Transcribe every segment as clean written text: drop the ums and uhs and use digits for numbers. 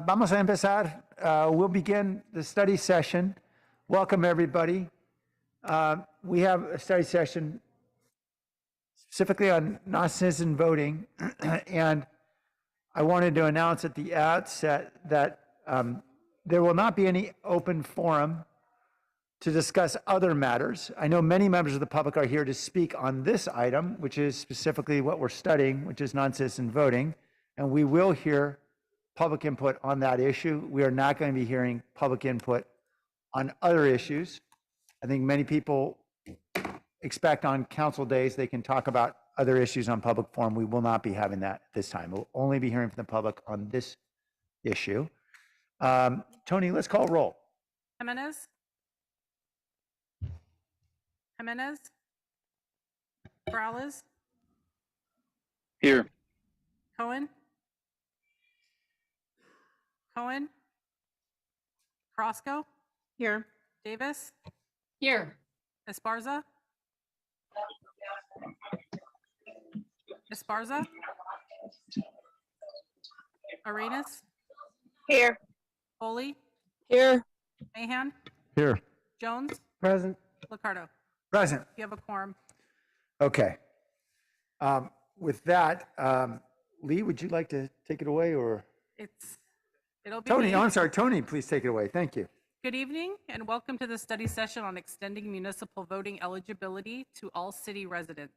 Vamos a empezar. We'll begin the study session. Welcome, everybody. We have a study session specifically on non-citizen voting, and I wanted to announce at the outset that there will not be any open forum to discuss other matters. I know many members of the public are here to speak on this item, which is specifically what we're studying, which is non-citizen voting. And we will hear public input on that issue. We are not going to be hearing public input on other issues. I think many people expect on council days they can talk about other issues on public forum. We will not be having that this time. We'll only be hearing from the public on this issue. Tony, let's call roll. Jimenez, Morales, Here. Cohen, Carrasco, Here. Davis, Here. Esparza, Arenas, Here. Foley, Here. Mahan, Here. Jones, Present. Liccardo. Present. You have a quorum. Okay. With that, Lee, would you like to take it away, or? It'll be Tony, me. I'm sorry, Tony, please take it away. Thank you. Good evening and welcome to the study session on extending municipal voting eligibility to all city residents.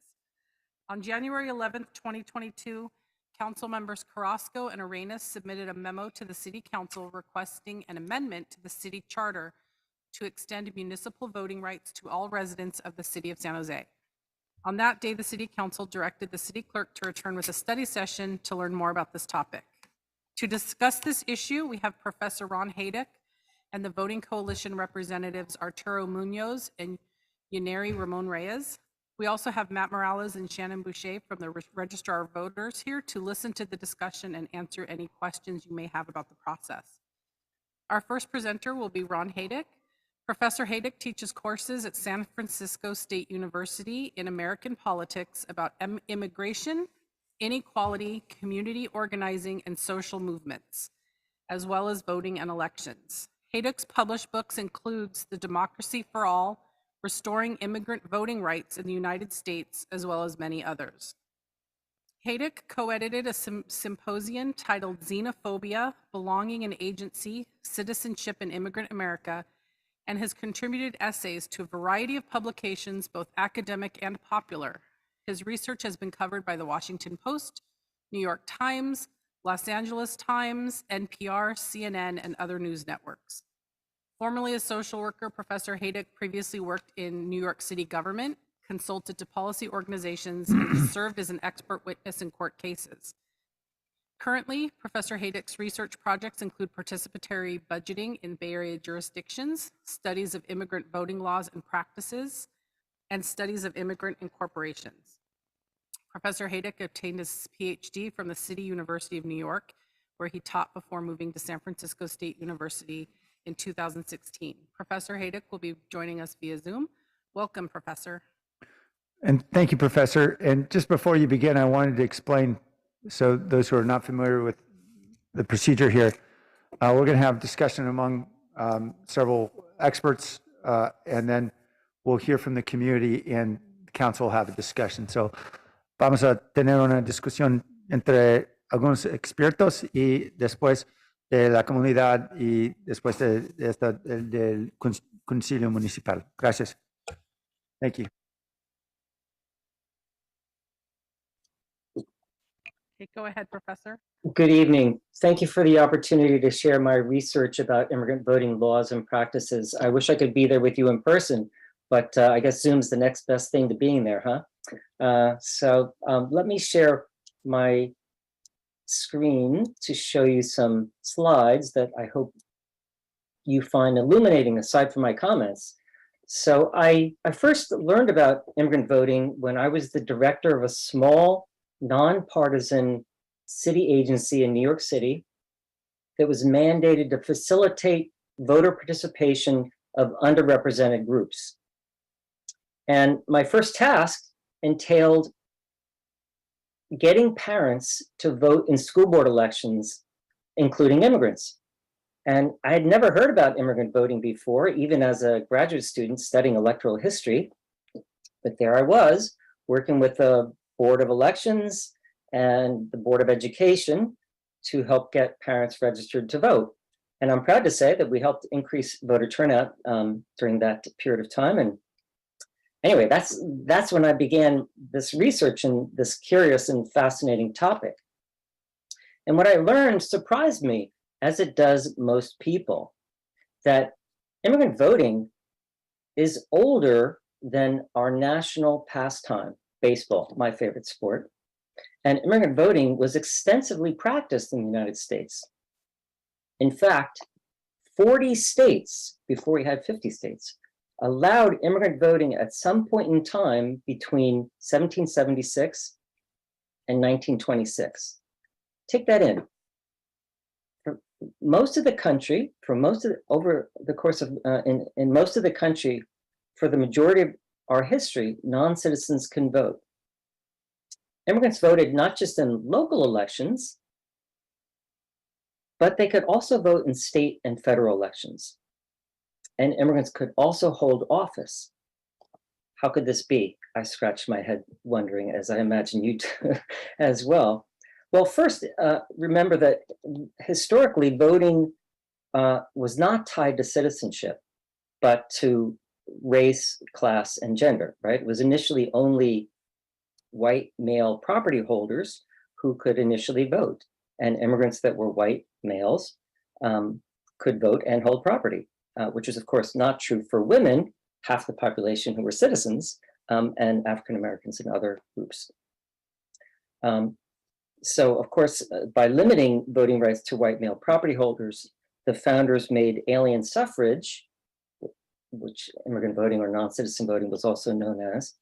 On January 11th, 2022, council members Carrasco and Arenas submitted a memo to the city council requesting an amendment to the city charter to extend municipal voting rights to all residents of the city of San Jose. On that day, the city council directed the city clerk to return with a study session to learn more about this topic. To discuss this issue, we have Professor Ron Haydick and the Voting Coalition representatives Arturo Munoz and Yaneri Ramon Reyes. We also have Matt Morales and Shannon Boucher from the Registrar of Voters here to listen to the discussion and answer any questions you may have about the process. Our first presenter will be Ron Haydick. Professor Haydick teaches courses at San Francisco State University in American politics about immigration, inequality, community organizing, and social movements, as well as voting and elections. Haydick's published books includes The Democracy for All, Restoring Immigrant Voting Rights in the United States, as well as many others. Haydick co-edited a symposium titled Xenophobia, Belonging and Agency, Citizenship in Immigrant America, and has contributed essays to a variety of publications, both academic and popular. His research has been covered by the Washington Post, New York Times, Los Angeles Times, NPR, CNN, and other news networks. Formerly a social worker, Professor Haydick previously worked in New York City government, consulted to policy organizations, and served as an expert witness in court cases. Currently, Professor Haydick's research projects include participatory budgeting in Bay Area jurisdictions, studies of immigrant voting laws and practices, and studies of immigrant incorporations. Professor Haydick obtained his PhD from the City University of New York, where he taught before moving to San Francisco State University in 2016. Professor Haydick will be joining us via Zoom. Welcome, Professor. And thank you, Professor. And just before you begin, I wanted to explain, so those who are not familiar with the procedure here, we're going to have discussion among several experts, and then we'll hear from the community and the council will have a discussion. So vamos a tener una discusión entre algunos expertos y después de la comunidad y después del concilio municipal. Gracias. Thank you. Okay, go ahead, Professor. Good evening. Thank you for the opportunity to share my research about immigrant voting laws and practices. I wish I could be there with you in person, but I guess Zoom's the next best thing to being there, huh? So let me share my screen to show you some slides that I hope you find illuminating aside from my comments. So I first learned about immigrant voting when I was the director of a small nonpartisan city agency in New York City that was mandated to facilitate voter participation of underrepresented groups. And my first task entailed getting parents to vote in school board elections, including immigrants. And I had never heard about immigrant voting before, even as a graduate student studying electoral history. But there I was, working with the Board of Elections and the Board of Education to help get parents registered to vote. And I'm proud to say that we helped increase voter turnout during that period of time. And anyway, that's when I began this research in this curious and fascinating topic. And what I learned surprised me, as it does most people, that immigrant voting is older than our national pastime, baseball, my favorite sport. And immigrant voting was extensively practiced in the United States. In fact, 40 states, before we had 50 states, allowed immigrant voting at some point in time between 1776 and 1926. Take that in. For most of the country, over the course of, in most of the country, for the majority of our history, non-citizens can vote. Immigrants voted not just in local elections, but they could also vote in state and federal elections. And immigrants could also hold office. How could this be? I scratched my head wondering, as I imagine you do as well. Well, first, remember that historically voting was not tied to citizenship, but to race, class, and gender, right? It was initially only white male property holders who could initially vote, and immigrants that were white males could vote and hold property, which is of course not true for women, half the population who were citizens, and African Americans and other groups. So of course, by limiting voting rights to white male property holders, the founders made alien suffrage, which immigrant voting or non-citizen voting was also known as,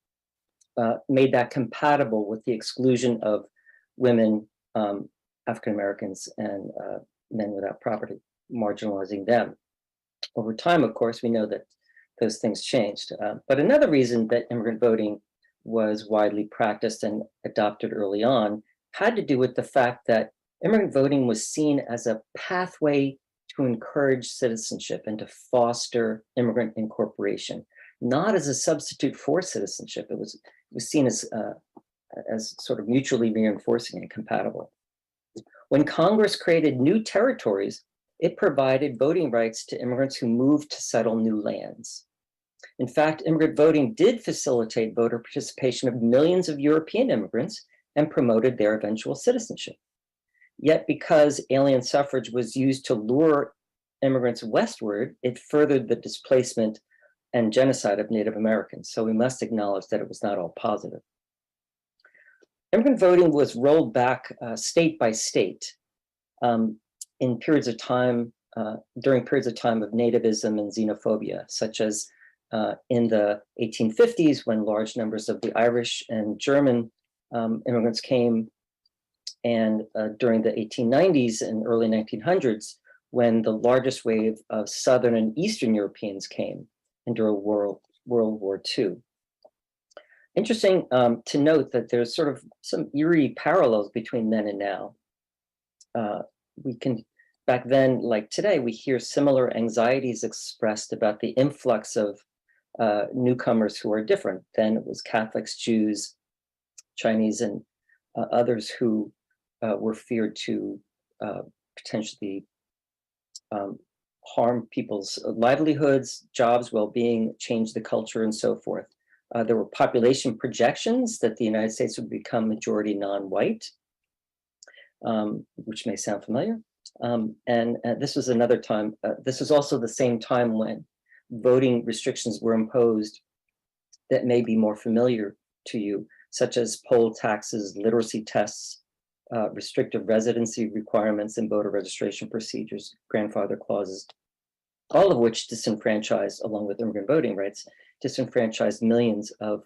made that compatible with the exclusion of women, African Americans, and men without property, marginalizing them. Over time, of course, we know that those things changed. But another reason that immigrant voting was widely practiced and adopted early on had to do with the fact that immigrant voting was seen as a pathway to encourage citizenship and to foster immigrant incorporation, not as a substitute for citizenship. It was seen as sort of mutually reinforcing and compatible. When Congress created new territories, it provided voting rights to immigrants who moved to settle new lands. In fact, immigrant voting did facilitate voter participation of millions of European immigrants and promoted their eventual citizenship. Yet because alien suffrage was used to lure immigrants westward, it furthered the displacement and genocide of Native Americans. So we must acknowledge that it was not all positive. Immigrant voting was rolled back state by state in periods of time, during periods of time of nativism and xenophobia, such as in the 1850s, when large numbers of the Irish and German immigrants came, and during the 1890s and early 1900s, when the largest wave of Southern and Eastern Europeans came, and during World War II. Interesting to note that there's sort of some eerie parallels between then and now. We can, back then, like today, we hear similar anxieties expressed about the influx of newcomers who are different. Then it was Catholics, Jews, Chinese, and others who were feared to potentially harm people's livelihoods, jobs, well-being, change the culture, and so forth. There were population projections that the United States would become majority non-white, which may sound familiar. And this was another time, this was also the same time when voting restrictions were imposed that may be more familiar to you, such as poll taxes, literacy tests, restrictive residency requirements, and voter registration procedures, grandfather clauses, all of which disenfranchised, along with immigrant voting rights, disenfranchised millions of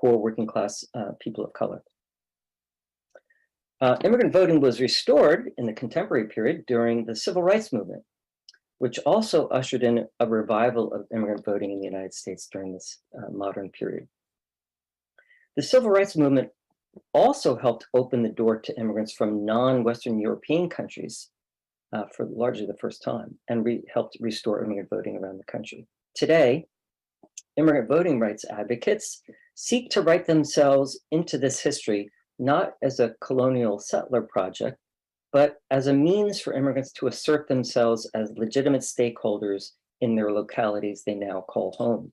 poor working class people of color. Immigrant voting was restored in the contemporary period during the Civil Rights Movement, which also ushered in a revival of immigrant voting in the United States during this modern period. The Civil Rights Movement also helped open the door to immigrants from non-Western European countries for largely the first time, and helped restore immigrant voting around the country. Today, immigrant voting rights advocates seek to write themselves into this history, not as a colonial settler project, but as a means for immigrants to assert themselves as legitimate stakeholders in their localities they now call home.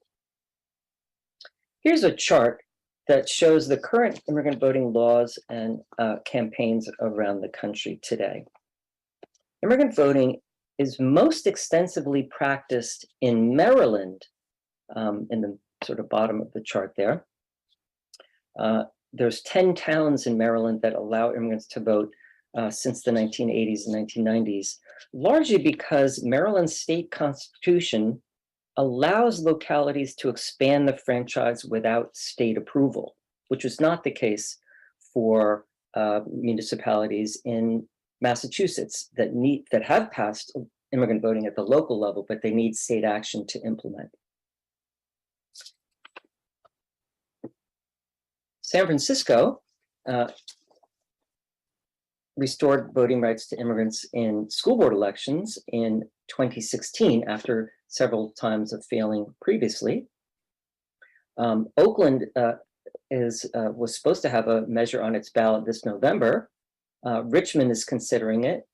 Here's a chart that shows the current immigrant voting laws and campaigns around the country today. Immigrant voting is most extensively practiced in Maryland, in the sort of bottom of the chart there. There's 10 towns in Maryland that allow immigrants to vote since the 1980s and 1990s, largely because Maryland's state constitution allows localities to expand the franchise without state approval, which was not the case for municipalities in Massachusetts that have passed immigrant voting at the local level, but they need state action to implement. San Francisco restored voting rights to immigrants in school board elections in 2016 after several times of failing previously. Oakland was supposed to have a measure on its ballot this November. Richmond is considering it.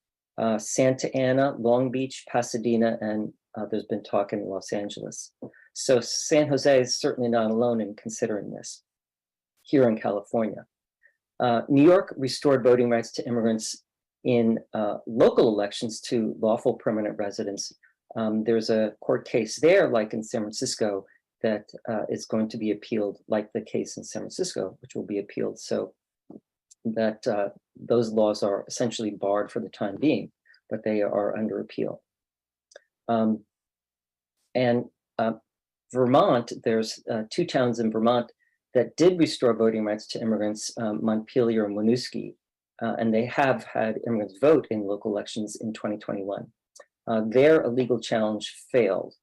Santa Ana, Long Beach, Pasadena, and there's been talk in Los Angeles. So San Jose is certainly not alone in considering this here in California. New York restored voting rights to immigrants in local elections to lawful permanent residents. There's a court case there, like in San Francisco, that is going to be appealed, like the case in San Francisco, which will be appealed, so that those laws are essentially barred for the time being, but they are under appeal. Vermont, there's 2 towns in Vermont that did restore voting rights to immigrants, Montpelier and Winooski, and they have had immigrants vote in local elections in 2021. Their legal challenge failed.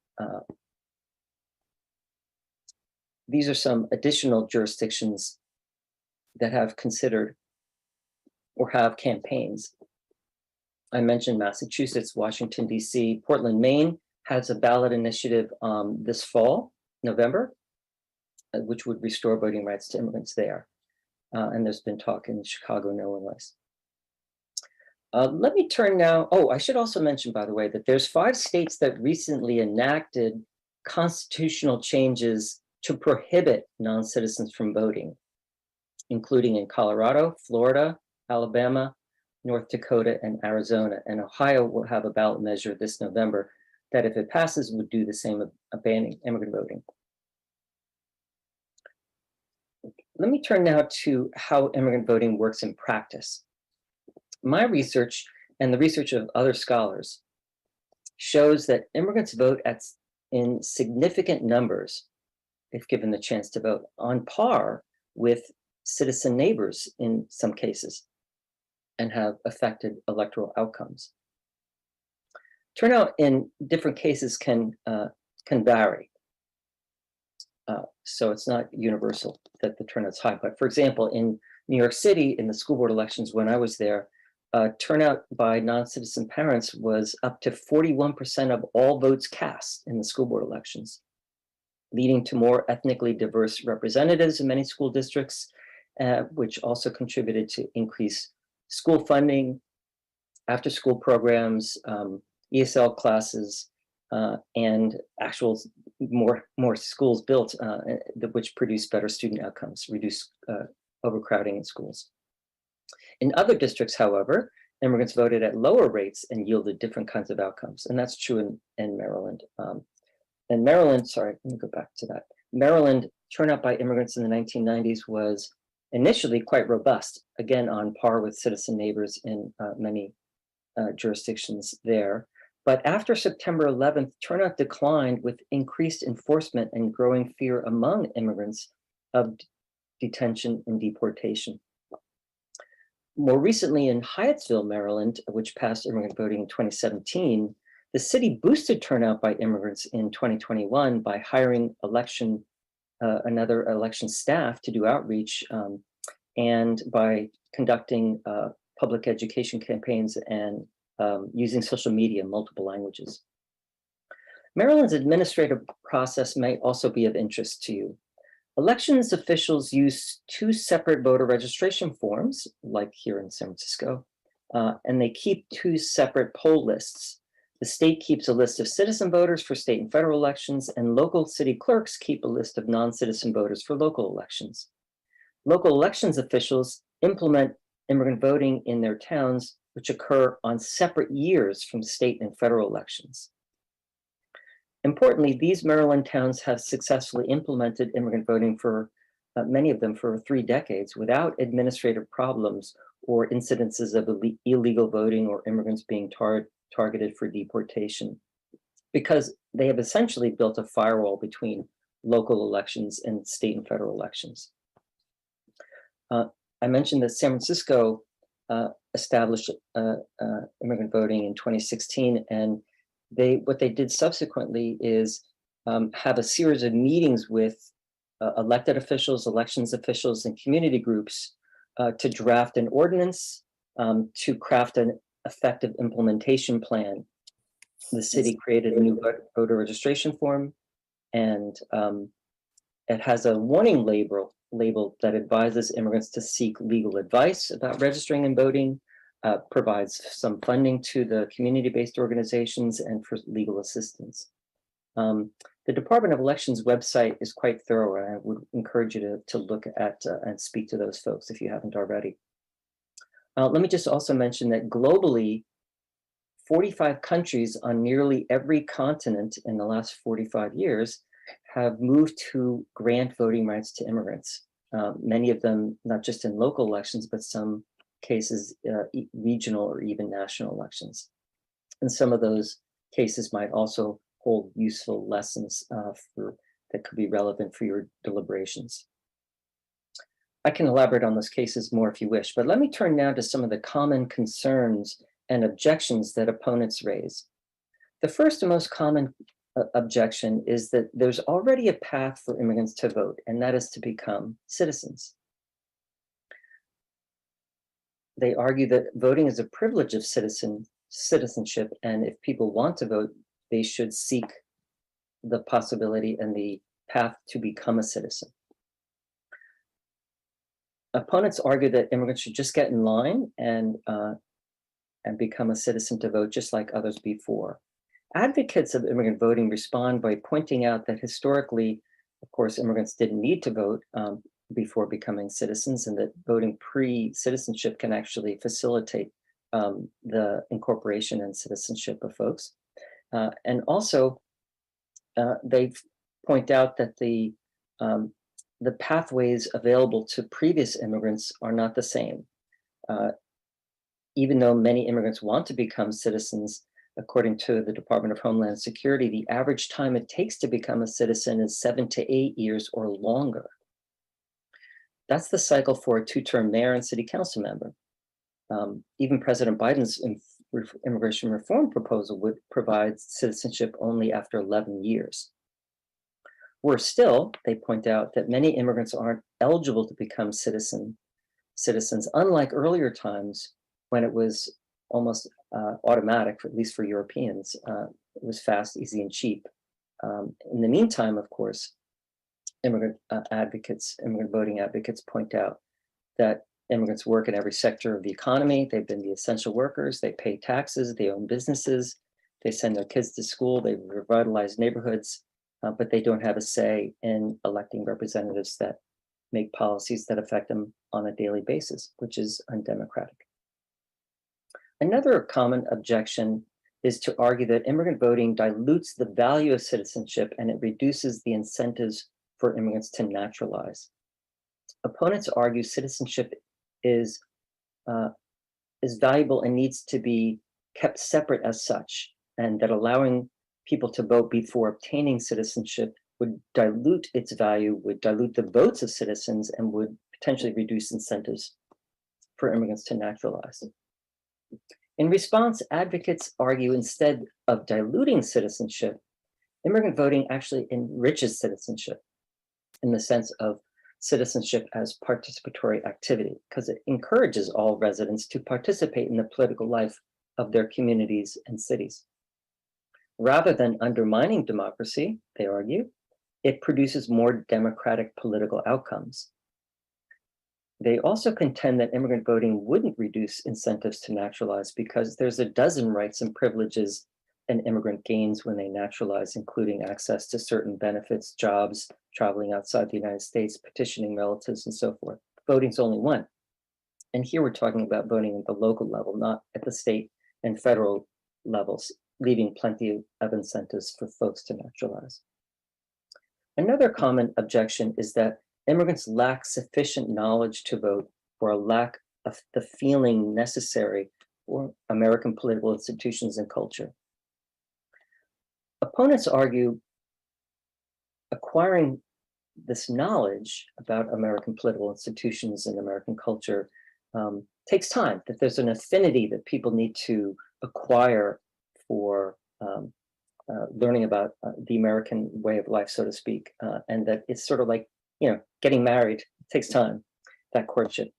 These are some additional jurisdictions that have considered or have campaigns. I mentioned Massachusetts, Washington, D.C., Portland, Maine has a ballot initiative this fall, November, which would restore voting rights to immigrants there. And there's been talk in Chicago and Illinois. Let me turn now, I should also mention, by the way, that there's 5 states that recently enacted constitutional changes to prohibit non-citizens from voting, including in Colorado, Florida, Alabama, North Dakota, and Arizona. And Ohio will have a ballot measure this November that, if it passes, would do the same of banning immigrant voting. Let me turn now to how immigrant voting works in practice. My research and the research of other scholars shows that immigrants vote in significant numbers, if given the chance to vote, on par with citizen neighbors in some cases, and have affected electoral outcomes. Turnout in different cases can vary. So it's not universal that the turnout's high. But for example, in New York City, in the school board elections when I was there, turnout by non-citizen parents was up to 41% of all votes cast in the school board elections, leading to more ethnically diverse representatives in many school districts, which also contributed to increased school funding, after-school programs, ESL classes, and actual more schools built, which produce better student outcomes, reduce overcrowding in schools. In other districts, however, immigrants voted at lower rates and yielded different kinds of outcomes, and that's true in Maryland. In Maryland, sorry, let me go back to that. Maryland, turnout by immigrants in the 1990s was initially quite robust, again on par with citizen neighbors in many jurisdictions there. But after September 11th, turnout declined with increased enforcement and growing fear among immigrants of detention and deportation. More recently in Hyattsville, Maryland, which passed immigrant voting in 2017, the city boosted turnout by immigrants in 2021 by hiring another election staff to do outreach, and by conducting public education campaigns and using social media in multiple languages. Maryland's administrative process may also be of interest to you. Elections officials use 2 separate voter registration forms, like here in San Francisco, and they keep two separate poll lists. The state keeps a list of citizen voters for state and federal elections, and local city clerks keep a list of non-citizen voters for local elections. Local elections officials implement immigrant voting in their towns, which occur on separate years from state and federal elections. Importantly, these Maryland towns have successfully implemented immigrant voting for many of them for 3 decades without administrative problems or incidences of illegal voting or immigrants being targeted for deportation, because they have essentially built a firewall between local elections and state and federal elections. I mentioned that San Francisco established immigrant voting in 2016, and what they did subsequently is have a series of meetings with elected officials, elections officials, and community groups to draft an ordinance, to craft an effective implementation plan. The city created a new voter registration form, and it has a warning label that advises immigrants to seek legal advice about registering and voting, provides some funding to the community-based organizations and for legal assistance. The Department of Elections website is quite thorough, and I would encourage you to look at and speak to those folks if you haven't already. Let me just also mention that globally, 45 countries on nearly every continent in the last 45 years have moved to grant voting rights to immigrants. Many of them, not just in local elections, but some cases, regional or even national elections. And some of those cases might also hold useful lessons that could be relevant for your deliberations. I can elaborate on those cases more if you wish, but let me turn now to some of the common concerns and objections that opponents raise. The first and most common objection is that there's already a path for immigrants to vote, and that is to become citizens. They argue that voting is a privilege of citizenship, and if people want to vote, they should seek the possibility and the path to become a citizen. Opponents argue that immigrants should just get in line and become a citizen to vote just like others before. Advocates of immigrant voting respond by pointing out that historically, of course, immigrants didn't need to vote before becoming citizens, and that voting pre-citizenship can actually facilitate the incorporation and citizenship of folks. And also, they point out that the pathways available to previous immigrants are not the same. Even though many immigrants want to become citizens, according to the Department of Homeland Security, the average time it takes to become a citizen is 7 to 8 years or longer. That's the cycle for a 2-term mayor and city council member. Even President Biden's immigration reform proposal would provide citizenship only after 11 years. Worse still, they point out that many immigrants aren't eligible to become citizens, unlike earlier times when it was almost automatic, at least for Europeans. It was fast, easy, and cheap. In the meantime, of course, immigrant voting advocates point out that immigrants work in every sector of the economy. They've been the essential workers. They pay taxes. They own businesses. They send their kids to school. They revitalize neighborhoods, but they don't have a say in electing representatives that make policies that affect them on a daily basis, which is undemocratic. Another common objection is to argue that immigrant voting dilutes the value of citizenship and it reduces the incentives for immigrants to naturalize. Opponents argue citizenship is valuable and needs to be kept separate as such, and that allowing people to vote before obtaining citizenship would dilute its value, would dilute the votes of citizens, and would potentially reduce incentives for immigrants to naturalize. In response, advocates argue instead of diluting citizenship, immigrant voting actually enriches citizenship in the sense of citizenship as participatory activity, because it encourages all residents to participate in the political life of their communities and cities. Rather than undermining democracy, they argue, it produces more democratic political outcomes. They also contend that immigrant voting wouldn't reduce incentives to naturalize because there's a dozen rights and privileges an immigrant gains when they naturalize, including access to certain benefits, jobs, traveling outside the United States, petitioning relatives, and so forth. Voting's only one. And here we're talking about voting at the local level, not at the state and federal levels, leaving plenty of incentives for folks to naturalize. Another common objection is that immigrants lack sufficient knowledge to vote, or a lack of the feeling necessary for American political institutions and culture. Opponents argue acquiring this knowledge about American political institutions and American culture takes time, that there's an affinity that people need to acquire for learning about the American way of life, so to speak, and that it's sort of like, getting married. It takes time, that courtship.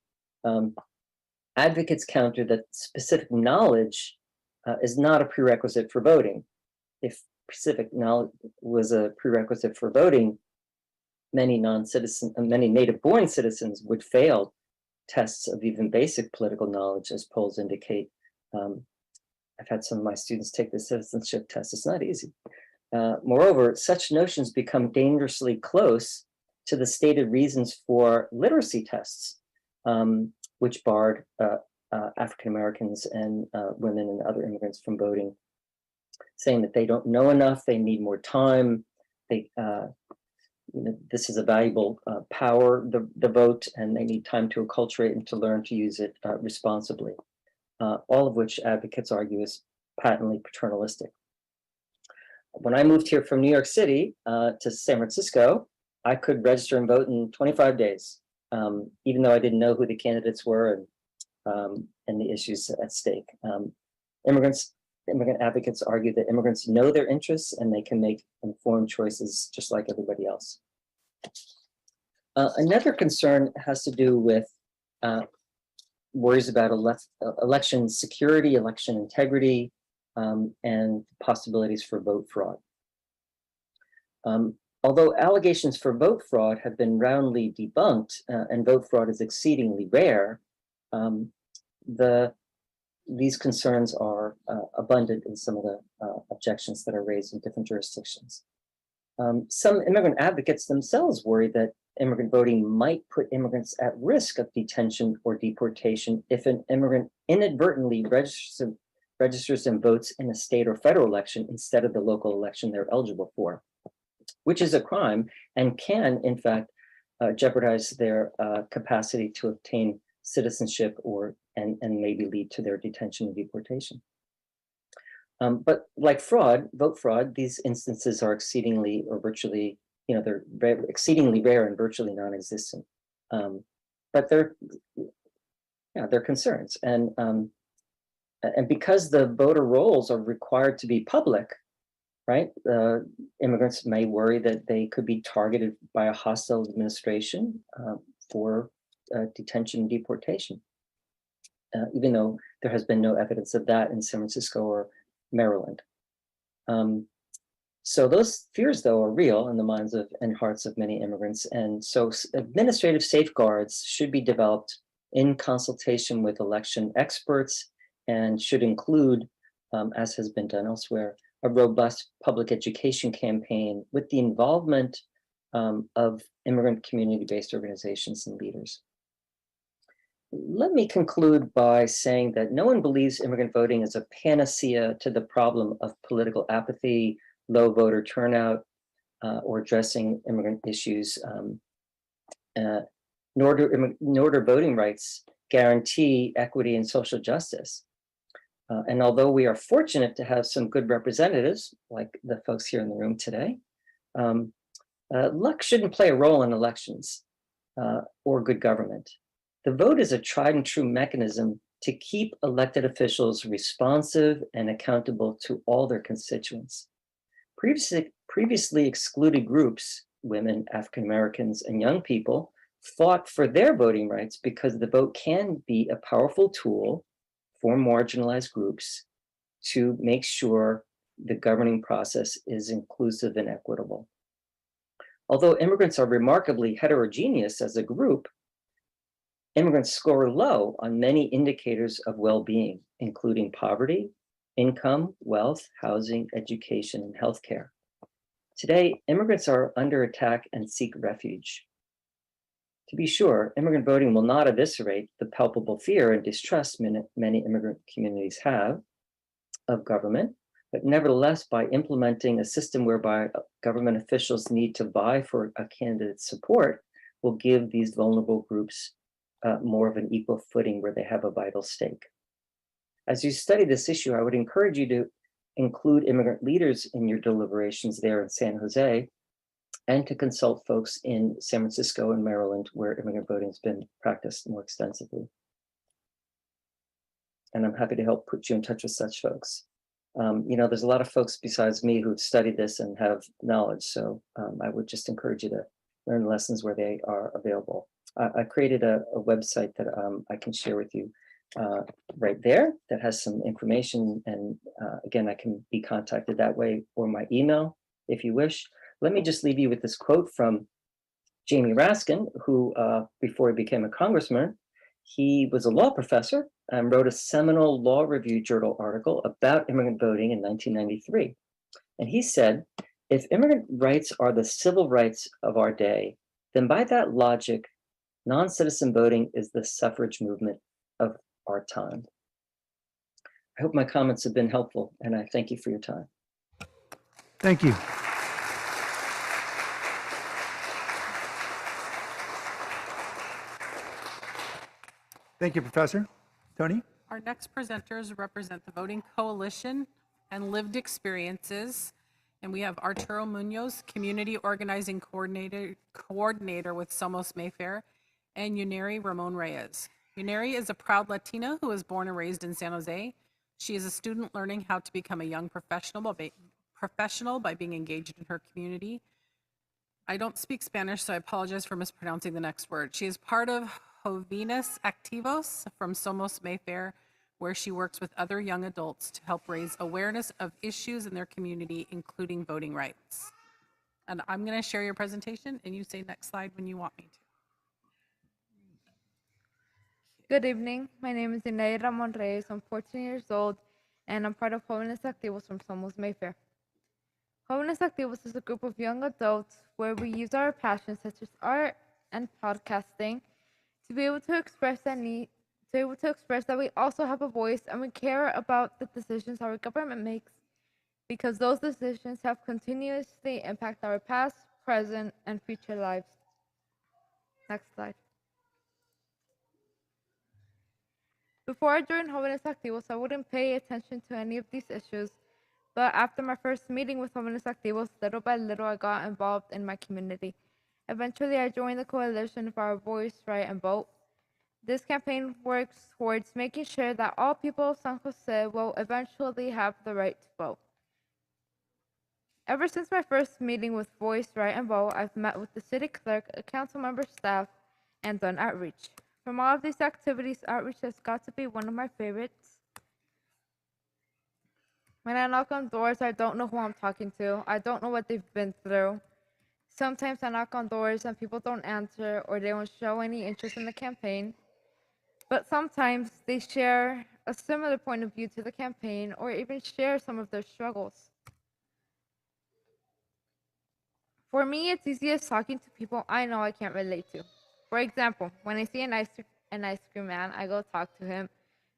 Advocates counter that specific knowledge is not a prerequisite for voting. If specific knowledge was a prerequisite for voting, many native-born citizens would fail tests of even basic political knowledge, as polls indicate. I've had some of my students take the citizenship test. It's not easy. Moreover, such notions become dangerously close to the stated reasons for literacy tests, which barred African Americans and women and other immigrants from voting, saying that they don't know enough, they need more time, this is a valuable power, the vote, and they need time to acculturate and to learn to use it responsibly. All of which advocates argue is patently paternalistic. When I moved here from New York City to San Francisco, I could register and vote in 25 days, even though I didn't know who the candidates were and the issues at stake. Immigrant advocates argue that immigrants know their interests and they can make informed choices just like everybody else. Another concern has to do with worries about election security, election integrity, and possibilities for vote fraud. Although allegations for vote fraud have been roundly debunked and vote fraud is exceedingly rare, these concerns are abundant in some of the objections that are raised in different jurisdictions. Some immigrant advocates themselves worry that immigrant voting might put immigrants at risk of detention or deportation if an immigrant inadvertently registers and votes in a state or federal election instead of the local election they're eligible for, which is a crime and can, in fact, jeopardize their capacity to obtain citizenship and maybe lead to their detention and deportation. But like vote fraud, these instances are exceedingly or virtually, they're exceedingly rare and virtually non-existent. But they're concerns. And because the voter rolls are required to be public, right? Immigrants may worry that they could be targeted by a hostile administration for detention and deportation, even though there has been no evidence of that in San Francisco or Maryland. So those fears, though, are real in the minds and hearts of many immigrants. And so administrative safeguards should be developed in consultation with election experts and should include, as has been done elsewhere, a robust public education campaign with the involvement of immigrant community-based organizations and leaders. Let me conclude by saying that no one believes immigrant voting is a panacea to the problem of political apathy, low voter turnout, or addressing immigrant issues, nor do voting rights guarantee equity and social justice. And although we are fortunate to have some good representatives, like the folks here in the room today, luck shouldn't play a role in elections or good government. The vote is a tried and true mechanism to keep elected officials responsive and accountable to all their constituents. Previously excluded groups, women, African Americans, and young people, fought for their voting rights because the vote can be a powerful tool for marginalized groups to make sure the governing process is inclusive and equitable. Although immigrants are remarkably heterogeneous as a group, immigrants score low on many indicators of well-being, including poverty, income, wealth, housing, education, and healthcare. Today, immigrants are under attack and seek refuge. To be sure, immigrant voting will not eviscerate the palpable fear and distrust many immigrant communities have of government, but nevertheless, by implementing a system whereby government officials need to vie for a candidate's support, will give these vulnerable groups more of an equal footing where they have a vital stake. As you study this issue, I would encourage you to include immigrant leaders in your deliberations there in San Jose, and to consult folks in San Francisco and Maryland, where immigrant voting has been practiced more extensively. And I'm happy to help put you in touch with such folks. There's a lot of folks besides me who've studied this and have knowledge, so I would just encourage you to learn lessons where they are available. I created a website that I can share with you right there that has some information, and again, I can be contacted that way, or my email if you wish. Let me just leave you with this quote from Jamie Raskin, who before he became a congressman, he was a law professor and wrote a seminal law review journal article about immigrant voting in 1993. And he said, if immigrant rights are the civil rights of our day, then by that logic, non-citizen voting is the suffrage movement of our time. I hope my comments have been helpful, and I thank you for your time. Thank you. Thank you, Professor. Tony? Our next presenters represent the Voting Coalition and Lived Experiences. And we have Arturo Munoz, Community Organizing Coordinator with Somos Mayfair, and Yuneri Ramon Reyes. Yuneri is a proud Latina who was born and raised in San Jose. She is a student learning how to become a young professional by being engaged in her community. I don't speak Spanish, so I apologize for mispronouncing the next word. She is part of Jóvenes Activos from Somos Mayfair, where she works with other young adults to help raise awareness of issues in their community, including voting rights. And I'm going to share your presentation, and you say next slide when you want me to. Good evening. My name is Inay Ramon Reyes. I'm 14 years old, and I'm part of Jóvenes Activos from Somos Mayfair. Jóvenes Activos is a group of young adults where we use our passions such as art and podcasting to be able to express that we also have a voice and we care about the decisions our government makes, because those decisions have continuously impact our past, present, and future lives. Next slide. Before I joined Jóvenes Activos, I wouldn't pay attention to any of these issues, but after my first meeting with Jóvenes Activos, little by little I got involved in my community. Eventually, I joined the coalition for Our Voice, Right, and Vote. This campaign works towards making sure that all people of San Jose will eventually have the right to vote. Ever since my first meeting with Voice, Right, and Vote, I've met with the city clerk, a council member, staff, and done outreach. From all of these activities, outreach has got to be one of my favorites. When I knock on doors, I don't know who I'm talking to. I don't know what they've been through. Sometimes I knock on doors and people don't answer, or they don't show any interest in the campaign. But sometimes they share a similar point of view to the campaign, or even share some of their struggles. For me, it's easiest talking to people I know I can't relate to. For example, when I see an ice cream man, I go talk to him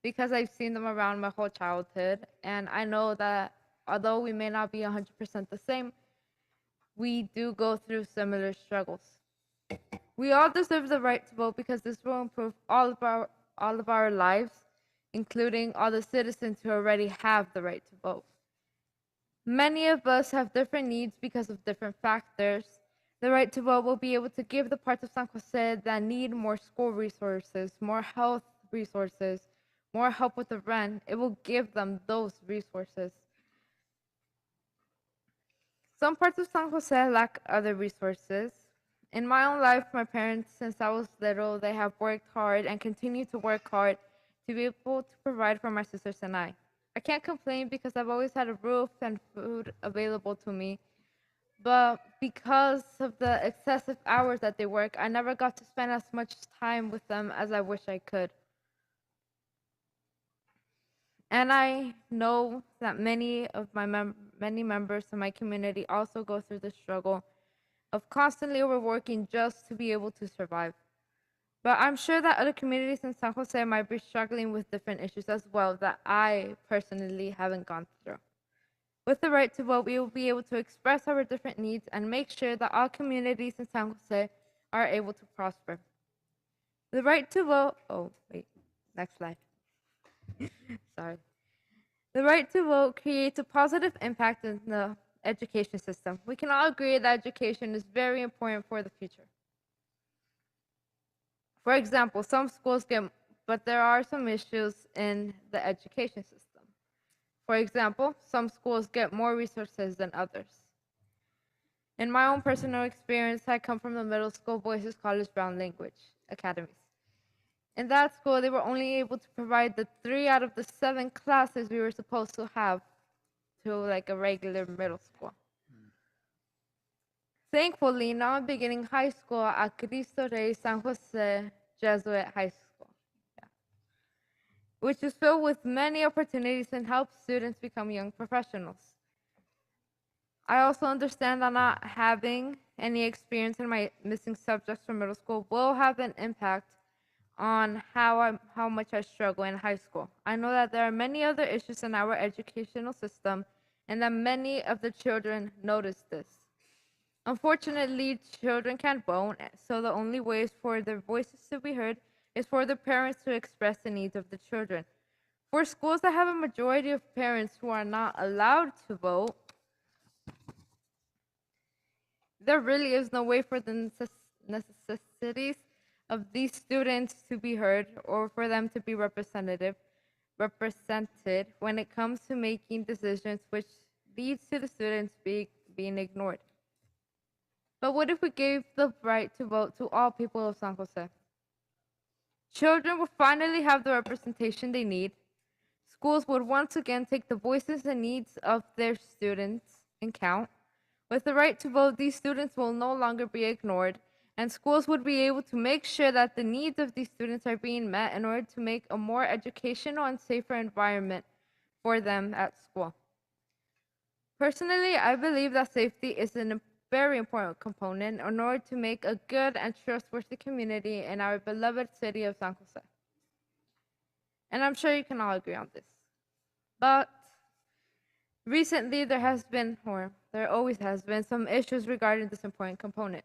because I've seen them around my whole childhood, and I know that although we may not be 100% the same, we do go through similar struggles. We all deserve the right to vote because this will improve all of our lives, including all the citizens who already have the right to vote. Many of us have different needs because of different factors. The right to vote will be able to give the parts of San Jose that need more school resources, more health resources, more help with the rent. It will give them those resources. Some parts of San Jose lack other resources. In my own life, my parents, since I was little, they have worked hard and continue to work hard to be able to provide for my sisters and I. I can't complain because I've always had a roof and food available to me, But because of the excessive hours that they work, I never got to spend as much time with them as I wish I could. And I know that many members of my community also go through the struggle of constantly overworking just to be able to survive. But I'm sure that other communities in San Jose might be struggling with different issues as well that I personally haven't gone through. With the right to vote, we will be able to express our different needs and make sure that all communities in San Jose are able to prosper. The right to vote, next slide. Sorry. The right to vote creates a positive impact in the education system. We can all agree that education is very important for the future. For example, some schools but there are some issues in the education system. For example, some schools get more resources than others. In my own personal experience, I come from the middle school Voices College Brown Language Academies. In that school, they were only able to provide the 3 out of the 7 classes we were supposed to have to like a regular middle school. Thankfully, now I'm beginning high school at Cristo Rey San Jose Jesuit High School, which is filled with many opportunities and helps students become young professionals. I also understand that not having any experience in my missing subjects from middle school will have an impact on how much I struggle in high school. I know that there are many other issues in our educational system and that many of the children notice this. Unfortunately, children can't vote, so the only ways for their voices to be heard is for the parents to express the needs of the children. For schools that have a majority of parents who are not allowed to vote, there really is no way for the necessities of these students to be heard or for them to be represented when it comes to making decisions, which leads to the students being ignored. But what if we gave the right to vote to all people of San Jose? Children would finally have the representation they need. Schools would once again take the voices and needs of their students in count. With the right to vote, these students will no longer be ignored, and schools would be able to make sure that the needs of these students are being met in order to make a more educational and safer environment for them at school. Personally, I believe that safety is a very important component in order to make a good and trustworthy community in our beloved city of San Jose. And I'm sure you can all agree on this. But recently, there always has been some issues regarding this important component.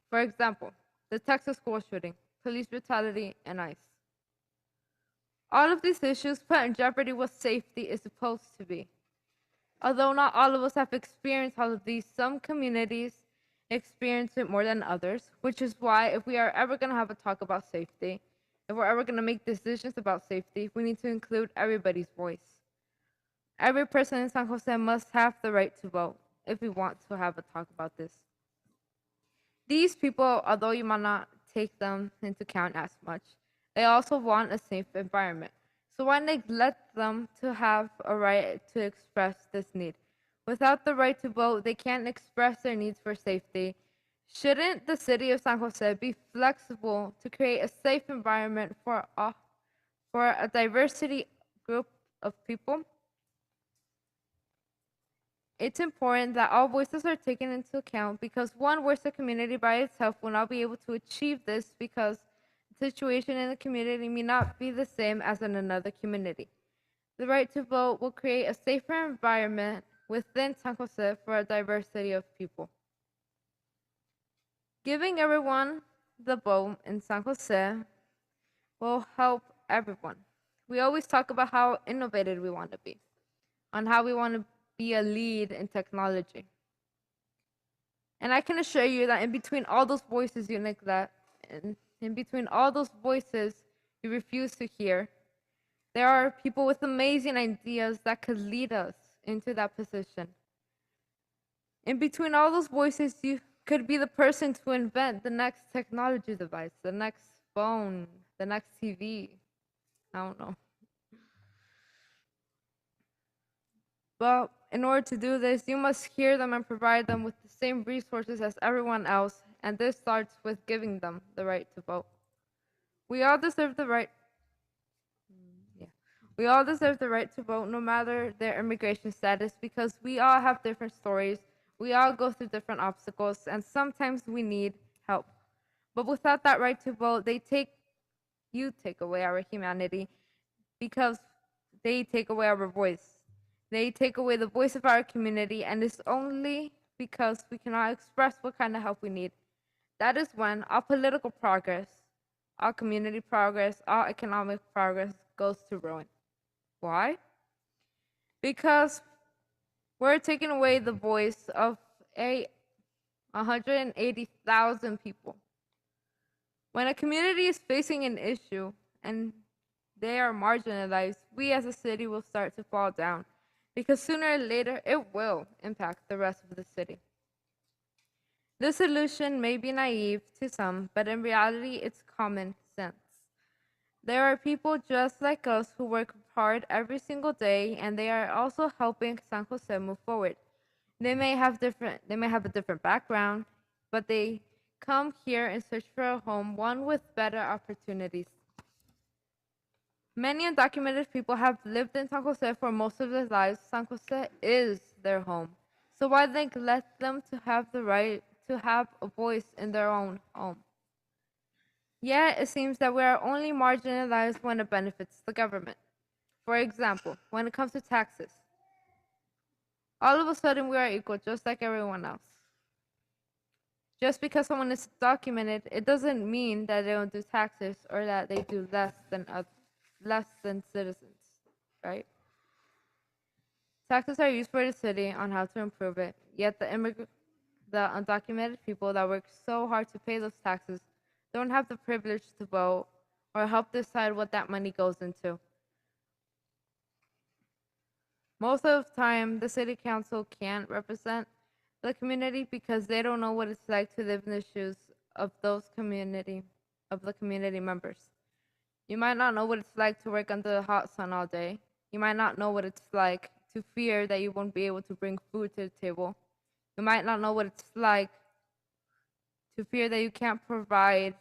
For example, the Texas school shooting, police brutality, and ICE. All of these issues put in jeopardy what safety is supposed to be. Although not all of us have experienced all of these, some communities experience it more than others, which is why if we are ever going to have a talk about safety, if we're ever going to make decisions about safety, we need to include everybody's voice. Every person in San Jose must have the right to vote if we want to have a talk about this. These people, although you might not take them into account as much, they also want a safe environment. So why neglect them to have a right to express this need? Without the right to vote, they can't express their needs for safety. Shouldn't the city of San Jose be flexible to create a safe environment for a diversity group of people? It's important that all voices are taken into account because one voice of community by itself will not be able to achieve this because the situation in the community may not be the same as in another community. The right to vote will create a safer environment within San Jose for a diversity of people. Giving everyone the vote in San Jose will help everyone. We always talk about how innovative we want to be, on how we want to be a lead in technology. And I can assure you that in between all those voices you neglect, and in between all those voices you refuse to hear, there are people with amazing ideas that could lead us into that position. In between all those voices, you could be the person to invent the next technology device, the next phone, the next TV. I don't know. But in order to do this, you must hear them and provide them with the same resources as everyone else, and this starts with giving them the right to vote. We all deserve the right. Yeah. We all deserve the right to vote no matter their immigration status because we all have different stories. We all go through different obstacles and sometimes we need help. But without that right to vote, you take away our humanity because they take away our voice. They take away the voice of our community, and it's only because we cannot express what kind of help we need. That is when our political progress, our community progress, our economic progress goes to ruin. Why? Because we're taking away the voice of 180,000 people. When a community is facing an issue and they are marginalized, we as a city will start to fall down because sooner or later it will impact the rest of the city. This solution may be naive to some, but in reality, it's common sense. There are people just like us who work hard every single day, and they are also helping San Jose move forward. They may have a different background, but they come here in search for a home, one with better opportunities. Many undocumented people have lived in San Jose for most of their lives. San Jose is their home. So why neglect them to have the right to have a voice in their own home? Yet it seems that we are only marginalized when it benefits the government. For example, when it comes to taxes, all of a sudden we are equal just like everyone else. Just because someone is documented, it doesn't mean that they don't do taxes or that they do less than citizens, right? Taxes are used for the city on how to improve it, yet the undocumented people that work so hard to pay those taxes don't have the privilege to vote or help decide what that money goes into. Most of the time, the city council can't represent the community because they don't know what it's like to live in the shoes of the community members. You might not know what it's like to work under the hot sun all day. You might not know what it's like to fear that you won't be able to bring food to the table. You might not know what it's like to fear that you can't provide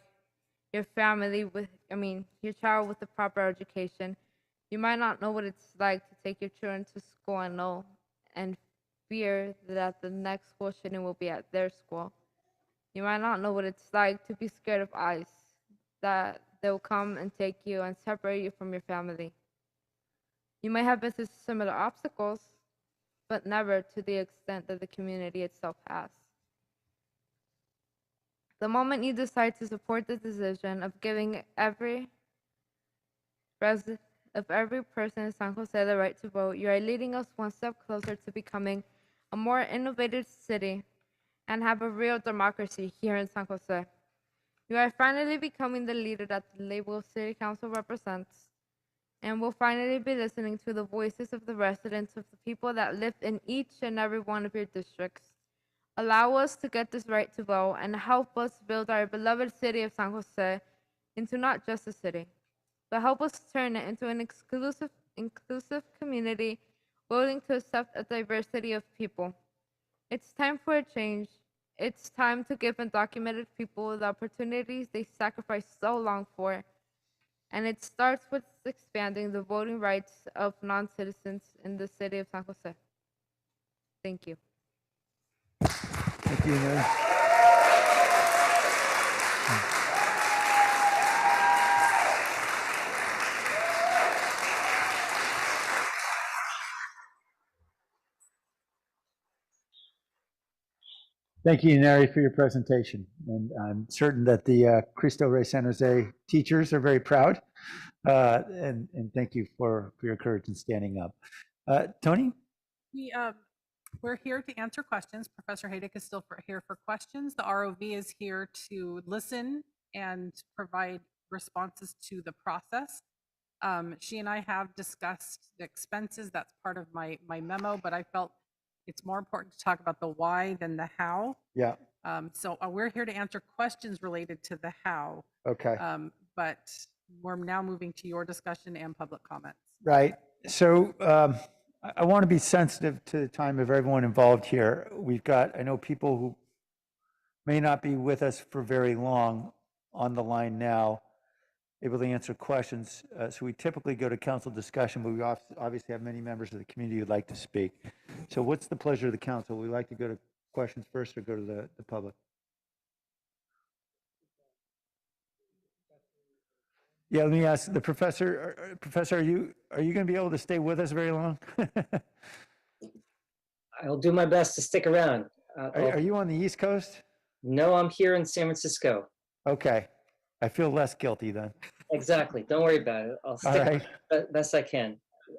your your child with the proper education. You might not know what it's like to take your children to school and fear that the next school shooting will be at their school. You might not know what it's like to be scared of ICE, that they'll come and take you and separate you from your family. You might have been through similar obstacles, but never to the extent that the community itself has. The moment you decide to support the decision of giving every person in San Jose the right to vote, you are leading us one step closer to becoming a more innovative city and have a real democracy here in San Jose. You are finally becoming the leader that the label City Council represents, and will finally be listening to the voices of the residents of the people that live in each and every one of your districts. Allow us to get this right to vote and help us build our beloved city of San Jose into not just a city, but help us turn it into an inclusive community willing to accept a diversity of people. It's time for a change. It's time to give undocumented people the opportunities they sacrificed so long for. And it starts with expanding the voting rights of non-citizens in the city of San Jose. Thank you. Thank you, Mary. Thank you, Neri, for your presentation. And I'm certain that the Cristo Rey San Jose teachers are very proud. And thank you for your courage in standing up. Tony? We're here to answer questions. Professor Haydick is still here for questions. The ROV is here to listen and provide responses to the process. She and I have discussed the expenses. That's part of my memo, but I felt it's more important to talk about the why than the how. Yeah. So we're here to answer questions related to the how. Okay. But we're now moving to your discussion and public comments. Right. So I want to be sensitive to the time of everyone involved here. We've got, I know people who may not be with us for very long on the line now, able to answer questions. So we typically go to council discussion, but we obviously have many members of the community who'd like to speak. So what's the pleasure of the council? Would we like to go to questions first or go to the public? Yeah, let me ask the professor. Professor, are you going to be able to stay with us very long? I'll do my best to stick around. Are you on the East Coast? No, I'm here in San Francisco. Okay, I feel less guilty then. Exactly. Don't worry about it. I'll All stick right. best I can.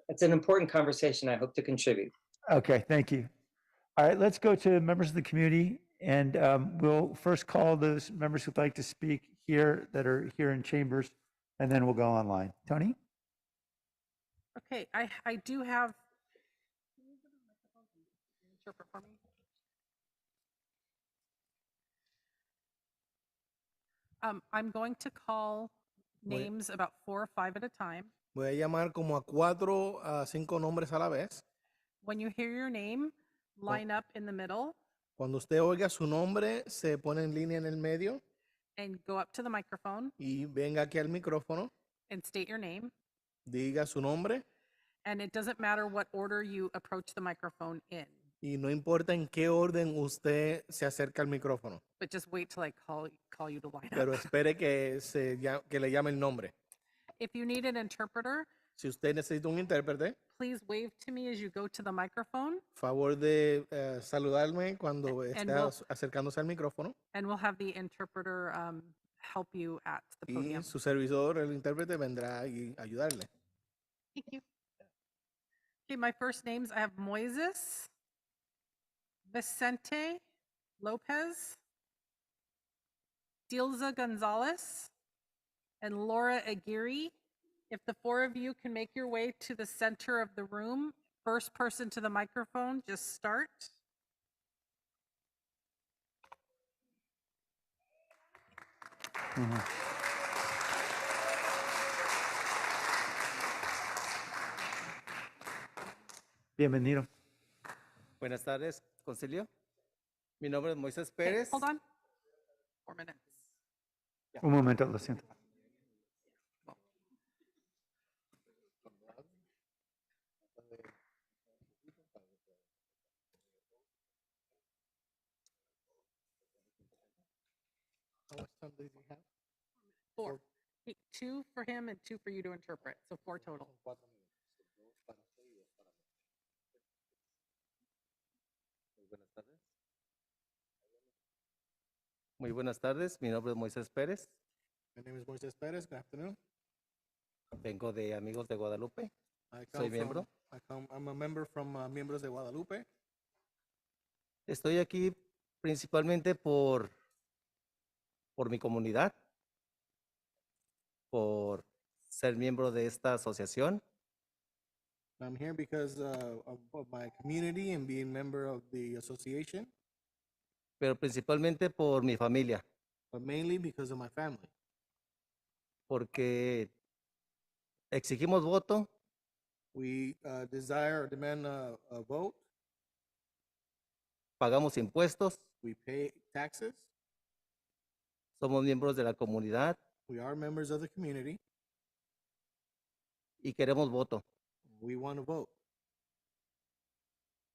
It's an important conversation. I hope to contribute. Okay, thank you. All right, let's go to members of the community, and we'll first call those members who'd like to speak here that are here in chambers, and then we'll go online. Tony? Okay, I do have. Can you give me the microphone? Can you interpret for me? I'm going to call names about 4 or 5 at a time. Voy a llamar como a 4 a 5 nombres a la vez. When you hear your name, line up in the middle Cuando usted oiga su nombre, se pone en línea en el medio and go up to the microphone y venga aquí al micrófono, and state your name. diga su nombre And it doesn't matter what order you approach the microphone in, y no importa en qué orden usted se acerca al micrófono, but just wait till I call you to line up. pero espere que le llame el nombre. If you need an interpreter, Si usted necesita un intérprete, please wave to me as you go to the microphone, favor de saludarme cuando And esté we'll- acercándose al micrófono and we'll have the interpreter help you at the y podium. su servidor, el intérprete, vendrá a ayudarle. Thank you. Okay, my first names, I have Moises, Vicente Lopez, Dilza Gonzalez, and Laura Aguirre. If the 4 of you can make your way to the center of the room, first person to the microphone, just start. Bienvenido. Buenas tardes, concilio. Mi nombre es Moisés Okay, Pérez. hold on. 4 minutes. Un momento, lo siento. How much time does he have? 4. 2 for him and 2 for you to interpret, so 4 total. Muy buenas tardes. Muy buenas tardes, mi nombre es Moisés Pérez. My name is Moises Perez. Good afternoon. Vengo de Amigos de Guadalupe. I Soy come miembro. I'm a member from Miembros de Guadalupe. Estoy aquí principalmente por mi comunidad, por ser miembro de esta asociación, I'm here because of my community and being member of the association, pero principalmente por mi familia, but mainly because of my family. porque exigimos voto, We desire or demand a vote. pagamos impuestos, We pay taxes. somos miembros de la comunidad We are members of the community. y queremos voto. We want to vote.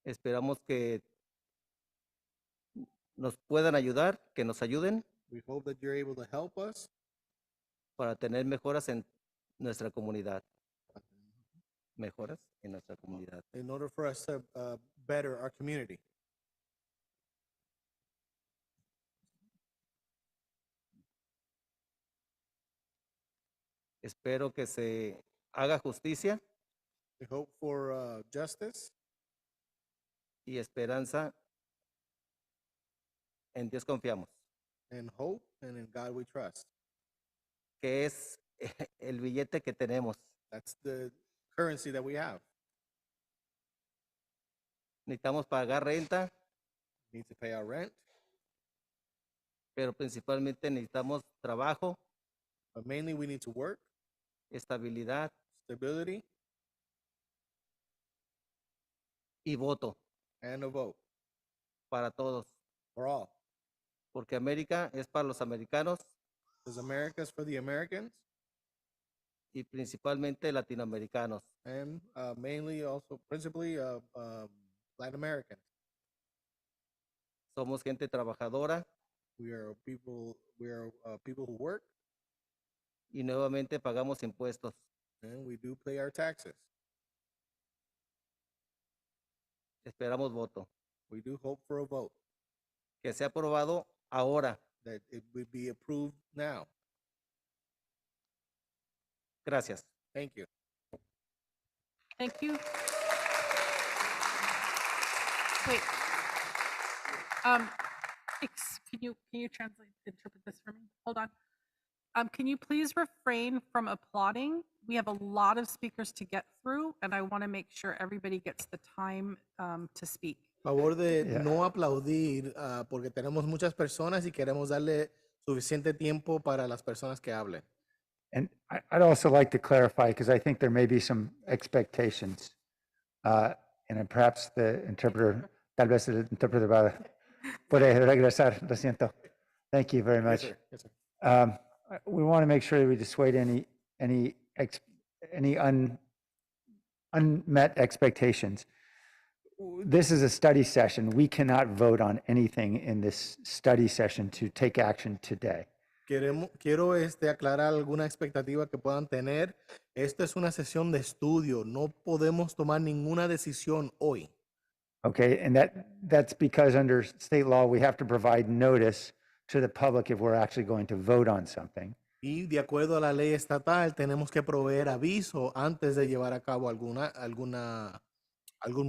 Esperamos que nos puedan ayudar, que nos ayuden We hope that you're able to help us para tener mejoras en nuestra comunidad. Mejoras en nuestra comunidad. in order for us to better our community. Espero que se haga justicia We hope for justice y esperanza. En Dios confiamos, and hope, and in God we trust. que es el billete que tenemos. That's the currency that we have. Necesitamos pagar renta, We need to pay our rent, pero principalmente necesitamos trabajo, but mainly we need to work, estabilidad stability, y voto and a vote para todos, for all. porque América es para los americanos Because America is for the Americans y principalmente latinoamericanos. and mainly also principally Latin Americans. Somos gente trabajadora We are people who work y nuevamente pagamos impuestos. and we do pay our taxes. Esperamos voto. We do hope for a vote Que sea aprobado ahora. that it would be approved now. Gracias. Thank you. Thank you. Wait. Can you interpret this for me? Hold on. Can you please refrain from applauding? We have a lot of speakers to get through, and I want to make sure everybody gets the time to speak. Favor de Yeah. no aplaudir porque tenemos muchas personas y queremos darle suficiente tiempo para las personas que hablen. And I'd also like to clarify, because I think there may be some expectations. And then perhaps the interpreter, tal vez el intérprete puede regresar, lo siento. Thank you very much. Yes, sir. Yes, sir. We want to make sure that we dissuade any unmet expectations. This is a study session. We cannot vote on anything in this study session to take action today. Quiero aclarar alguna expectativa que puedan tener. Esto es una sesión de estudio. No podemos tomar ninguna decisión hoy. Okay, and that's because under state law, we have to provide notice to the public if we're actually going to vote on something. Y de acuerdo a la ley estatal, tenemos que proveer aviso antes de llevar a cabo algún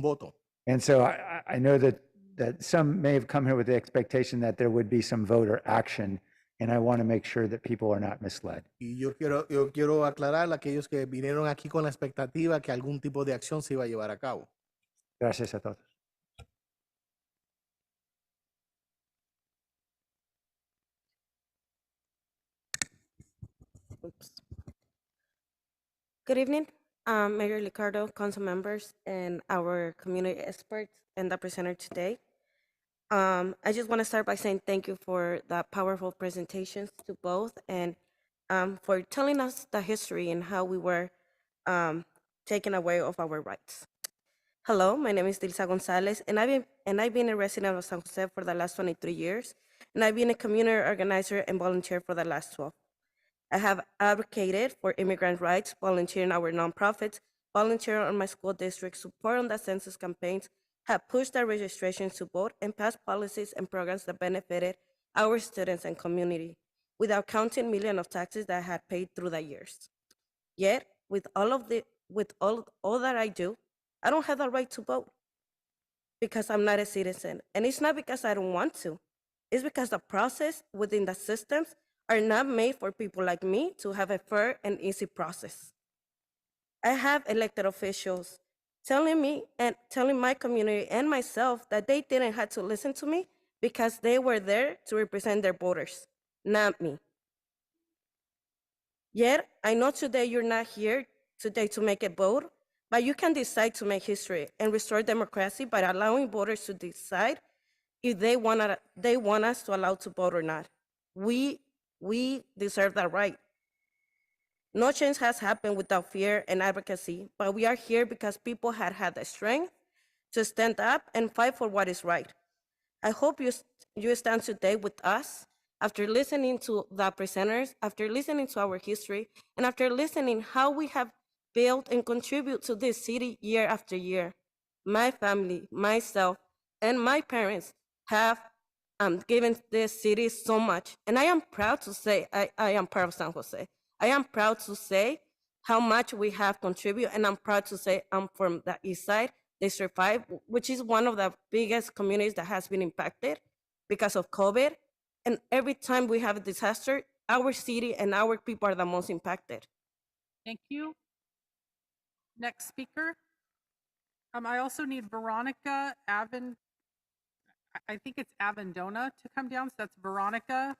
voto. And so I know that some may have come here with the expectation that there would be some voter action, and I want to make sure that people are not misled. Y yo quiero aclarar a aquellos que vinieron aquí con la expectativa que algún tipo de acción se iba a llevar a cabo. Gracias a todos. Good evening, Mayor Ricardo, council members, and our community experts and the presenter today. I just want to start by saying thank you for the powerful presentations to both and for telling us the history and how we were taken away of our rights. Hello, my name is Dilsa Gonzalez, and I've been a resident of San Jose for the last 23 years, and I've been a community organizer and volunteer for the last 12. I have advocated for immigrant rights, volunteer in our nonprofits, volunteer on my school district, support on the census campaigns, have pushed our registrations to vote, and passed policies and programs that benefited our students and community, without counting millions of taxes that I had paid through the years. Yet, with all that I do, I don't have the right to vote because I'm not a citizen. And it's not because I don't want to. It's because the process within the systems are not made for people like me to have a fair and easy process. I have elected officials telling me and telling my community and myself that they didn't have to listen to me because they were there to represent their voters, not me. Yet, I know today you're not here today to make a vote, but you can decide to make history and restore democracy by allowing voters to decide if they want us to allow to vote or not. We deserve that right. No change has happened without fear and advocacy, but we are here because people had the strength to stand up and fight for what is right. I hope you stand today with us after listening to the presenters, after listening to our history, and after listening how we have built and contribute to this city year after year. My family, myself, and my parents have given this city so much. And I am proud to say I am part of San Jose. I am proud to say how much we have contributed, and I'm proud to say I'm from the East Side, District 5, which is one of the biggest communities that has been impacted because of COVID. And every time we have a disaster, our city and our people are the most impacted. Thank you. Next speaker. I also need Veronica I think it's Avendona to come down. So that's Veronica.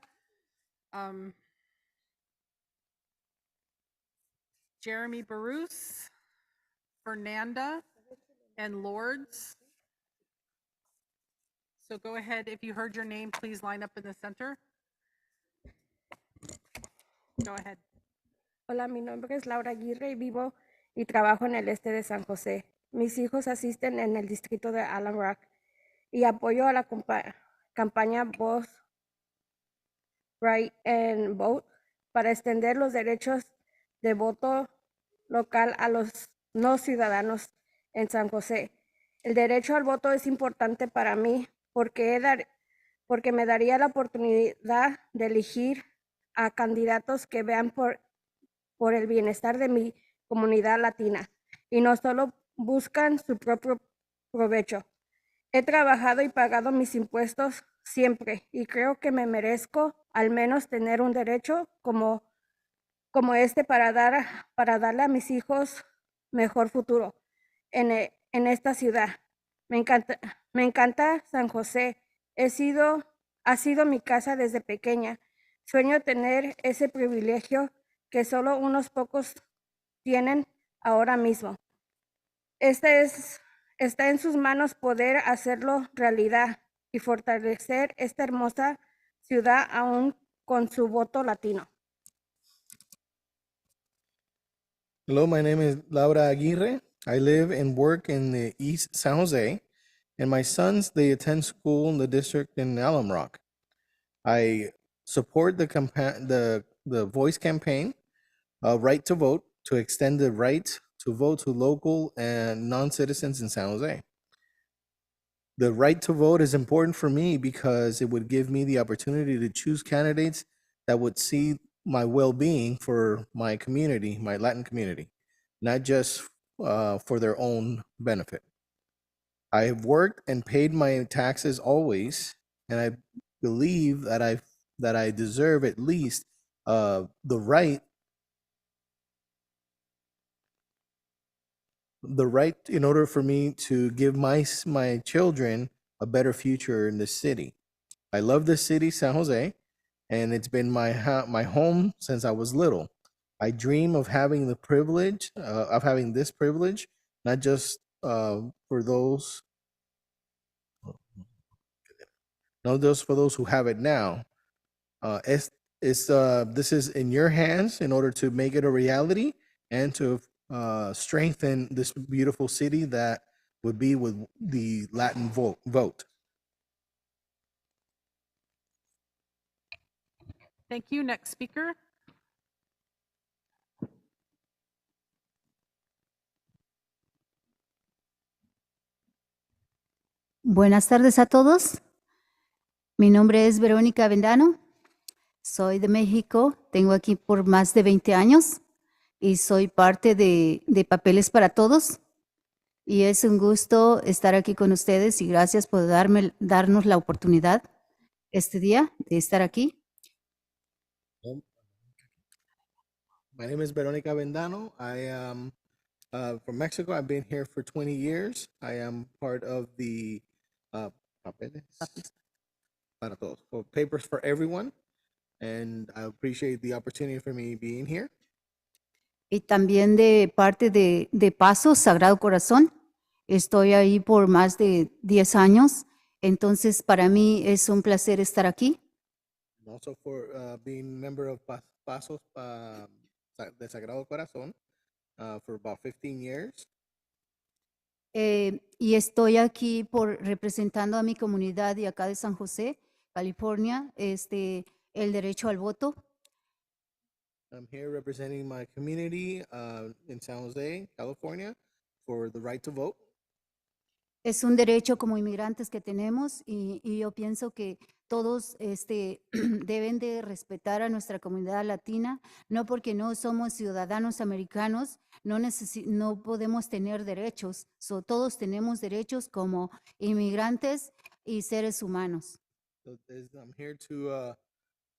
Jeremy Barus, Fernanda, and Lords. So go ahead, if you heard your name, please line up in the center. Go ahead. Hola, mi nombre es Laura Aguirre y vivo y trabajo en el este de San José. Mis hijos asisten en el distrito de Allen Rock y apoyo a la campaña Vote Right and Vote para extender los derechos de voto local a los no ciudadanos en San José. El derecho al voto es importante para mí porque me daría la oportunidad de elegir a candidatos que vean por el bienestar de mi comunidad latina y no solo buscan su propio provecho. He trabajado y pagado mis impuestos siempre y creo que me merezco al menos tener un derecho como este para darle a mis hijos mejor futuro en esta ciudad. Me encanta San José. Ha sido mi casa desde pequeña. Sueño tener ese privilegio que solo unos pocos tienen ahora mismo. Está en sus manos poder hacerlo realidad y fortalecer esta hermosa ciudad aún con su voto latino. Hello, my name is Laura Aguirre. I live and work in the East San Jose, and my sons, they attend school in the district in Alum Rock. I support the voice campaign, right to vote, to extend the right to vote to local and non-citizens in San Jose. The right to vote is important for me because it would give me the opportunity to choose candidates that would see my well-being for my community, my Latin community, not just for their own benefit. I have worked and paid my taxes always, and I believe that I deserve at least the right in order for me to give my children a better future in this city. I love this city, San Jose, and it's been my home since I was little. I dream of having the privilege, this privilege, not just for those who have it now. This is in your hands in order to make it a reality and to strengthen this beautiful city that would be with the Latin vote. Thank you. Next speaker. Buenas tardes a todos. Mi nombre es Verónica Vendano. Soy de México. Tengo aquí por más de 20 años y soy parte de Papeles para Todos. Y es un gusto estar aquí con ustedes y gracias por darnos la oportunidad este día de estar aquí. My name is Verónica Vendano. I am from Mexico. I've been here for 20 years. I am part of the Papeles para Todos, or Papers for Everyone, and I appreciate the opportunity for me being here. Y también de parte de Paso, Sagrado Corazón. Estoy ahí por más de 10 años. Entonces, para mí es un placer estar aquí. And also for being member of Pasos de Sagrado Corazón for about 15 years. Y estoy aquí representando a mi comunidad de acá de San José, California, el derecho al voto. I'm here representing my community in San Jose, California, for the right to vote. Es un derecho como inmigrantes que tenemos y yo pienso que todos deben de respetar a nuestra comunidad latina, no porque no somos ciudadanos americanos, no podemos tener derechos. Todos tenemos derechos como inmigrantes y seres humanos. So I'm here to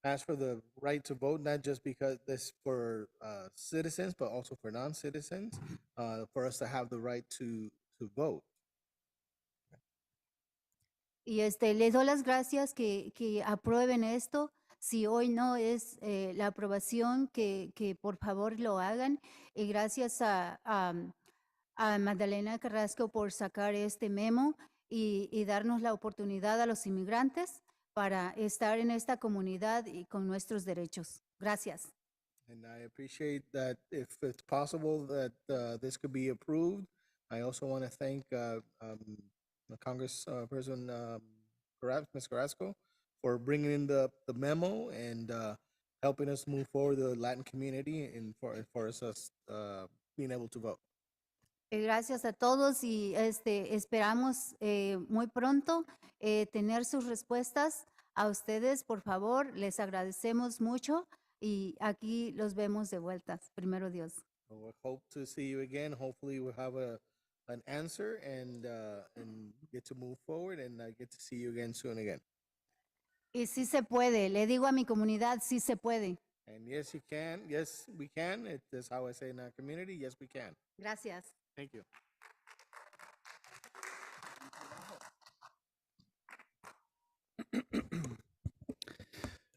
ask for the right to vote, not just because this for citizens, but also for non-citizens, for us to have the right to vote. Y les doy las gracias que aprueben esto. Si hoy no es la aprobación, que por favor lo hagan. Y gracias a Magdalena Carrasco por sacar este memo. y darnos la oportunidad a los inmigrantes para estar en esta comunidad y con nuestros derechos. Gracias. And I appreciate that if it's possible that this could be approved. I also want to thank Congressperson Ms. Carrasco for bringing in the memo and helping us move forward the Latin community and for us being able to vote. Gracias a todos y esperamos muy pronto tener sus respuestas. A ustedes, por favor, les agradecemos mucho y aquí los vemos de vueltas. Primero Dios. So we hope to see you again. Hopefully we'll have an answer and get to move forward and get to see you again soon again. Y sí se puede, le digo a mi comunidad, sí se puede. And yes, you can. Yes, we can. That's how I say in our community. Yes, we can. Gracias. Thank you.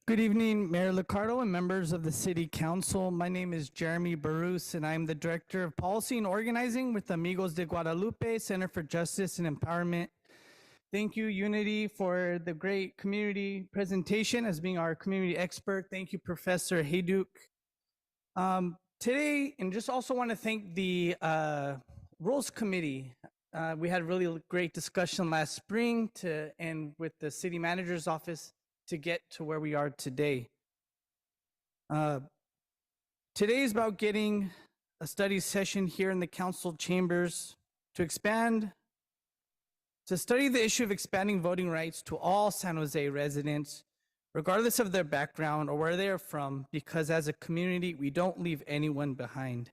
Good evening, Mayor Licardo and members of the City Council. My name is Jeremy Barus, and I'm the Director of Policy and Organizing with Amigos de Guadalupe Center for Justice and Empowerment. Thank you, Unity, for the great community presentation as being our community expert. Thank you, Professor Hayduk. Today, and just also want to thank the Rules Committee. We had a really great discussion last spring and with the City Manager's Office to get to where we are today. Today is about getting a study session here in the council chambers to study the issue of expanding voting rights to all San Jose residents, regardless of their background or where they are from, because as a community, we don't leave anyone behind.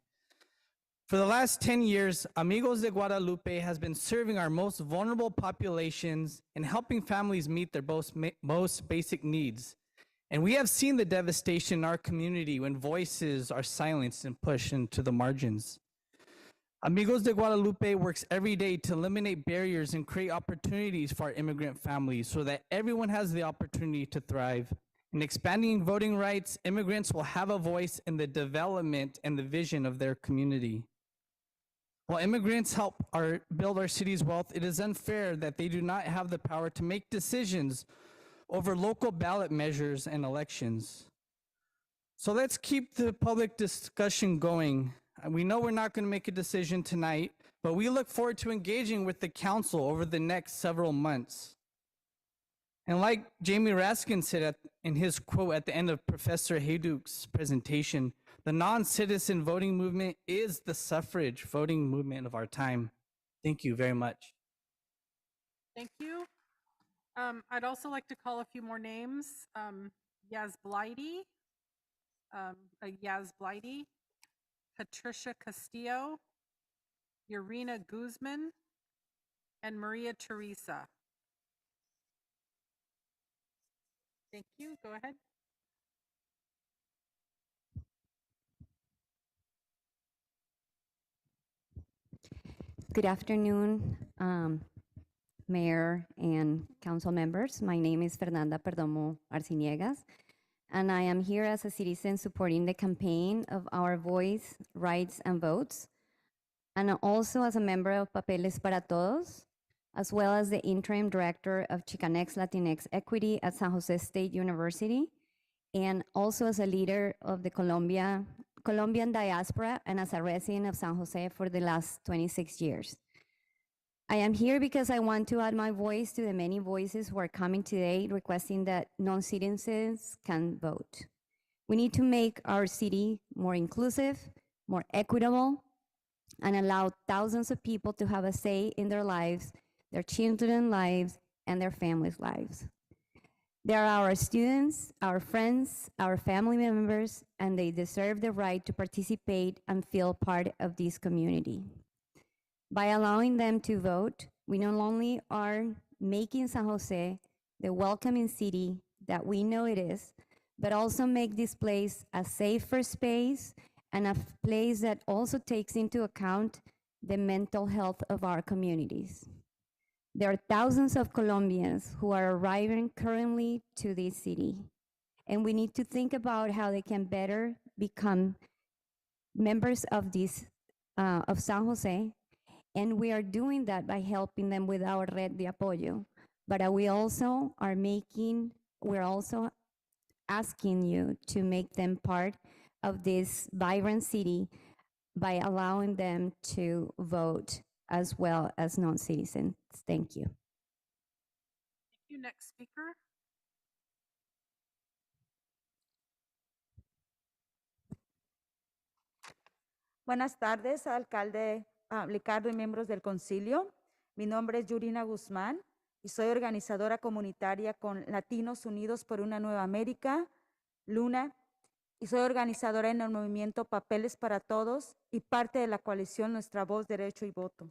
For the last 10 years, Amigos de Guadalupe has been serving our most vulnerable populations and helping families meet their most basic needs. And we have seen the devastation in our community when voices are silenced and pushed into the margins. Amigos de Guadalupe works every day to eliminate barriers and create opportunities for our immigrant families so that everyone has the opportunity to thrive. In expanding voting rights, immigrants will have a voice in the development and the vision of their community. While immigrants help build our city's wealth, it is unfair that they do not have the power to make decisions over local ballot measures and elections. So let's keep the public discussion going. We know we're not going to make a decision tonight, but we look forward to engaging with the council over the next several months. And like Jamie Raskin said in his quote at the end of Professor Hayduk's presentation, the non-citizen voting movement is the suffrage voting movement of our time. Thank you very much. Thank you. I'd also like to call a few more names. Yaz Blighty, Patricia Castillo, Irina Guzman, and Maria Teresa. Thank you. Go ahead. Good afternoon, Mayor and Council members. My name is Fernanda Perdomo Arciniegas, and I am here as a citizen supporting the campaign of Our Voice, Rights, and Votes, and also as a member of Papeles para Todos, as well as the interim director of Chicanx Latinx Equity at San Jose State University, and also as a leader of the Colombian diaspora and as a resident of San Jose for the last 26 years. I am here because I want to add my voice to the many voices who are coming today requesting that non-citizens can vote. We need to make our city more inclusive, more equitable, and allow thousands of people to have a say in their lives, their children's lives, and their families' lives. They are our students, our friends, our family members, and they deserve the right to participate and feel part of this community. By allowing them to vote, we not only are making San Jose the welcoming city that we know it is, but also make this place a safer space and a place that also takes into account the mental health of our communities. There are thousands of Colombians who are arriving currently to this city, and we need to think about how they can better become members of San Jose And we are doing that by helping them with our Red de Apoyo. But we're also asking you to make them part of this vibrant city by allowing them to vote as well as non-citizens. Thank you. Thank you. Next speaker. Buenas tardes, alcalde Ricardo y miembros del concilio. Mi nombre es Yurina Guzmán y soy organizadora comunitaria con Latinos Unidos por una Nueva América, Luna, y soy organizadora en el movimiento Papeles para Todos y parte de la coalición Nuestra Voz, Derecho y Voto.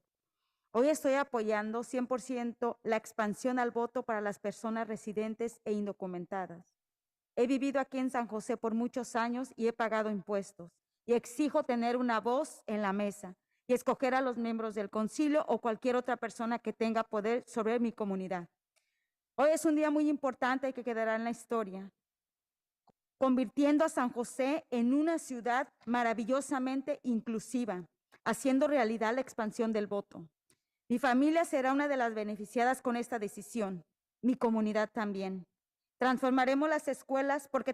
Hoy estoy apoyando 100% la expansión al voto para las personas residentes e indocumentadas. He vivido aquí en San José por muchos años y he pagado impuestos. Y exijo tener una voz en la mesa y escoger a los miembros del concilio o cualquier otra persona que tenga poder sobre mi comunidad. Hoy es un día muy importante que quedará en la historia, convirtiendo a San José en una ciudad maravillosamente inclusiva, haciendo realidad la expansión del voto. Mi familia será una de las beneficiadas con esta decisión, mi comunidad también. Transformaremos las escuelas porque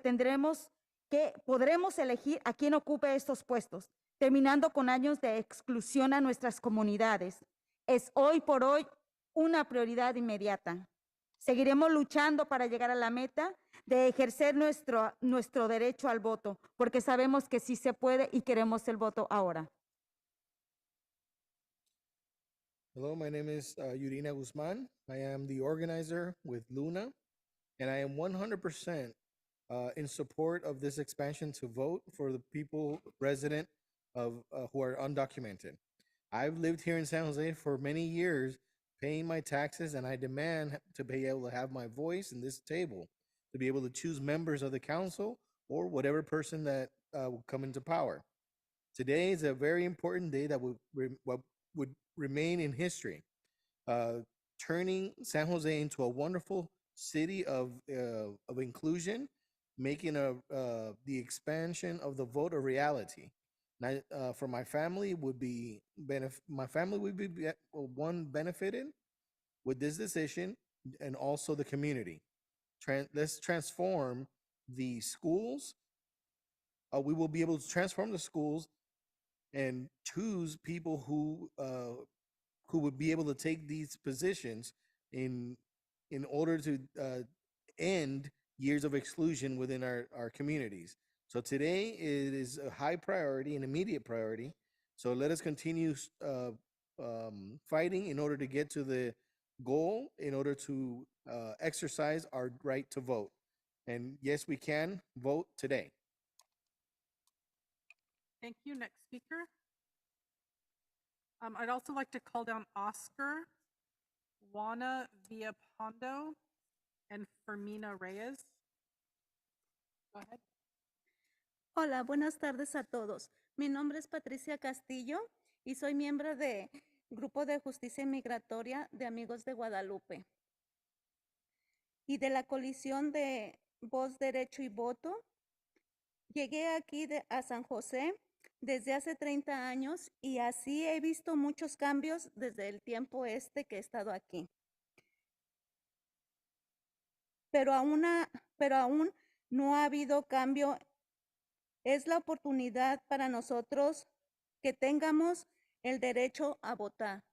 podremos elegir a quién ocupe estos puestos, terminando con años de exclusión a nuestras comunidades. Es hoy por hoy una prioridad inmediata. Seguiremos luchando para llegar a la meta de ejercer nuestro derecho al voto, porque sabemos que sí se puede y queremos el voto ahora. Hello, my name is Yurina Guzman. I am the organizer with Luna, and I am 100% in support of this expansion to vote for the people resident of who are undocumented. I've lived here in San Jose for many years, paying my taxes, and I demand to be able to have my voice in this table, to be able to choose members of the council or whatever person that will come into power. Today is a very important day that would remain in history, turning San Jose into a wonderful city of inclusion, making the expansion of the vote a reality. And for my family would be one benefited with this decision, and also the community. Let's transform the schools. We will be able to transform the schools and choose people who would be able to take these positions in order to end years of exclusion within our communities. So today it is a high priority, an immediate priority. So let us continue fighting in order to get to the goal, in order to exercise our right to vote. And yes, we can vote today. Thank you. Next speaker. I'd also like to call down Oscar, Juana Villapondo, and Fermina Reyes. Go ahead. Hola, buenas tardes a todos. Mi nombre es Patricia Castillo y soy miembro de Grupo de Justicia Migratoria de Amigos de Guadalupe y de la coalición de Voz, Derecho y Voto. Llegué aquí a San José desde hace 30 años y así he visto muchos cambios desde el tiempo que he estado aquí. Pero aún no ha habido cambio. Es la oportunidad para nosotros que tengamos el derecho a votar.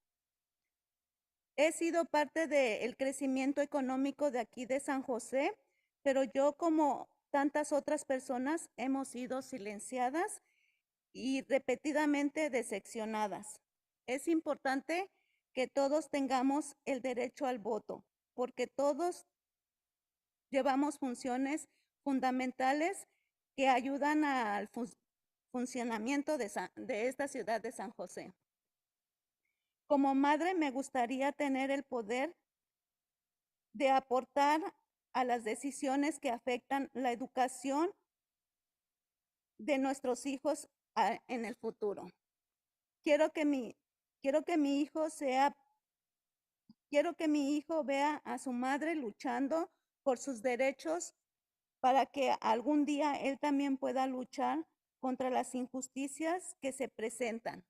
He sido parte del crecimiento económico de aquí de San José, pero yo, como tantas otras personas, hemos sido silenciadas y repetidamente decepcionadas. Es importante que todos tengamos el derecho al voto, porque todos llevamos funciones fundamentales que ayudan al funcionamiento de esta ciudad de San José. Como madre, me gustaría tener el poder de aportar a las decisiones que afectan la educación de nuestros hijos en el futuro. Quiero que mi hijo vea a su madre luchando por sus derechos para que algún día él también pueda luchar contra las injusticias que se presentan.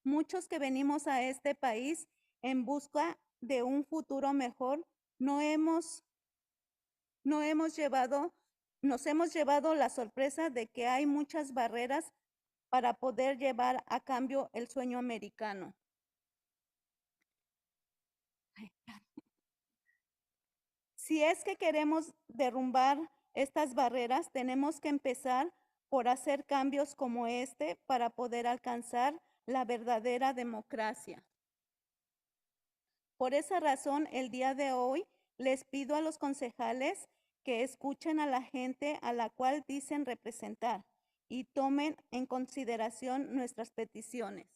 Muchos que venimos a este país en busca de un futuro mejor, nos hemos llevado la sorpresa de que hay muchas barreras para poder llevar a cambio el sueño americano. Si es que queremos derrumbar estas barreras, tenemos que empezar por hacer cambios como este para poder alcanzar la verdadera democracia. Por esa razón, el día de hoy les pido a los concejales que escuchen a la gente a la cual dicen representar y tomen en consideración nuestras peticiones.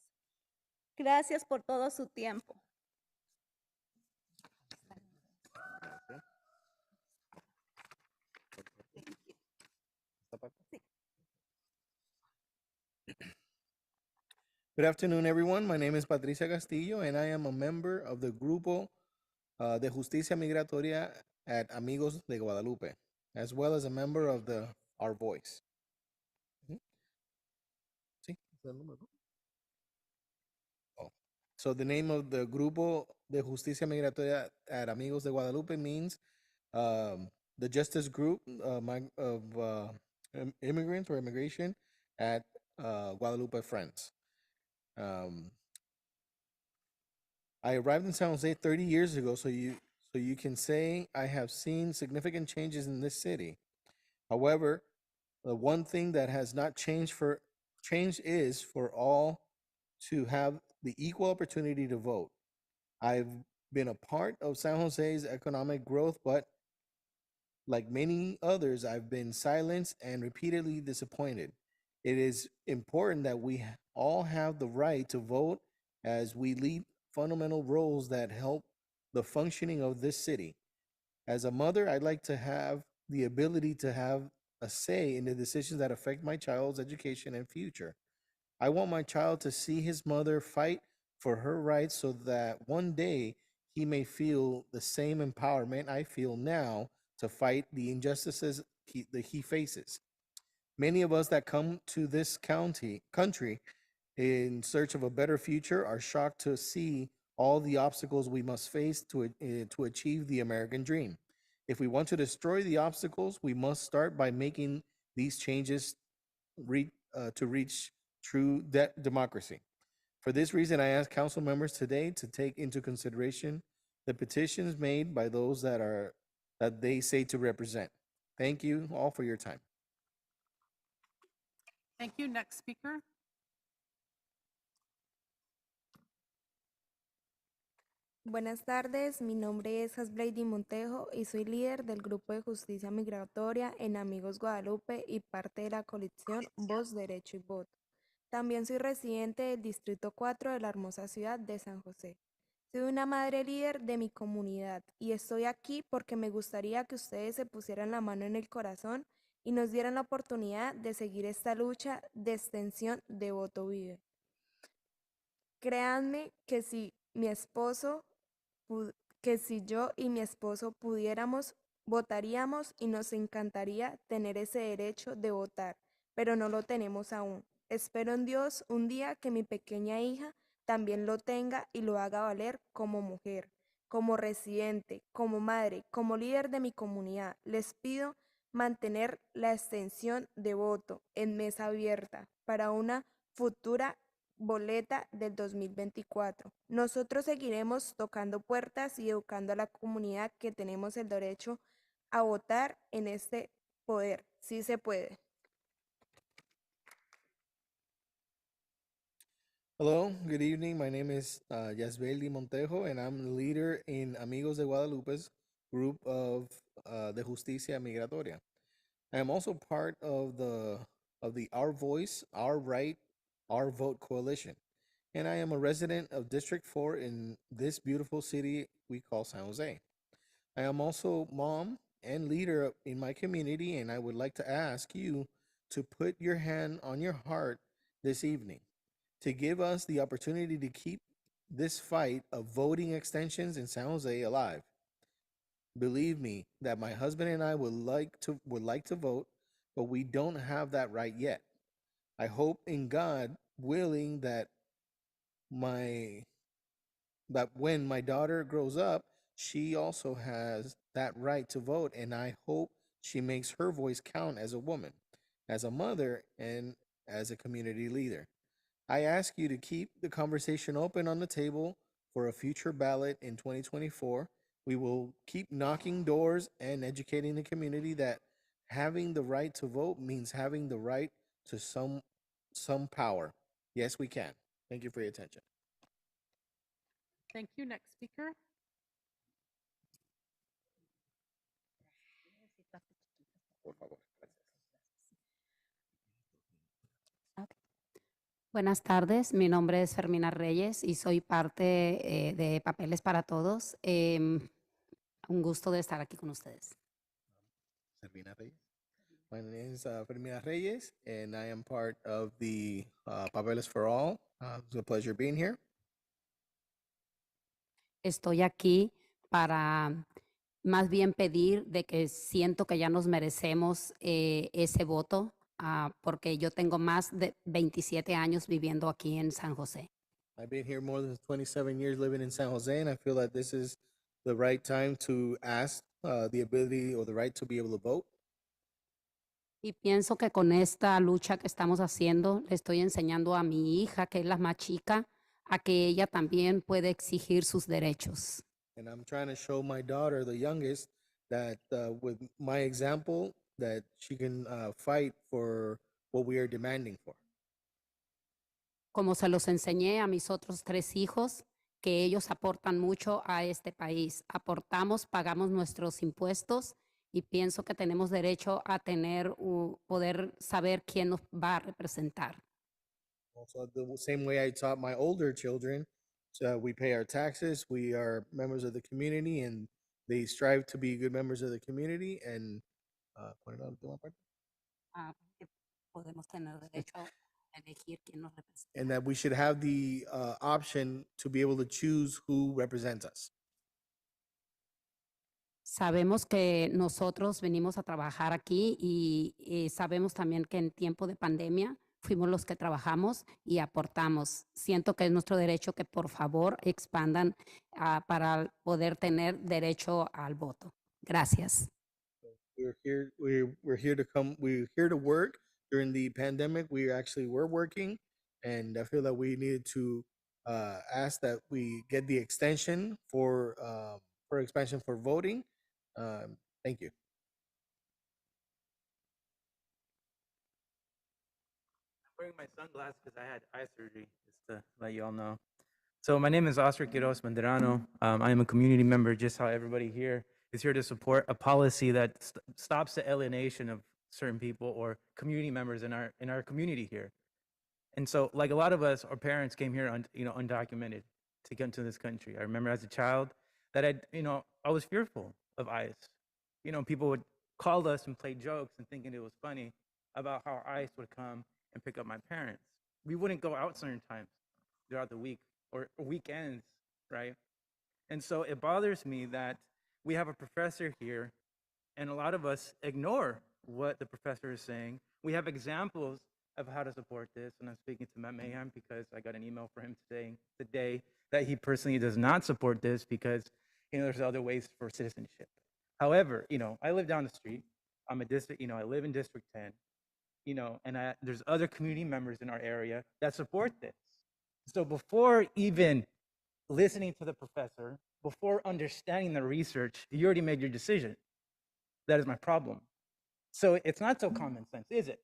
Gracias por todo su tiempo. Good afternoon, everyone. My name is Patricia Castillo, and I am a member of the Grupo de Justicia Migratoria at Amigos de Guadalupe, as well as a member of the Our Voice. Sí, ¿es el número? Oh. So the name of the Grupo de Justicia Migratoria at Amigos de Guadalupe means the justice group of immigrants or immigration at Guadalupe Friends. I arrived in San Jose 30 years ago, so you can say I have seen significant changes in this city. However, the one thing that has not changed is for all to have the equal opportunity to vote. I've been a part of San Jose's economic growth, but like many others, I've been silenced and repeatedly disappointed. It is important that we all have the right to vote as we lead fundamental roles that help the functioning of this city. As a mother, I'd like to have the ability to have a say in the decisions that affect my child's education and future. I want my child to see his mother fight for her rights so that one day he may feel the same empowerment I feel now to fight the injustices that he faces. Many of us that come to this country in search of a better future are shocked to see all the obstacles we must face to achieve the American dream. If we want to destroy the obstacles, we must start by making these changes to reach true democracy. For this reason, I ask council members today to take into consideration the petitions made by those that they say to represent. Thank you all for your time. Thank you. Next speaker. Buenas tardes, mi nombre es Hasblady Montejo y soy líder del Grupo de Justicia Migratoria en Amigos Guadalupe y parte de la coalición Voz, Derecho y Voto. También soy residente del Distrito 4 de la hermosa ciudad de San José. Soy una madre líder de mi comunidad y estoy aquí porque me gustaría que ustedes se pusieran la mano en el corazón y nos dieran la oportunidad de seguir esta lucha de extensión de Voto Vive. Créanme que si yo y mi esposo pudiéramos, votaríamos y nos encantaría tener ese derecho de votar, pero no lo tenemos aún. Espero en Dios un día que mi pequeña hija también lo tenga y lo haga valer como mujer, como residente, como madre, como líder de mi comunidad. Les pido mantener la extensión de voto en mesa abierta para una futura boleta del 2024. Nosotros seguiremos tocando puertas y educando a la comunidad que tenemos el derecho a votar en este poder. Sí se puede. Hello, good evening. My name is Yasbeli Montejo, and I'm the leader in Amigos de Guadalupe's group of de Justicia Migratoria. I am also part of the Our Voice, Our Right, Our Vote coalition, and I am a resident of District 4 in this beautiful city we call San Jose. I am also mom and leader in my community, and I would like to ask you to put your hand on your heart this evening to give us the opportunity to keep this fight of voting extensions in San Jose alive. Believe me that my husband and I would like to vote, but we don't have that right yet. I hope in God willing that that when my daughter grows up, she also has that right to vote, and I hope she makes her voice count as a woman, as a mother, and as a community leader. I ask you to keep the conversation open on the table for a future ballot in 2024. We will keep knocking doors and educating the community that having the right to vote means having the right to some power. Yes, we can. Thank you for your attention. Thank you. Next speaker. Buenas tardes, mi nombre es Fermina Reyes y soy parte de Papeles para Todos. Un gusto de estar aquí con ustedes. Servina Reyes. My name is Fermina Reyes, and I am part of the Papeles for All. It's a pleasure being here. Estoy aquí para más bien pedir de que siento que ya nos merecemos ese voto, porque yo tengo más de 27 años viviendo aquí en San José. I've been here more than 27 years living in San Jose, and I feel that this is the right time to ask the ability or the right to be able to vote. Y pienso que con esta lucha que estamos haciendo, le estoy enseñando a mi hija, que es la más chica, a que ella también puede exigir sus derechos. And I'm trying to show my daughter, the youngest, that with my example, that she can fight for what we are demanding for. Como se los enseñé a mis otros 3 hijos, que ellos aportan mucho a este país. Aportamos, pagamos nuestros impuestos y pienso que tenemos derecho a tener, poder saber quién nos va a representar. Also, the same way I taught my older children, so we pay our taxes, we are members of the community, and they strive to be good members of the community. And Que podemos tener derecho a elegir quién nos representa. and that we should have the option to be able to choose who represents us. Sabemos que nosotros venimos a trabajar aquí y sabemos también que en tiempo de pandemia fuimos los que trabajamos y aportamos. Siento que es nuestro derecho que por favor expandan para poder tener derecho al voto. Gracias. We're here to work during the pandemic. We actually were working, and I feel that we needed to ask that we get the extension for expansion for voting. Thank you. I'm wearing my sunglasses because I had eye surgery, just to let you all know. So my name is Oscar Quiroz Medrano. I am a community member, just how everybody here is here to support a policy that stops the alienation of certain people or community members in our community here. And so, like a lot of us, our parents came here, undocumented to get into this country. I remember as a child that I was fearful of ICE. People would call us and play jokes and thinking it was funny about how ICE would come and pick up my parents. We wouldn't go out certain times throughout the week or weekends, right? And so it bothers me that we have a professor here and a lot of us ignore what the professor is saying. We have examples of how to support this, and I'm speaking to Matt Mahan because I got an email from him today that he personally does not support this because there's other ways for citizenship. However, I live down the street. I'm a district, I live in District 10, and there's other community members in our area that support this. So before even listening to the professor, before understanding the research, you already made your decision. That is my problem. So it's not so common sense, is it?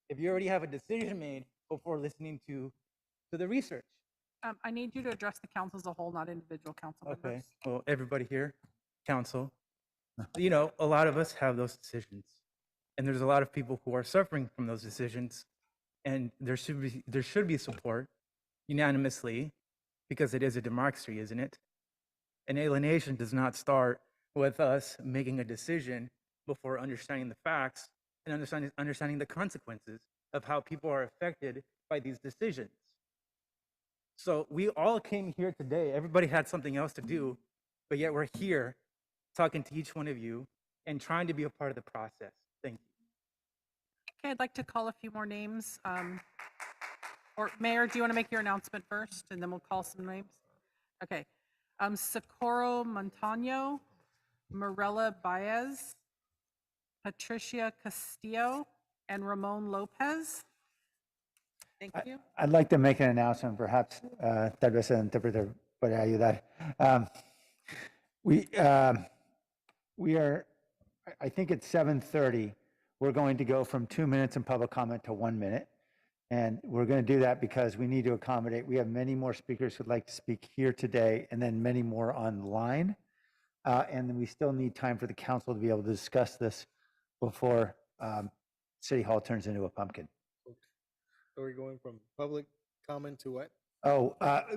If you already have a decision made before listening to the research. I need you to address the council as a whole, not individual council members. Okay, well, everybody here, council, a lot of us have those decisions. And there's a lot of people who are suffering from those decisions. And there should be support unanimously because it is a democracy, isn't it? And alienation does not start with us making a decision before understanding the facts and understanding the consequences of how people are affected by these decisions. So we all came here today. Everybody had something else to do, but yet we're here talking to each one of you and trying to be a part of the process. Thank you. Okay, I'd like to call a few more names. Or Mayor, do you want to make your announcement first, and then we'll call some names? Okay. Socorro Montano, Morella Baez, Patricia Castillo, and Ramon Lopez. Thank you. I'd like to make an announcement, perhaps tal vez el intérprete puede ayudar. We are, I think at 7:30, we're going to go from 2 minutes in public comment to 1 minute. And we're going to do that because we need to accommodate, we have many more speakers who'd like to speak here today and then many more online. And then we still need time for the council to be able to discuss this before City Hall turns into a pumpkin. So we're going from public comment to what?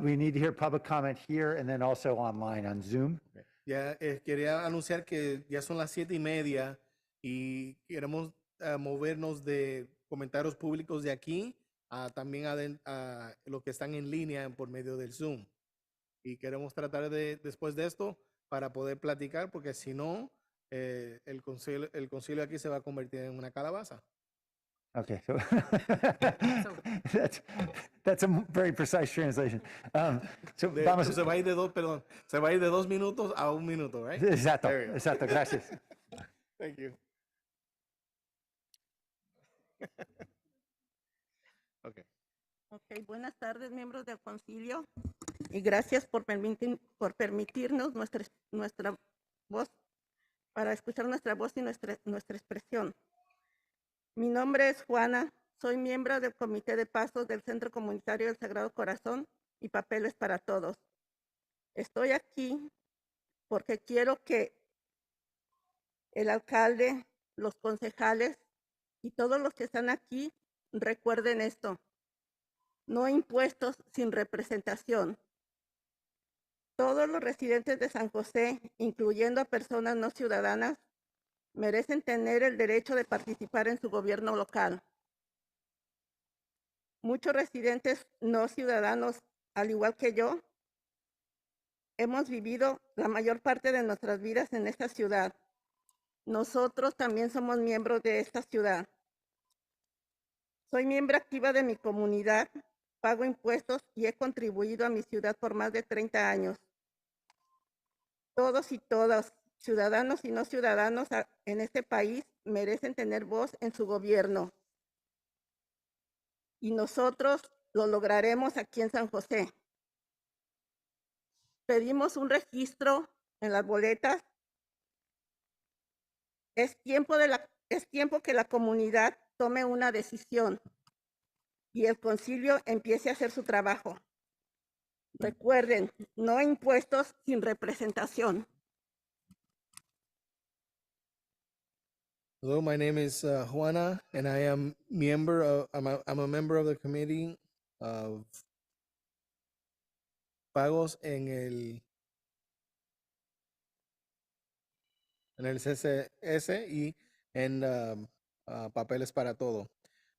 We need to hear public comment here and then also online on Zoom. Ya quería anunciar que ya son las 7:30 y queremos movernos de comentarios públicos de aquí a también a los que están en línea por medio del Zoom. Y queremos tratar de, después de esto, para poder platicar, porque si no, el concilio aquí se va a convertir en una calabaza. Okay, so that's a very precise translation. So vamos. Se va a ir de se va a ir de 2 minutos a 1 minuto, right? Exacto, exacto, gracias. Thank you. Okay. Ok, buenas tardes, miembros del concilio, y gracias por permitirnos nuestra voz, para escuchar nuestra voz y nuestra expresión. Mi nombre es Juana, soy miembro del Comité de Pasos del Centro Comunitario del Sagrado Corazón y Papeles para Todos. Estoy aquí porque quiero que el alcalde, los concejales y todos los que están aquí recuerden esto. No impuestos sin representación. Todos los residentes de San José, incluyendo a personas no ciudadanas, merecen tener el derecho de participar en su gobierno local. Muchos residentes no ciudadanos, al igual que yo, hemos vivido la mayor parte de nuestras vidas en esta ciudad. Nosotros también somos miembros de esta ciudad. Soy miembro activa de mi comunidad, pago impuestos y he contribuido a mi ciudad por más de 30 años. Todos y todas, ciudadanos y no ciudadanos en este país, merecen tener voz en su gobierno. Y nosotros lo lograremos aquí en San José. Pedimos un registro en las boletas. Es tiempo que la comunidad tome una decisión y el concilio empiece a hacer su trabajo. Recuerden, no impuestos sin representación. Hello, my name is Juana, and I am I'm a member of the committee of pagos en el CCS y en papeles para todo.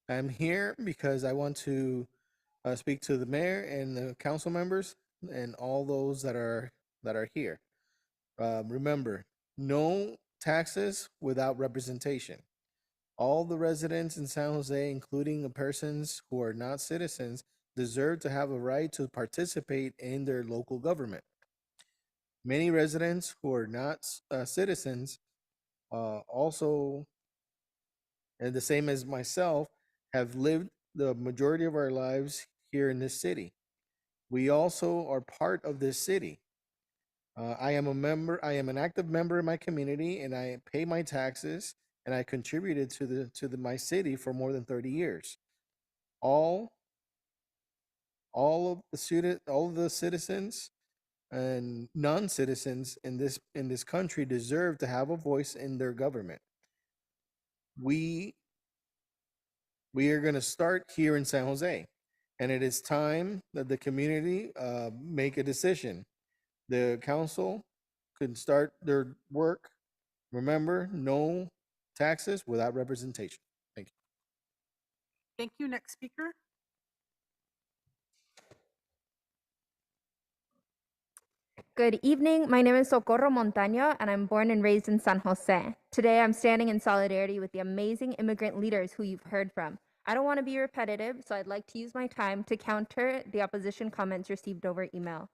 I'm here because I want to speak to the mayor and the council members and all those that are here. Remember, no taxes without representation. All the residents in San Jose, including the persons who are not citizens, deserve to have a right to participate in their local government. Many residents who are not citizens also, and the same as myself, have lived the majority of our lives here in this city. We also are part of this city. I am an active member in my community, and I pay my taxes, and I contributed to my city for more than 30 years. All of the citizens and non-citizens in this country deserve to have a voice in their government. We are going to start here in San Jose, and it is time that the community make a decision. The council can start their work. Remember, no taxes without representation. Thank you. Thank you. Next speaker. Good evening. My name is Socorro Montano, and I'm born and raised in San Jose. Today, I'm standing in solidarity with the amazing immigrant leaders who you've heard from. I don't want to be repetitive, so I'd like to use my time to counter the opposition comments received over email.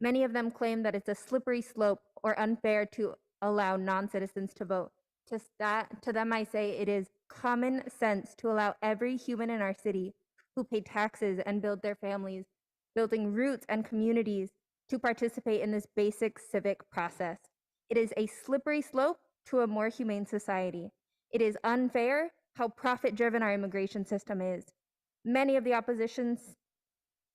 Many of them claim that it's a slippery slope or unfair to allow non-citizens to vote. To them, I say it is common sense to allow every human in our city who pay taxes and build their families, building roots and communities, to participate in this basic civic process. It is a slippery slope to a more humane society. It is unfair how profit-driven our immigration system is. Many of the opposition's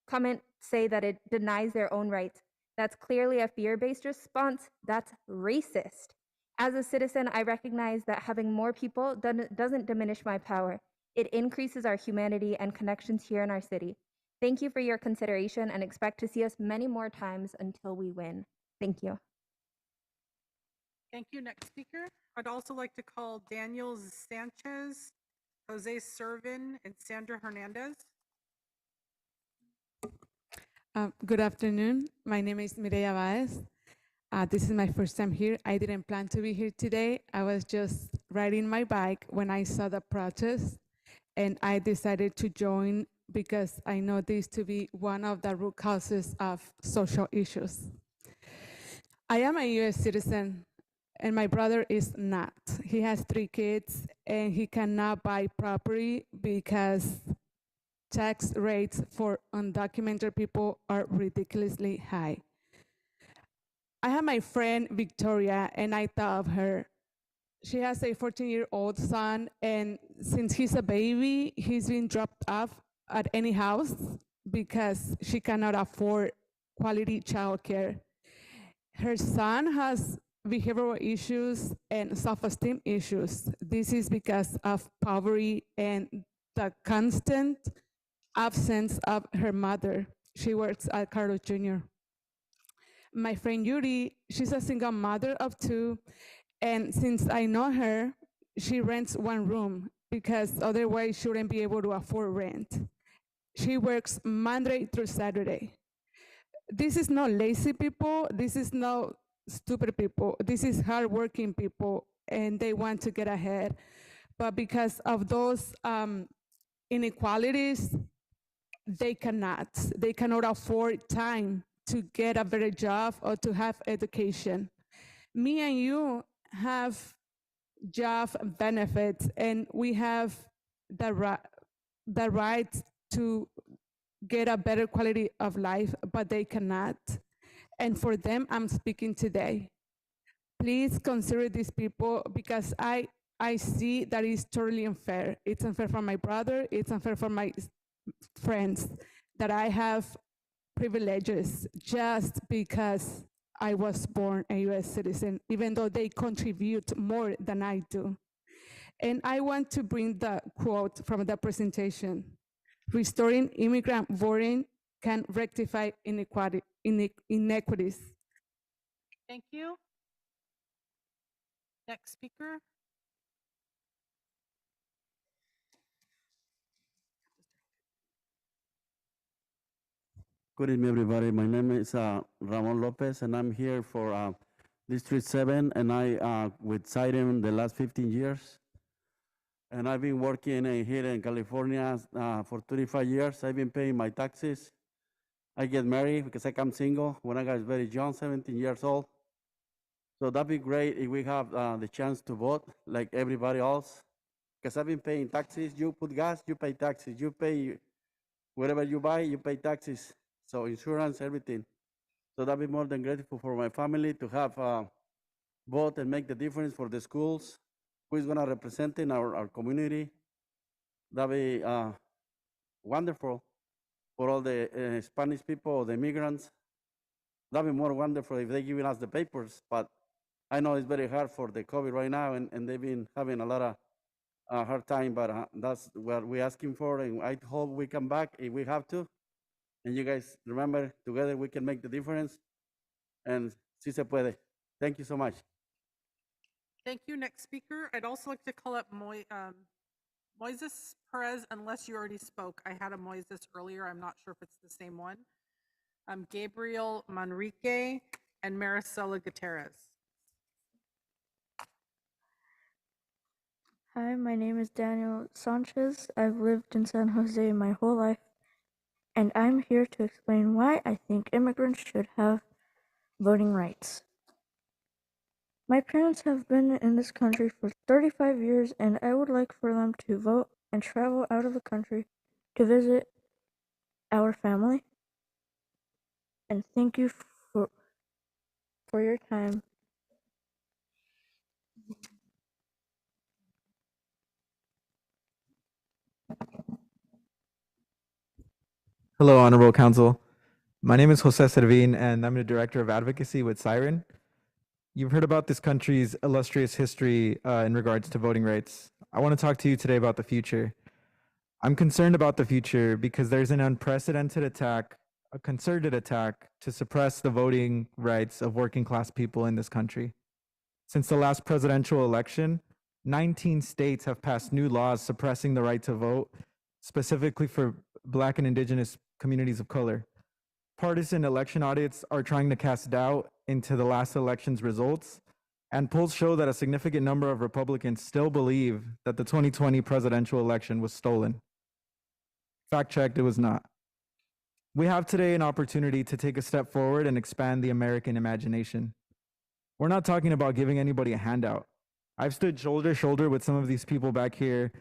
comments say that it denies their own rights. That's clearly a fear-based response. That's racist. As a citizen, I recognize that having more people doesn't diminish my power. It increases our humanity and connections here in our city. Thank you for your consideration and expect to see us many more times until we win. Thank you. Thank you. Next speaker. I'd also like to call Daniel Sanchez, Jose Servin, and Sandra Hernandez. Good afternoon. My name is Mireya Baez. This is my first time here. I didn't plan to be here today. I was just riding my bike when I saw the protest, and I decided to join because I know this to be one of the root causes of social issues. I am a US citizen, and my brother is not. He has 3 kids, and he cannot buy property because tax rates for undocumented people are ridiculously high. I have my friend Victoria, and I thought of her. She has a 14-year-old son, and since he's a baby, he's been dropped off at any house because she cannot afford quality childcare. Her son has behavioral issues and self-esteem issues. This is because of poverty and the constant absence of her mother. She works at Carlos Jr. My friend Yuri, she's a single mother of 2, and since I know her, she rents 1 room because otherwise she wouldn't be able to afford rent. She works Monday through Saturday. This is not lazy people, this is not stupid people, this is hardworking people, and they want to get ahead. But because of those inequalities, they cannot afford time to get a better job or to have education. Me and you have job benefits, and we have the right to get a better quality of life, but they cannot. And for them, I'm speaking today. Please consider these people because I see that it's totally unfair. It's unfair for my brother, it's unfair for my friends that I have privileges just because I was born a US citizen, even though they contribute more than I do. And I want to bring the quote from the presentation. Restoring immigrant voting can rectify inequities. Thank you. Next speaker. Good evening, everybody. My name is Ramon Lopez, and I'm here for District 7, and I with Siren the last 15 years. And I've been working here in California for 35 years. I've been paying my taxes. I get married because I come single when I was very young, 17 years old. So that'd be great if we have the chance to vote like everybody else. Because I've been paying taxes. You put gas, you pay taxes. You pay whatever you buy, you pay taxes. So insurance, everything. So that'd be more than grateful for my family to have vote and make the difference for the schools. Who is gonna represent in our community? That'd be wonderful for all the Spanish people, the immigrants. That'd be more wonderful if they giving us the papers. But I know it's very hard for the COVID right now, and they've been having a lot of hard time. But that's what we're asking for, and I hope we come back if we have to. And you guys remember, together we can make the difference. And si se puede. Thank you so much. Thank you. Next speaker. I'd also like to call up Moises Perez, unless you already spoke. I had a Moises earlier. I'm not sure if it's the same one. Gabriel Manrique and Maricela Gutierrez. Hi, my name is Daniel Sanchez. I've lived in San Jose my whole life, and I'm here to explain why I think immigrants should have voting rights. My parents have been in this country for 35 years, and I would like for them to vote and travel out of the country to visit our family. And thank you for your time. Hello, Honorable Council. My name is Jose Servin, and I'm the Director of Advocacy with Siren. You've heard about this country's illustrious history in regards to voting rights. I want to talk to you today about the future. I'm concerned about the future because there's an unprecedented attack, a concerted attack to suppress the voting rights of working class people in this country. Since the last presidential election, 19 states have passed new laws suppressing the right to vote, specifically for Black and Indigenous communities of color. Partisan election audits are trying to cast doubt into the last election's results, and polls show that a significant number of Republicans still believe that the 2020 presidential election was stolen. Fact checked, it was not. We have today an opportunity to take a step forward and expand the American imagination. We're not talking about giving anybody a handout. I've stood shoulder to shoulder with some of these people back here,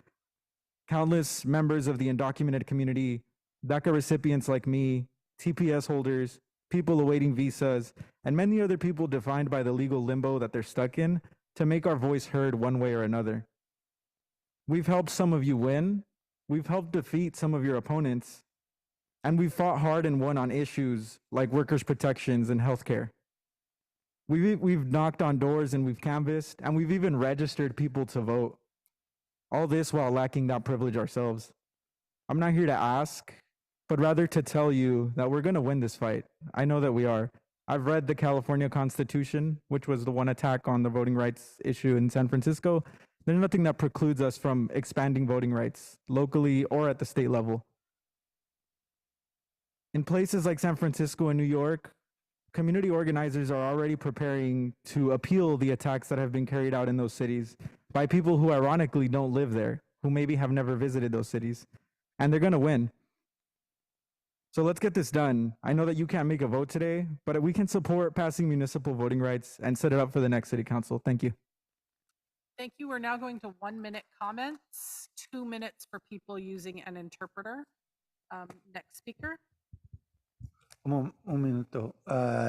countless members of the undocumented community, DACA recipients like me, TPS holders, people awaiting visas, and many other people defined by the legal limbo that they're stuck in to make our voice heard one way or another. We've helped some of you win, we've helped defeat some of your opponents, and we've fought hard and won on issues like workers' protections and healthcare. We've knocked on doors and we've canvassed, and we've even registered people to vote. All this while lacking that privilege ourselves. I'm not here to ask, but rather to tell you that we're going to win this fight. I know that we are. I've read the California Constitution, which was the one attack on the voting rights issue in San Francisco. There's nothing that precludes us from expanding voting rights locally or at the state level. In places like San Francisco and New York, community organizers are already preparing to appeal the attacks that have been carried out in those cities by people who ironically don't live there, who maybe have never visited those cities, and they're going to win. So let's get this done. I know that you can't make a vote today, but we can support passing municipal voting rights and set it up for the next city council. Thank you. Thank you. We're now going to 1-minute comments, 2 minutes for people using an interpreter. Next speaker. Un minuto.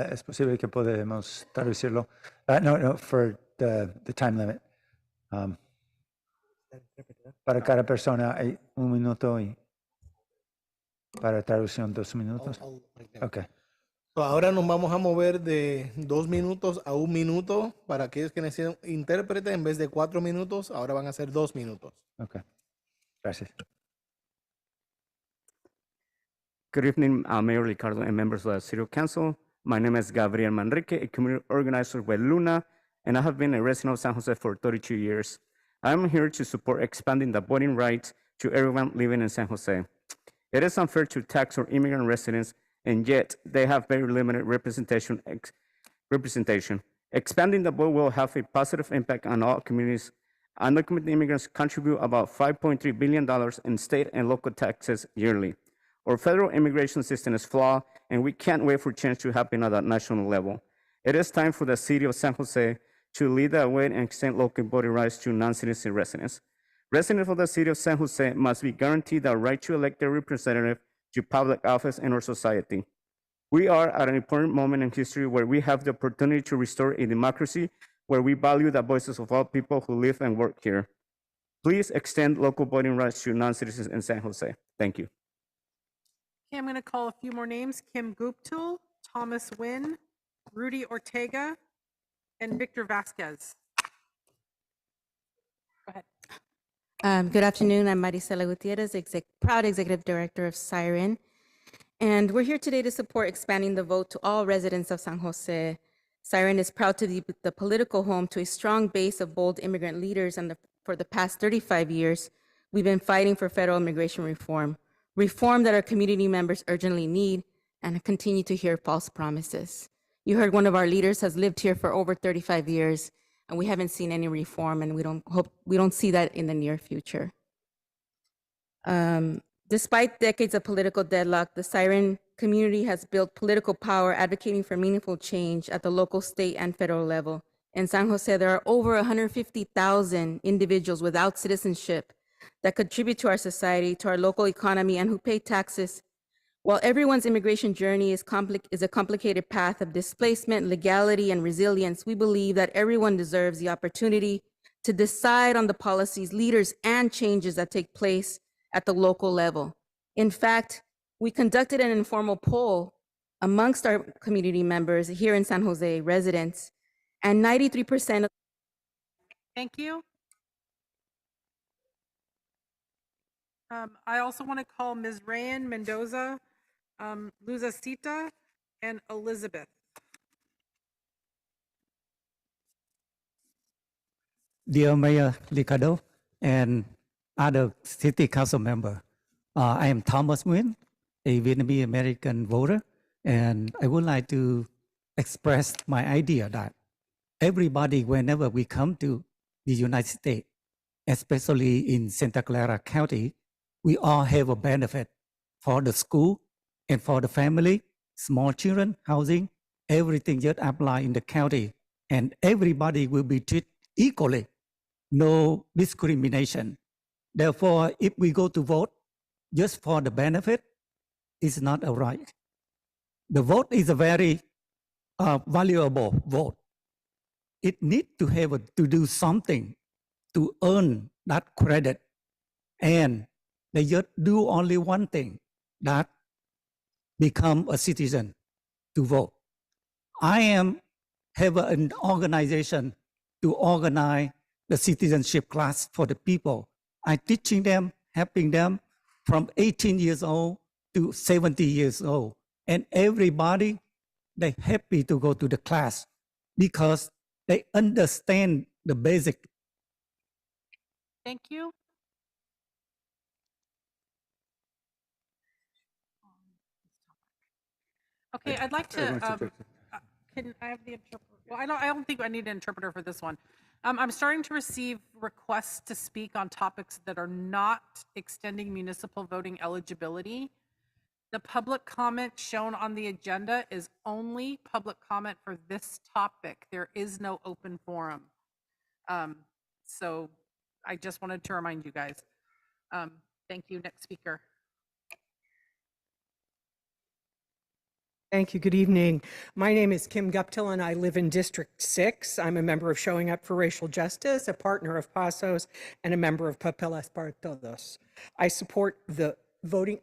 Es posible que podemos traducirlo. No, for the time limit. Para cada persona hay 1 minuto y para traducción 2 minutos. Okay. So, ahora nos vamos a mover de 2 minutos a 1 minuto para aquellos que necesitan intérprete. En vez de 4 minutos, ahora van a ser 2 minutos. Okay. Gracias. Good evening, Mayor Ricardo and members of the City Council. My name is Gabriel Manrique, a community organizer with Luna, and I have been a resident of San Jose for 32 years. I'm here to support expanding the voting rights to everyone living in San Jose. It is unfair to tax our immigrant residents, and yet they have very limited representation. Expanding the vote will have a positive impact on all communities. Undocumented immigrants contribute about $5.3 billion in state and local taxes yearly. Our federal immigration system is flawed, and we can't wait for change to happen at the national level. It is time for the city of San Jose to lead the way and extend local voting rights to non-citizen residents. Residents of the city of San Jose must be guaranteed the right to elect their representative to public office in our society. We are at an important moment in history where we have the opportunity to restore a democracy where we value the voices of all people who live and work here. Please extend local voting rights to non-citizens in San Jose. Thank you. Okay, I'm going to call a few more names. Kim Guptill, Thomas Wynn, Rudy Ortega, and Victor Vasquez. Go ahead. Good afternoon. I'm Maricela Gutierrez, proud Executive Director of Siren. And we're here today to support expanding the vote to all residents of San Jose. Siren is proud to be the political home to a strong base of bold immigrant leaders, and for the past 35 years, we've been fighting for federal immigration reform that our community members urgently need, and continue to hear false promises. You heard one of our leaders has lived here for over 35 years. and we haven't seen any reform, and we don't see that in the near future. Despite decades of political deadlock, the Siren community has built political power advocating for meaningful change at the local, state, and federal level. In San Jose, there are over 150,000 individuals without citizenship that contribute to our society, to our local economy, and who pay taxes. While everyone's immigration journey is a complicated path of displacement, legality, and resilience, we believe that everyone deserves the opportunity to decide on the policies, leaders, and changes that take place at the local level. In fact, we conducted an informal poll amongst our community members here in San Jose, residents, and 93% of— Thank you. I also want to call Ms. Rayan Mendoza, Luzasita, and Elizabeth. Dear Mayor Ricardo and other city council member, I am Thomas Nguyen, a Vietnamese American voter, and I would like to express my idea that everybody, whenever we come to the United States, especially in Santa Clara County, we all have a benefit for the school and for the family, small children, housing, everything just apply in the county, and everybody will be treated equally, no discrimination. Therefore, if we go to vote just for the benefit, it's not a right. The vote is a very valuable vote. It needs to have to do something to earn that credit, and they just do only one thing, that become a citizen to vote. I have an organization to organize the citizenship class for the people. I'm teaching them, helping them from 18 years old to 70 years old. And everybody, they're happy to go to the class because they understand the basic. Thank you. Okay, I'd like to, can I have the interpreter? Well, I don't think I need an interpreter for this one. I'm starting to receive requests to speak on topics that are not extending municipal voting eligibility. The public comment shown on the agenda is only public comment for this topic. There is no open forum. So I just wanted to remind you guys. Thank you. Next speaker. Thank you. Good evening. My name is Kim Guptill, and I live in District 6. I'm a member of Showing Up for Racial Justice, a partner of Pasos, and a member of Papeles para Todos. I support the Voz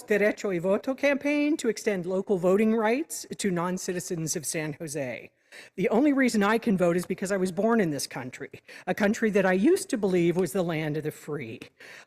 Derecho y Voto campaign to extend local voting rights to non-citizens of San Jose. The only reason I can vote is because I was born in this country, a country that I used to believe was the land of the free.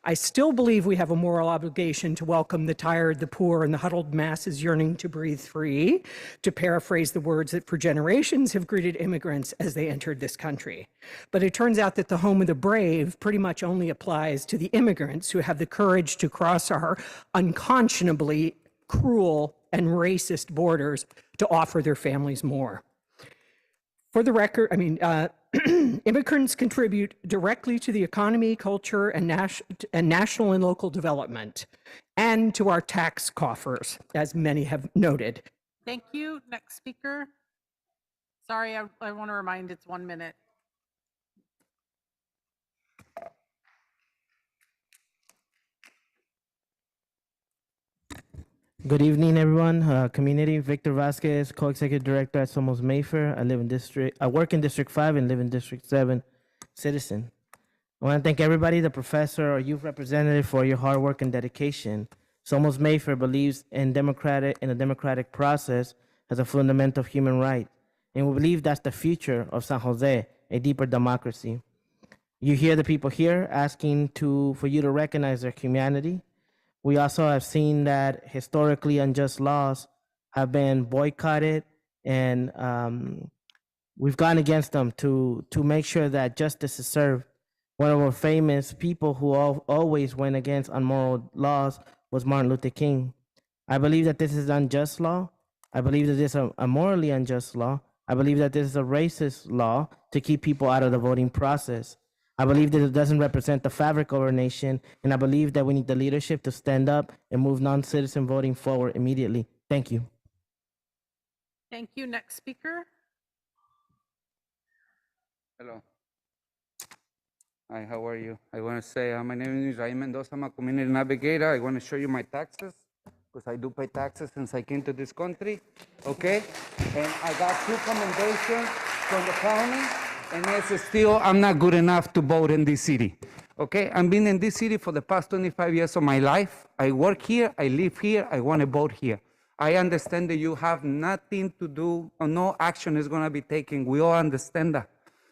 I still believe we have a moral obligation to welcome the tired, the poor, and the huddled masses yearning to breathe free, to paraphrase the words that for generations have greeted immigrants as they entered this country. But it turns out that the home of the brave pretty much only applies to the immigrants who have the courage to cross our unconscionably cruel and racist borders to offer their families more. For the record, immigrants contribute directly to the economy, culture, and national and local development, and to our tax coffers, as many have noted. Thank you. Next speaker. Sorry, I want to remind it's 1 minute. Good evening, everyone. Community, Victor Vasquez, Co-Executive Director at Somos Mayfair. I work in District 5 and live in District 7, citizen. I want to thank everybody, the professor or youth representative, for your hard work and dedication. Somos Mayfair believes in the democratic process as a fundamental human right. And we believe that's the future of San Jose, a deeper democracy. You hear the people here asking for you to recognize their humanity. We also have seen that historically unjust laws have been boycotted, and we've gone against them to make sure that justice is served. One of our famous people who always went against unmoral laws was Martin Luther King. I believe that this is unjust law. I believe that this is a morally unjust law. I believe that this is a racist law to keep people out of the voting process. I believe that it doesn't represent the fabric of our nation, and I believe that we need the leadership to stand up and move non-citizen voting forward immediately. Thank you. Thank you. Next speaker. Hello. Hi, how are you? I want to say my name is Israel Mendoza. I'm a community navigator. I want to show you my taxes because I do pay taxes since I came to this country. Okay? And I got 2 commendations from the county, and it's still, I'm not good enough to vote in this city. Okay? I've been in this city for the past 25 years of my life. I work here, I live here, I want to vote here. I understand that you have nothing to do, or no action is going to be taken. We all understand that.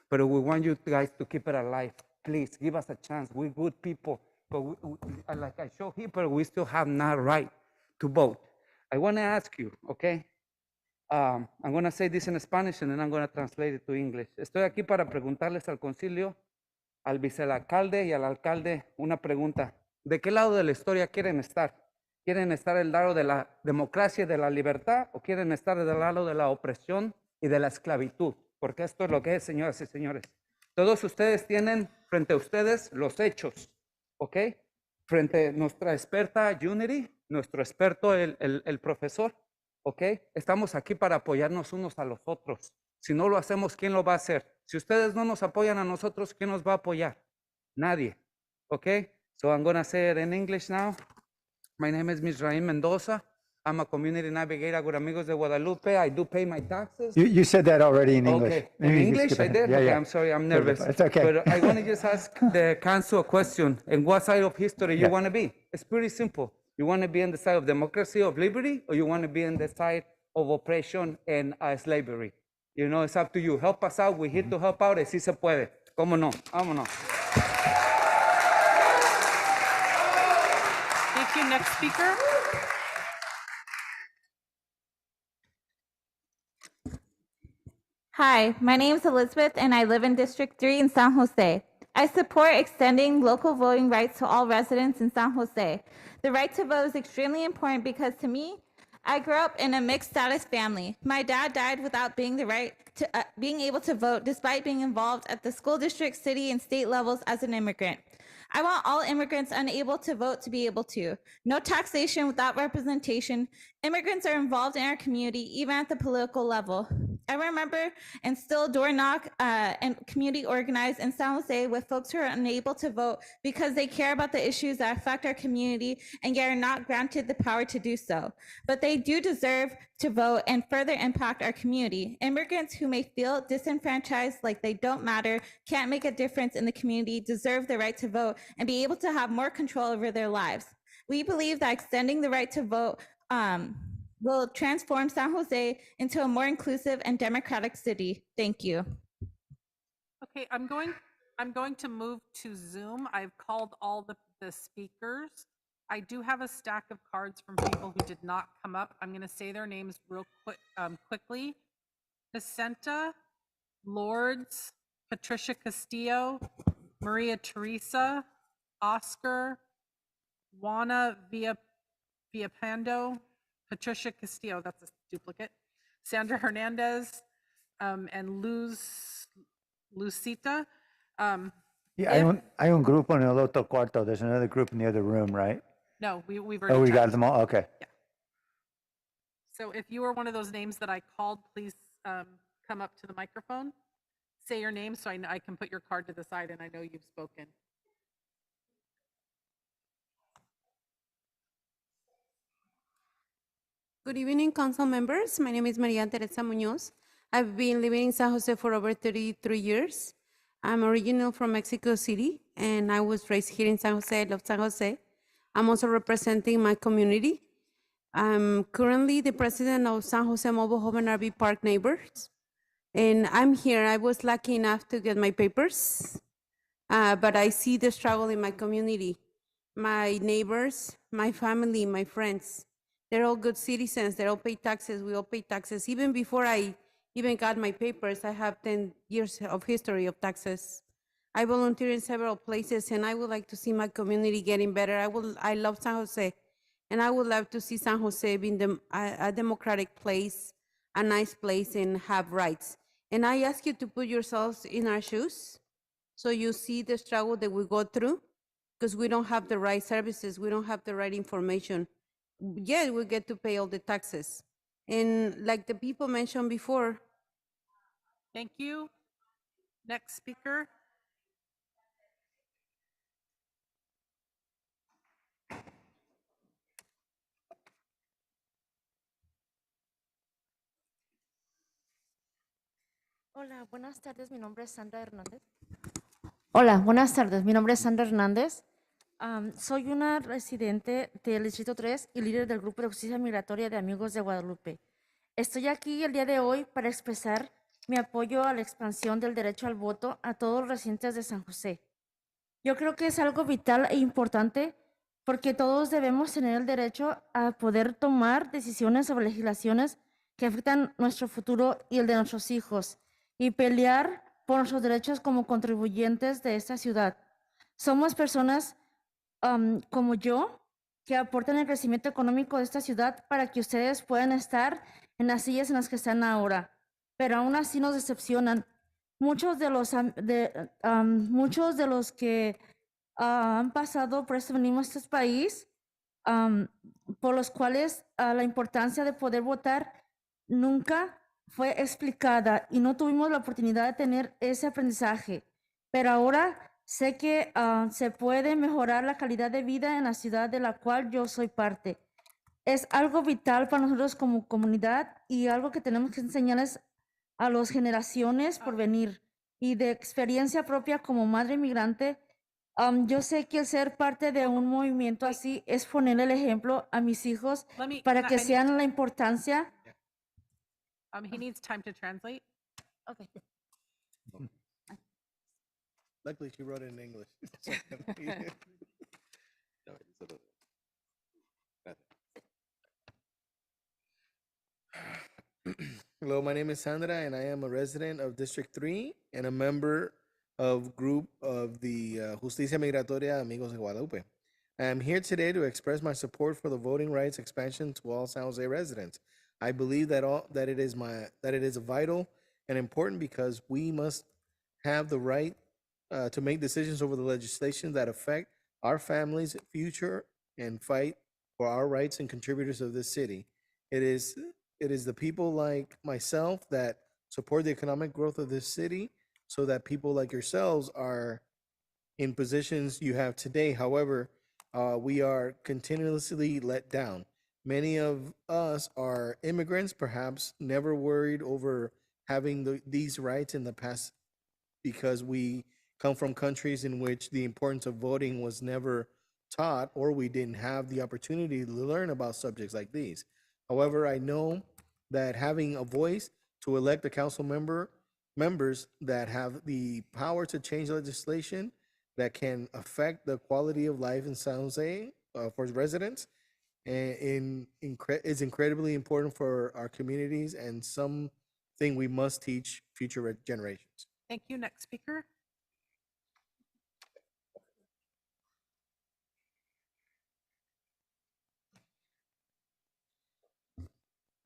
But we want you guys to keep it alive. Please, give us a chance. We're good people. But like I showed here, but we still have not right to vote. I want to ask you, okay? I'm going to say this in Spanish and then I'm going to translate it to English. Estoy aquí para preguntarles al concilio, al vicealcalde y al alcalde una pregunta. ¿De qué lado de la historia quieren estar? ¿Quieren estar del lado de la democracia y de la libertad o quieren estar del lado de la opresión y de la esclavitud? Porque esto es lo que es, señoras y señores. Todos ustedes tienen frente a ustedes los hechos, ¿ok? Frente a nuestra experta Unity, nuestro experto el profesor, ¿ok? Estamos aquí para apoyarnos unos a los otros. Si no lo hacemos, ¿quién lo va a hacer? Si ustedes no nos apoyan a nosotros, ¿quién nos va a apoyar? Nadie, ¿ok? So I'm going to say it in English now. My name is Misraim Mendoza. I'm a community navigator with Amigos de Guadalupe. I do pay my taxes. You said that already in English. Okay. Maybe In you can English, skip I ahead. did? Yeah, Okay, yeah. I'm sorry, I'm nervous. It's okay. But I want to just ask the council a question. In what side of history you want to be? It's pretty simple. You want to be on the side of democracy, of liberty, or you want to be on the side of oppression and slavery? You know, it's up to you. Help us out. We're here to help out. Si se puede. ¿Cómo no? Vámonos. Thank you. Next speaker. Hi, my name is Elizabeth and I live in District 3 in San Jose. I support extending local voting rights to all residents in San Jose. The right to vote is extremely important because to me, I grew up in a mixed status family. My dad died without being being able to vote despite being involved at the school district, city, and state levels as an immigrant. I want all immigrants unable to vote to be able to. No taxation without representation. Immigrants are involved in our community, even at the political level. I remember and still door knock and community organize in San Jose with folks who are unable to vote because they care about the issues that affect our community and yet are not granted the power to do so. But they do deserve to vote and further impact our community. Immigrants who may feel disenfranchised, like they don't matter, can't make a difference in the community, deserve the right to vote and be able to have more control over their lives. We believe that extending the right to vote will transform San Jose into a more inclusive and democratic city. Thank you. Okay, I'm going to move to Zoom. I've called all the speakers. I do have a stack of cards from people who did not come up. I'm going to say their names real quickly. Vicenta, Lourdes, Patricia Castillo, Maria Teresa, Oscar, Juana Villapando, Patricia Castillo, that's a duplicate, Sandra Hernandez, and Lucita. Yeah, hay un grupo en el otro cuarto. There's another group in the other room, right? No, we've already Oh, we got checked. them all? Okay. Yeah. So if you are one of those names that I called, please come up to the microphone. Say your name so I can put your card to the side and I know you've spoken. Good evening, council members. My name is Maria Teresa Munoz. I've been living in San Jose for over 33 years. I'm original from Mexico City, and I was raised here in San Jose. I love San Jose. I'm also representing my community. I'm currently the president of San Jose Mobile Home and RV Park Neighbors. And I'm here. I was lucky enough to get my papers, but I see the struggle in my community. My neighbors, my family, my friends, they're all good citizens. They all pay taxes. We all pay taxes. Even before I even got my papers, I have 10 years of history of taxes. I volunteer in several places, and I would like to see my community getting better. I love San Jose, and I would love to see San Jose being a democratic place, a nice place and have rights. And I ask you to put yourselves in our shoes so you see the struggle that we go through because we don't have the right services, we don't have the right information. Yet we get to pay all the taxes. And like the people mentioned before, Thank you. Next speaker. Hola, buenas tardes. Mi nombre es Sandra Hernández. Hola, buenas tardes. Mi nombre es Sandra Hernández. Soy una residente del Distrito 3 y líder del Grupo de Justicia Migratoria de Amigos de Guadalupe. Estoy aquí el día de hoy para expresar mi apoyo a la expansión del derecho al voto a todos los residentes de San José. Yo creo que es algo vital e importante porque todos debemos tener el derecho a poder tomar decisiones sobre legislaciones que afectan nuestro futuro y el de nuestros hijos y pelear por nuestros derechos como contribuyentes de esta ciudad. Somos personas como yo que aportan el crecimiento económico de esta ciudad para que ustedes puedan estar en las sillas en las que están ahora, pero aún así nos decepcionan. Muchos de los que han pasado por esto venimos a este país, por los cuales la importancia de poder votar nunca fue explicada y no tuvimos la oportunidad de tener ese aprendizaje. Pero ahora sé que se puede mejorar la calidad de vida en la ciudad de la cual yo soy parte. Es algo vital para nosotros como comunidad y algo que tenemos que enseñarles a las generaciones por venir. Y de experiencia propia como madre inmigrante, yo sé que el ser parte de un movimiento así es ponerle el ejemplo a mis hijos para que sean la importancia. He needs time to translate. Okay. Luckily, she wrote it in English. Hello, my name is Sandra, and I am a resident of District 3 and a member of group of the Justicia Migratoria Amigos de Guadalupe. I am here today to express my support for the voting rights expansion to all San Jose residents. I believe that it is vital and important because we must have the right to make decisions over the legislation that affect our families' future and fight for our rights and contributors of this city. It is the people like myself that support the economic growth of this city so that people like yourselves are in positions you have today. However, we are continuously let down. Many of us are immigrants, perhaps never worried over having these rights in the past because we come from countries in which the importance of voting was never taught or we didn't have the opportunity to learn about subjects like these. However, I know that having a voice to elect the council members that have the power to change legislation that can affect the quality of life in San Jose for residents is incredibly important for our communities and something we must teach future generations. Thank you. Next speaker.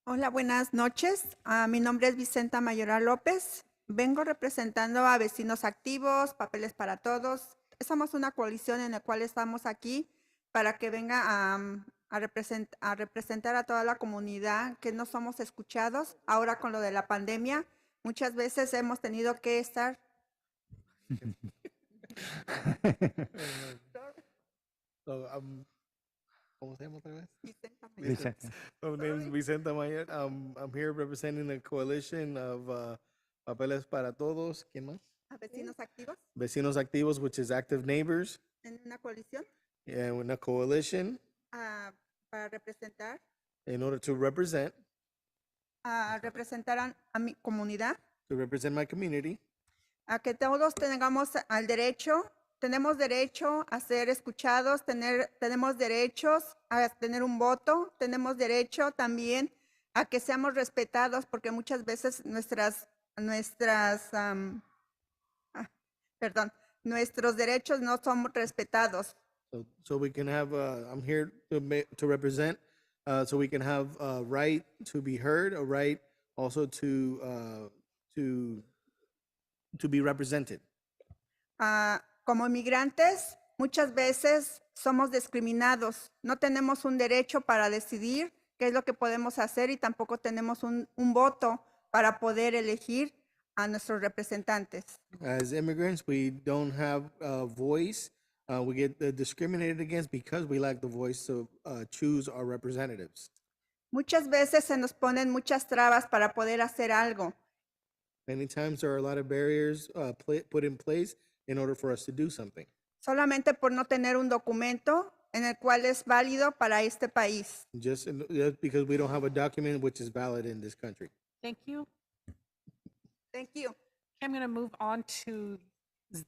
Hola, buenas noches. Mi nombre es Vicenta Mayoral López. Vengo representando a Vecinos Activos, Papeles para Todos. Somos una coalición en la cual estamos aquí para que venga a representar a toda la comunidad que no somos escuchados. Ahora con lo de la pandemia, muchas veces hemos tenido que estar... ¿Cómo se llama otra vez? Vicenta. My name is Vicenta Mayer. I'm here representing the coalition of Papeles para Todos. ¿Quién más? Vecinos Activos. Vecinos Activos, which is active neighbors. En una coalición. And in a coalition. Para representar. In order to represent. Representar a mi comunidad. To represent my community. A que todos tengamos el derecho. Tenemos derecho a ser escuchados, tenemos derechos a tener un voto, tenemos derecho también a que seamos respetados porque muchas veces nuestros derechos no son respetados. So we can have, I'm here to represent, so we can have a right to be heard, a right also to be represented. Como inmigrantes, muchas veces somos discriminados. No tenemos un derecho para decidir qué es lo que podemos hacer y tampoco tenemos un voto para poder elegir a nuestros representantes. As immigrants, we don't have a voice. We get discriminated against because we lack the voice to choose our representatives. Muchas veces se nos ponen muchas trabas para poder hacer algo. Many times there are a lot of barriers put in place in order for us to do something. Solamente por no tener un documento en el cual es válido para este país. Just because we don't have a document which is valid in this country. Thank you. Thank you. Okay, I'm going to move on to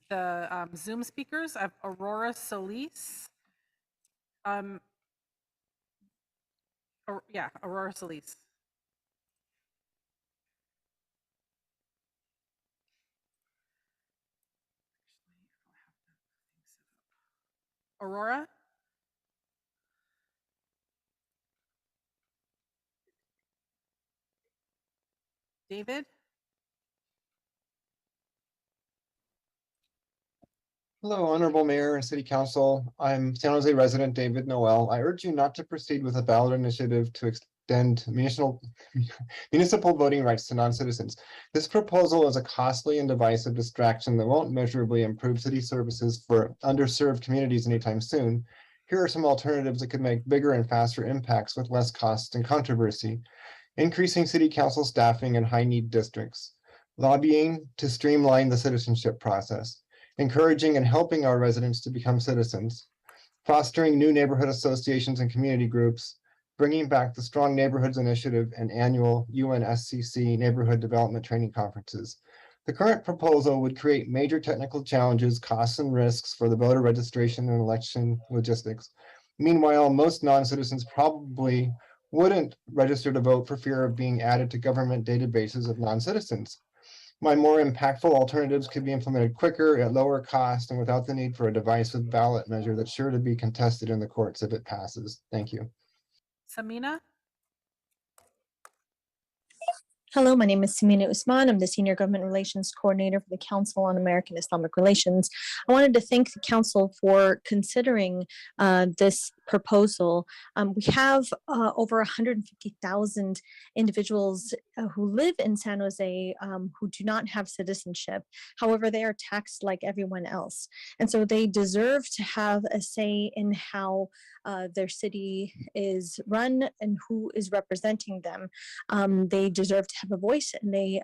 the Zoom speakers. I have Aurora Solis. Aurora Solis. Aurora? David? Hello, Honorable Mayor and City Council. I'm San Jose resident David Noel. I urge you not to proceed with a ballot initiative to extend municipal voting rights to non-citizens. This proposal is a costly and divisive distraction that won't measurably improve city services for underserved communities anytime soon. Here are some alternatives that could make bigger and faster impacts with less cost and controversy. Increasing city council staffing in high-need districts. Lobbying to streamline the citizenship process. Encouraging and helping our residents to become citizens, fostering new neighborhood associations and community groups, bringing back the Strong Neighborhoods Initiative and annual UNSCC neighborhood development training conferences. The current proposal would create major technical challenges, costs, and risks for the voter registration and election logistics. Meanwhile, most non-citizens probably wouldn't register to vote for fear of being added to government databases of non-citizens. My more impactful alternatives could be implemented quicker, at lower cost, and without the need for a divisive ballot measure that's sure to be contested in the courts if it passes. Thank you. Samina? Hello, my name is Samina Usman. I'm the Senior Government Relations Coordinator for the Council on American Islamic Relations. I wanted to thank the Council for considering this proposal. We have over 150,000 individuals who live in San Jose who do not have citizenship. However, they are taxed like everyone else. And so they deserve to have a say in how their city is run and who is representing them. They deserve to have a voice, and they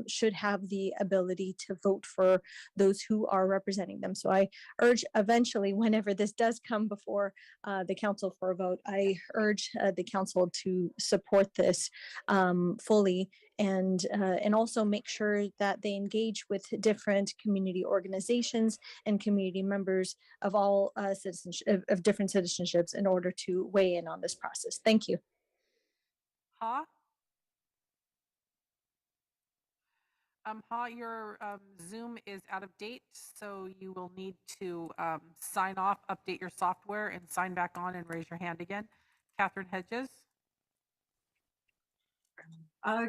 should have the ability to vote for those who are representing them. So I urge eventually, whenever this does come before the council for a vote, I urge the council to support this fully, and also make sure that they engage with different community organizations and community members of all citizenship, of different citizenships, in order to weigh in on this process. Thank you. Ha? Ha, your Zoom is out of date, so you will need to sign off, update your software, and sign back on and raise your hand again. Catherine Hedges.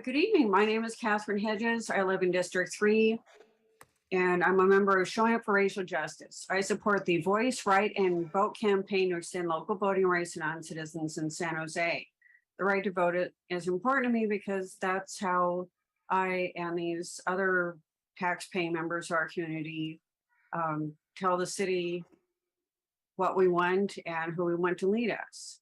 Good evening. My name is Catherine Hedges. I live in District 3, and I'm a member of Showing Up for Racial Justice. I support the Voice, Right, and Vote campaign to extend local voting rights to non-citizens in San Jose. The right to vote is important to me because that's how I and these other tax-paying members of our community tell the city what we want and who we want to lead us.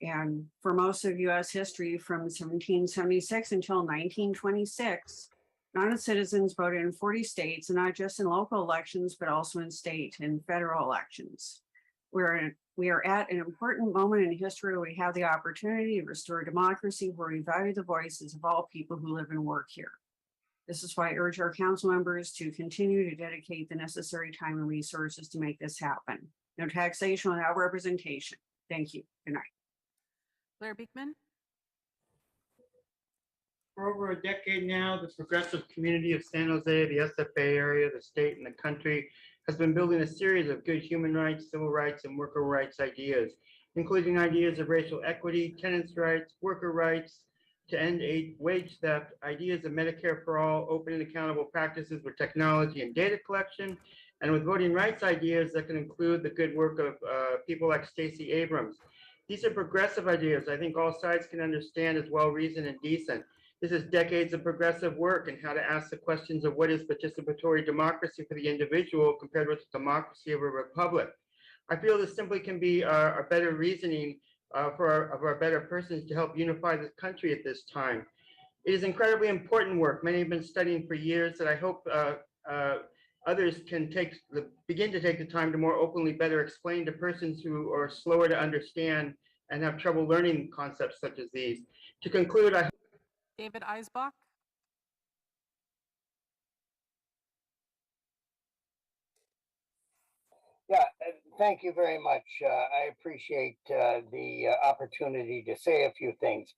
And for most of US history from 1776 until 1926, non-citizens voted in 40 states, and not just in local elections, but also in state and federal elections. We are at an important moment in history where we have the opportunity to restore democracy, where we value the voices of all people who live and work here. This is why I urge our council members to continue to dedicate the necessary time and resources to make this happen. No taxation without representation. Thank you. Good night. Blair Beekman. For over a decade now, the progressive community of San Jose, the SFA area, the state, and the country has been building a series of good human rights, civil rights, and worker rights ideas, including ideas of racial equity, tenants' rights, worker rights, to end wage theft, ideas of Medicare for all, open and accountable practices with technology and data collection, and with voting rights ideas that can include the good work of people like Stacey Abrams. These are progressive ideas I think all sides can understand as well-reasoned and decent. This is decades of progressive work and how to ask the questions of what is participatory democracy for the individual compared with the democracy of a republic. I feel this simply can be a better reasoning for our better persons to help unify this country at this time. It is incredibly important work. Many have been studying for years that I hope others can begin to take the time to more openly better explain to persons who are slower to understand and have trouble learning concepts such as these. To conclude, I David Eisbach. Yeah, thank you very much. I appreciate the opportunity to say a few things.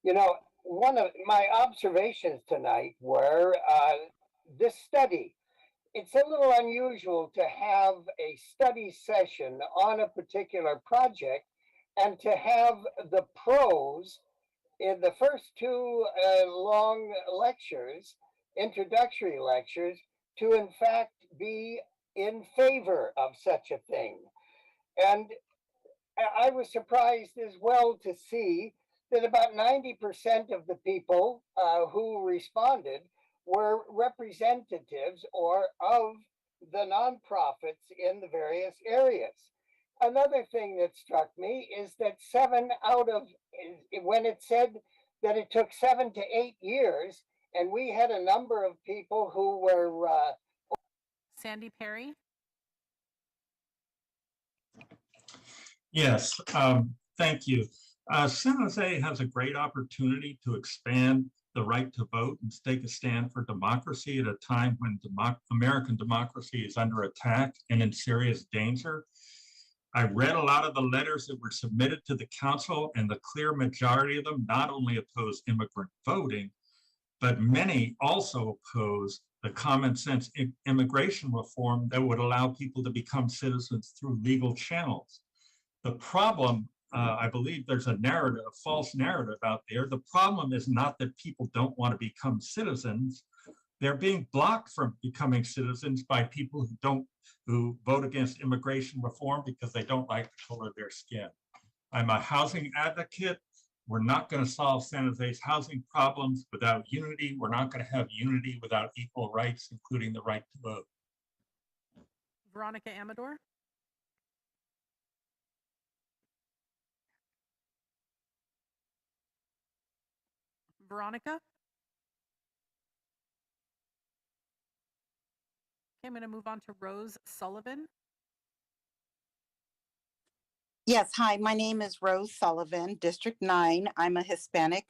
You know, one of my observations tonight were this study. It's a little unusual to have a study session on a particular project and to have the pros in the first two long lectures, introductory lectures, to in fact be in favor of such a thing. And I was surprised as well to see that about 90% of the people who responded were representatives or of the nonprofits in the various areas. Another thing that struck me is that 7 out of, when it said that it took 7 to 8 years, and we had a number of people who were Sandy Perry. Yes, thank you. San Jose has a great opportunity to expand the right to vote and take a stand for democracy at a time when American democracy is under attack and in serious danger. I read a lot of the letters that were submitted to the council, and the clear majority of them not only oppose immigrant voting, but many also oppose the common sense immigration reform that would allow people to become citizens through legal channels. The problem, I believe there's a narrative, a false narrative out there. The problem is not that people don't want to become citizens. They're being blocked from becoming citizens by people who vote against immigration reform because they don't like the color of their skin. I'm a housing advocate. We're not going to solve San Jose's housing problems without unity. We're not going to have unity without equal rights, including the right to vote. Veronica Amador. Veronica? Okay, I'm going to move on to Rose Sullivan. Yes, hi, my name is Rose Sullivan, District 9. I'm a Hispanic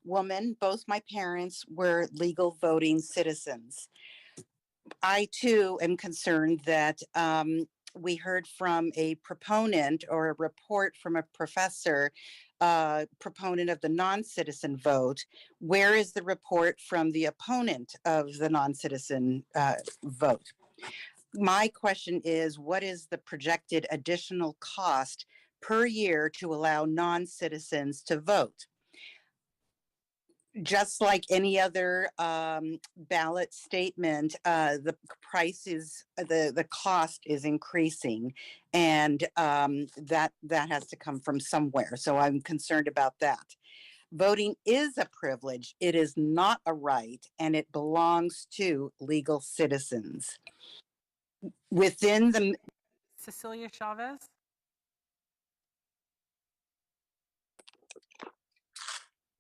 woman. Both my parents were legal voting citizens. I too am concerned that we heard from a proponent or a report from a professor, proponent of the non-citizen vote. Where is the report from the opponent of the non-citizen vote? My question is, what is the projected additional cost per year to allow non-citizens to vote? Just like any other ballot statement, the price is, the cost is increasing, and that has to come from somewhere. So I'm concerned about that. Voting is a privilege. It is not a right, and it belongs to legal citizens. Within the Cecilia Chavez.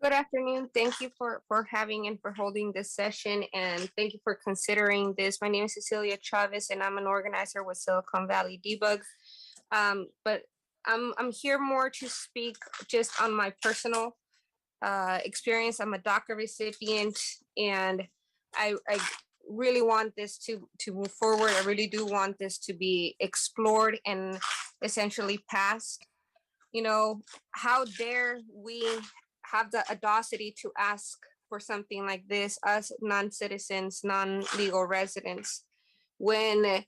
Good afternoon. Thank you for having and for holding this session, and thank you for considering this. My name is Cecilia Chavez, and I'm an organizer with Silicon Valley Debug. But I'm here more to speak just on my personal experience. I'm a DACA recipient, and I really want this to move forward. I really do want this to be explored and essentially passed. You know, how dare we have the audacity to ask for something like this, us non-citizens, non-legal residents, when,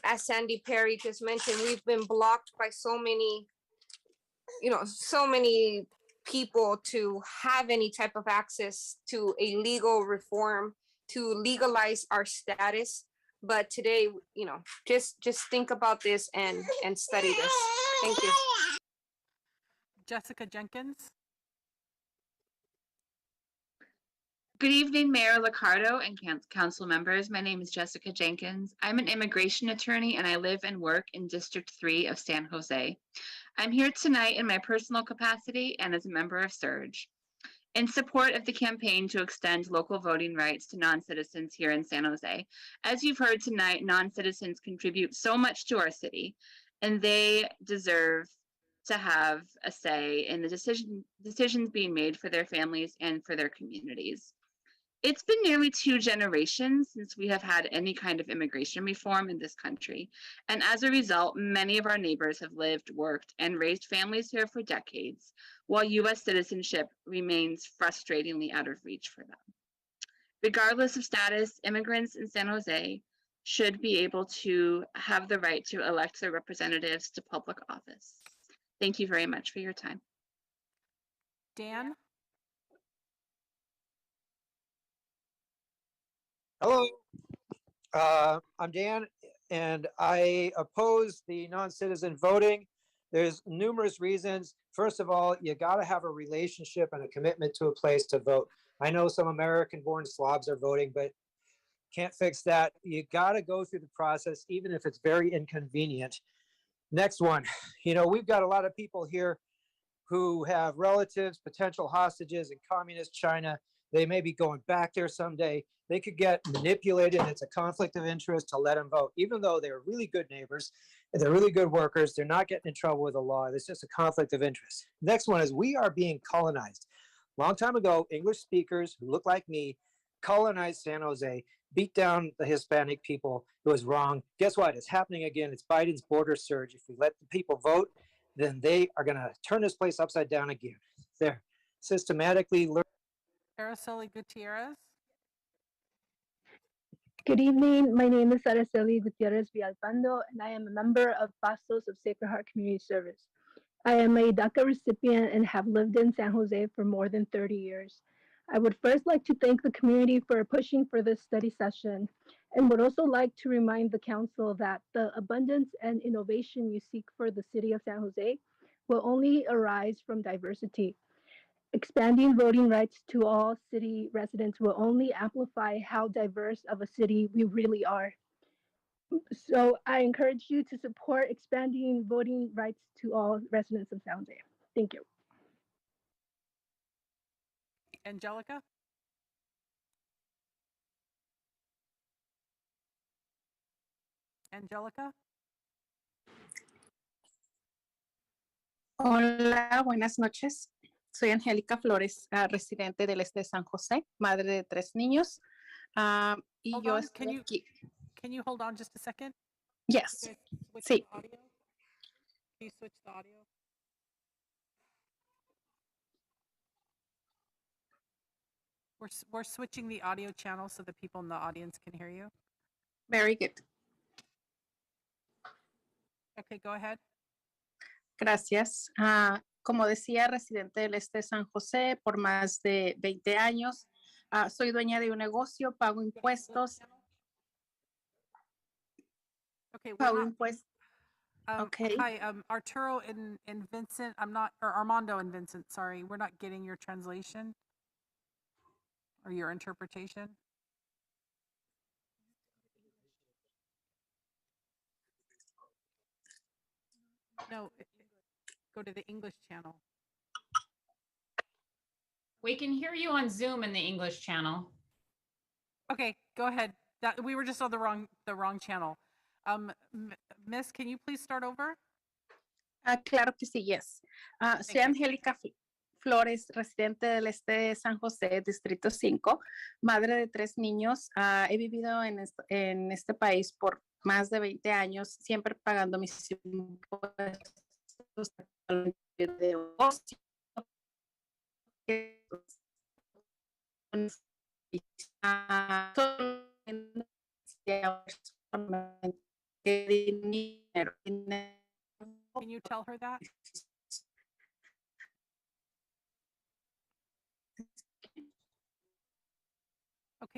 as Sandy Perry just mentioned, we've been blocked by so many, so many people to have any type of access to a legal reform to legalize our status. But today, you know, just think about this and study this. Thank you. Jessica Jenkins. Good evening, Mayor Liccardo and council members. My name is Jessica Jenkins. I'm an immigration attorney and I live and work in District 3 of San Jose. I'm here tonight in my personal capacity and as a member of SURGE in support of the campaign to extend local voting rights to non-citizens here in San Jose. As you've heard tonight, non-citizens contribute so much to our city and they deserve to have a say in the decisions being made for their families and for their communities. It's been nearly 2 generations since we have had any kind of immigration reform in this country. And as a result, many of our neighbors have lived, worked, and raised families here for decades, while US citizenship remains frustratingly out of reach for them. Regardless of status, immigrants in San Jose should be able to have the right to elect their representatives to public office. Thank you very much for your time. Dan? Hello, I'm Dan, and I oppose the non-citizen voting. There's numerous reasons. First of all, you got to have a relationship and a commitment to a place to vote. I know some American-born slobs are voting, but can't fix that. You got to go through the process, even if it's very inconvenient. Next one, you know, we've got a lot of people here who have relatives, potential hostages in communist China. They may be going back there someday. They could get manipulated. It's a conflict of interest to let them vote, even though they're really good neighbors and they're really good workers. They're not getting in trouble with the law. It's just a conflict of interest. Next one is we are being colonized. Long time ago, English speakers who look like me colonized San Jose, beat down the Hispanic people. It was wrong. Guess what? It's happening again. It's Biden's border surge. If we let the people vote, then they are going to turn this place upside down again. They're systematically learning. Araceli Gutierrez. Good evening. My name is Araceli Gutierrez Villalpando, and I am a member of Pastos of Sacred Heart Community Service. I am a DACA recipient and have lived in San Jose for more than 30 years. I would first like to thank the community for pushing for this study session, and would also like to remind the council that the abundance and innovation you seek for the city of San Jose will only arise from diversity. Expanding voting rights to all city residents will only amplify how diverse of a city we really are. So I encourage you to support expanding voting rights to all residents of San Jose. Thank you. Angelica? Angelica? Hola, buenas noches. Soy Angélica Flores, residente del este de San José, madre de 3 niños. Y Hold yo on. estoy aquí. Can you hold on just a second? Yes. Okay, switch Sí. the audio. Can you switch the audio? We're switching the audio channel so the people in the audience can hear you. Very good. Okay, go ahead. Gracias. Como decía, residente del este de San José por más de 20 años. Soy dueña de un negocio, pago impuestos. Okay, Pago impuestos. okay. Hi, Arturo and Vincent. Or Armando and Vincent, sorry. We're not getting your translation or your interpretation. No, go to the English channel. We can hear you on Zoom in the English channel. Okay, go ahead. We were just on the wrong channel. Miss, can you please start over? Claro que sí, yes. Soy Angélica Flores, residente del este de San José, Distrito 5, madre de 3 niños. He vivido en este país por más de 20 años, siempre pagando mis impuestos de ocio. Can you tell her that?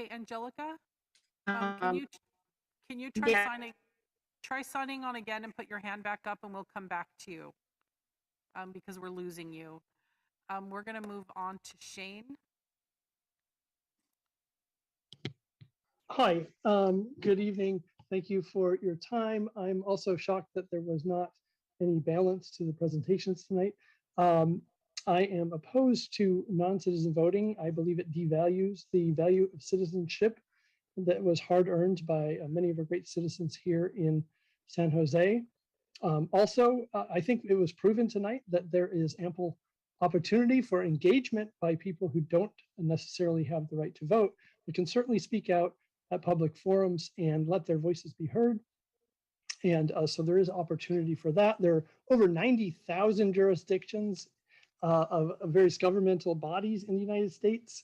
Okay, Angelica, can you try yeah. signing on again and put your hand back up, and we'll come back to you because we're losing you. We're going to move on to Shane. Hi, good evening. Thank you for your time. I'm also shocked that there was not any balance to the presentations tonight. I am opposed to non-citizen voting. I believe it devalues the value of citizenship that was hard earned by many of our great citizens here in San Jose. Also, I think it was proven tonight that there is ample opportunity for engagement by people who don't necessarily have the right to vote. We can certainly speak out at public forums and let their voices be heard. And so there is opportunity for that. There are over 90,000 jurisdictions of various governmental bodies in the United States.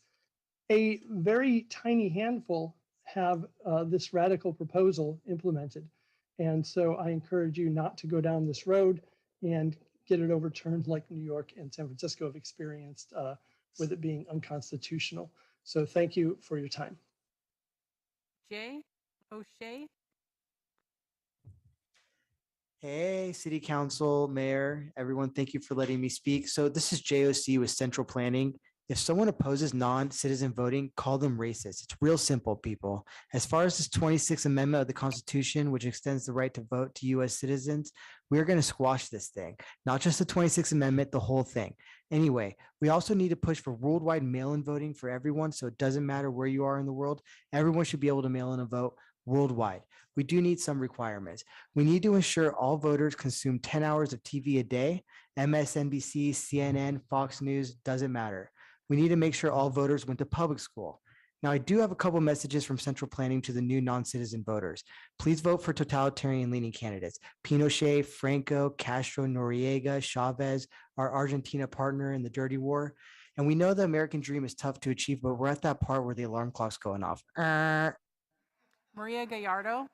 A very tiny handful have this radical proposal implemented. And so I encourage you not to go down this road and get it overturned like New York and San Francisco have experienced with it being unconstitutional. So thank you for your time. Jay O'Shea. Hey, City Council, Mayor, everyone, thank you for letting me speak. So this is JOC with Central Planning. If someone opposes non-citizen voting, call them racist. It's real simple, people. As far as this 26th Amendment of the Constitution, which extends the right to vote to US citizens, we're going to squash this thing. Not just the 26th Amendment, the whole thing. Anyway, we also need to push for worldwide mail-in voting for everyone, so it doesn't matter where you are in the world. Everyone should be able to mail in a vote worldwide. We do need some requirements. We need to ensure all voters consume 10 hours of TV a day. MSNBC, CNN, Fox News, doesn't matter. We need to make sure all voters went to public school. Now, I do have a couple messages from Central Planning to the new non-citizen voters. Please vote for totalitarian-leaning candidates. Pinochet, Franco, Castro, Noriega, Chavez, our Argentina partner in the dirty war. And we know the American dream is tough to achieve, but we're at that part where the alarm clock's going off. Maria Gallardo.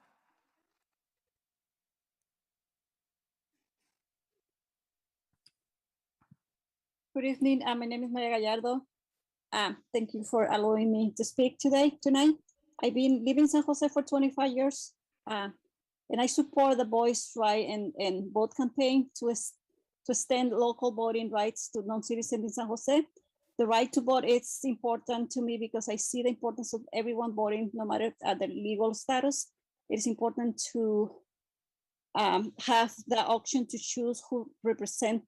Good evening. My name is Maria Gallardo. Thank you for allowing me to speak tonight. I've been living in San Jose for 25 years, and I support the Voice Right and Vote campaign to extend local voting rights to non-citizens in San Jose. The right to vote is important to me because I see the importance of everyone voting, no matter their legal status. It is important to have the option to choose who represent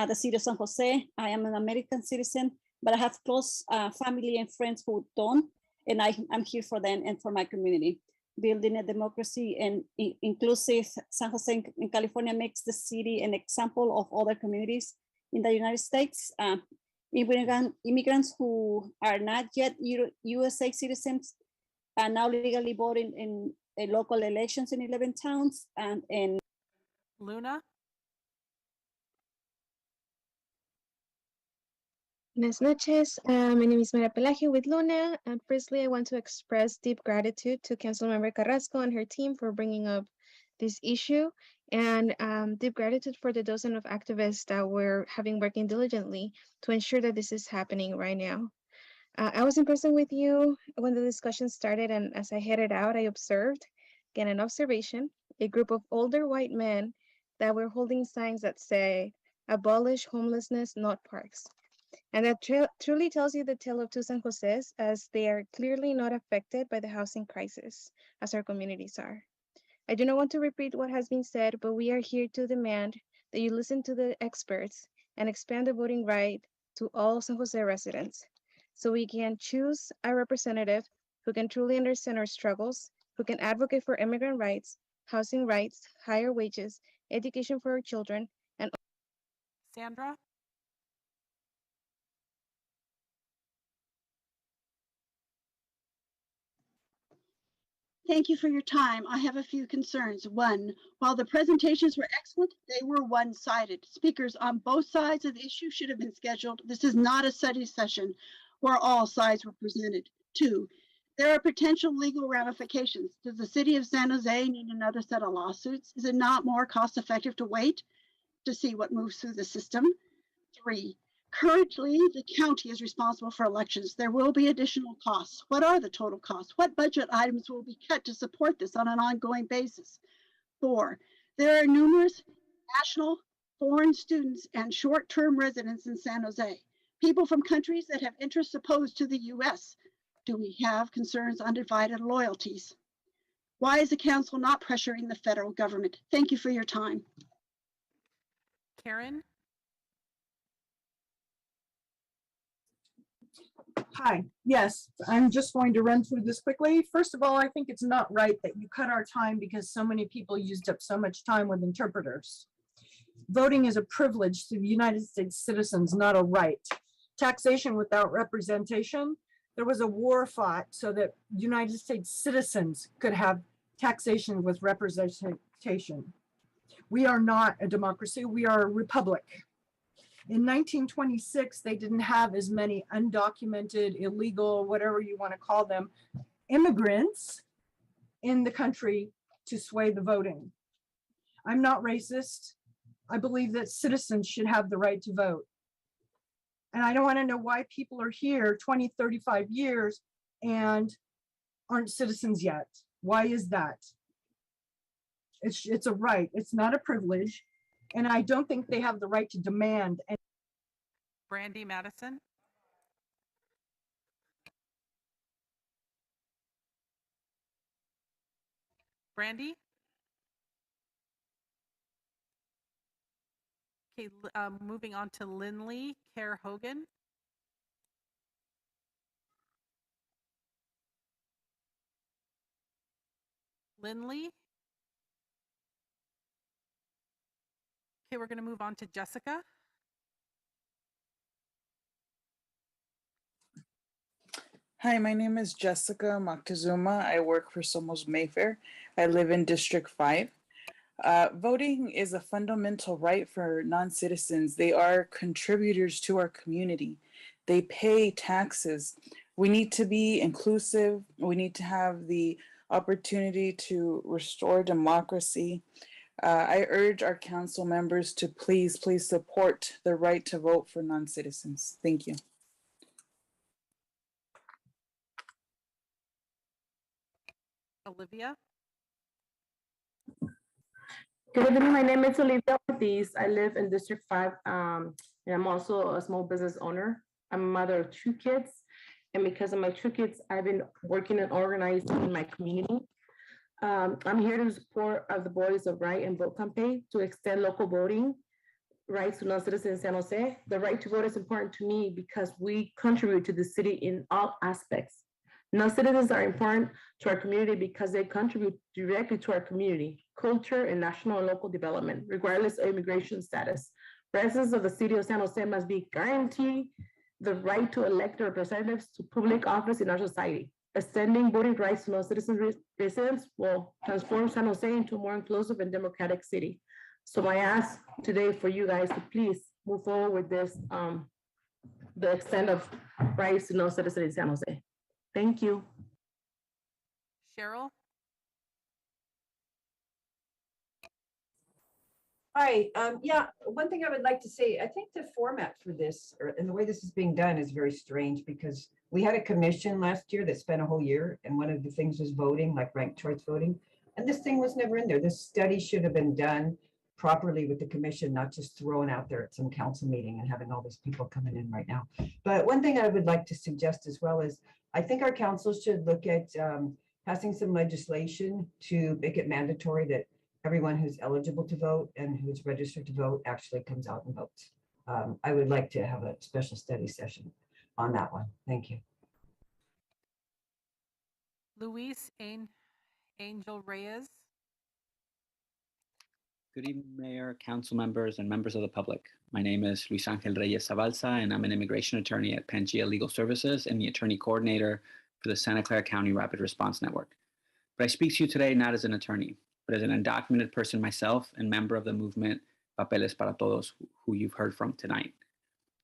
the city of San Jose. I am an American citizen, but I have close family and friends who don't, and I'm here for them and for my community. Building a democracy and inclusive San Jose in California makes the city an example of other communities in the United States. Immigrants who are not yet USA citizens are now legally voting in local elections in 11 towns. And Luna. Buenas noches. My name is Maria Pelagio with Luna. And firstly, I want to express deep gratitude to Councilmember Carrasco and her team for bringing up this issue, and deep gratitude for the dozen of activists that we're having working diligently to ensure that this is happening right now. I was in person with you when the discussion started, and as I headed out, I observed, again, an observation, a group of older white men that were holding signs that say, "Abolish homelessness, not parks." And that truly tells you the tale of two San Joses, as they are clearly not affected by the housing crisis, as our communities are. I do not want to repeat what has been said, but we are here to demand that you listen to the experts and expand the voting right to all San Jose residents, so we can choose a representative who can truly understand our struggles, who can advocate for immigrant rights, housing rights, higher wages, education for our children, and Sandra. Thank you for your time. I have a few concerns. One, while the presentations were excellent, they were one-sided. Speakers on both sides of the issue should have been scheduled. This is not a study session where all sides were presented. Two, there are potential legal ramifications. Does the city of San Jose need another set of lawsuits? Is it not more cost-effective to wait to see what moves through the system? Three, Currently, the county is responsible for elections. There will be additional costs. What are the total costs? What budget items will be cut to support this on an ongoing basis? 4, there are numerous national, foreign students and short-term residents in San Jose, people from countries that have interests opposed to the US. Do we have concerns on divided loyalties? Why is the council not pressuring the federal government? Thank you for your time. Karen? Hi, yes, I'm just going to run through this quickly. First of all, I think it's not right that you cut our time because so many people used up so much time with interpreters. Voting is a privilege to the United States citizens, not a right. Taxation without representation. There was a war fought so that United States citizens could have taxation with representation. We are not a democracy, we are a republic. In 1926, they didn't have as many undocumented, illegal, whatever you want to call them, immigrants in the country to sway the voting. I'm not racist. I believe that citizens should have the right to vote. And I don't want to know why people are here 20, 35 years and aren't citizens yet. Why is that? It's a right, it's not a privilege. And I don't think they have the right to demand. Brandy Madison? Brandy? Okay, moving on to Lindley Kerr Hogan. Lindley? Okay, we're going to move on to Jessica. Hi, my name is Jessica Moctezuma. I work for Somos Mayfair. I live in District 5. Voting is a fundamental right for non-citizens. They are contributors to our community. They pay taxes. We need to be inclusive. We need to have the opportunity to restore democracy. I urge our council members to please support the right to vote for non-citizens. Thank you. Olivia? Good evening, my name is Olivia Ortiz. I live in District 5, and I'm also a small business owner. I'm a mother of 2 kids, and because of my 2 kids, I've been working and organizing in my community. I'm here to support the Boys of Right and Vote campaign to extend local voting rights to non-citizens in San Jose. The right to vote is important to me because we contribute to the city in all aspects. Non-citizens are important to our community because they contribute directly to our community, culture, and national and local development, regardless of immigration status. Residents of the city of San Jose must be guaranteed the right to elect their representatives to public office in our society. Extending voting rights to non-citizen residents will transform San Jose into a more inclusive and democratic city. So my ask today for you guys to please move forward with this, the extent of rights to non-citizens in San Jose. Thank you. Cheryl? Hi, yeah, one thing I would like to say, I think the format for this, and the way this is being done is very strange because we had a commission last year that spent a whole year, and one of the things was voting, like ranked choice voting, and this thing was never in there. This study should have been done properly with the commission, not just thrown out there at some council meeting and having all these people coming in right now. But one thing I would like to suggest as well is, I think our council should look at passing some legislation to make it mandatory that everyone who's eligible to vote and who's registered to vote actually comes out and votes. I would like to have a special study session on that one. Thank you. Luis Angel Reyes? Good evening, Mayor, council members, and members of the public. My name is Luis Angel Reyes Zabalza, and I'm an immigration attorney at Pangea Legal Services and the attorney coordinator for the Santa Clara County Rapid Response Network. But I speak to you today not as an attorney, but as an undocumented person myself and member of the movement Papeles para Todos, who you've heard from tonight.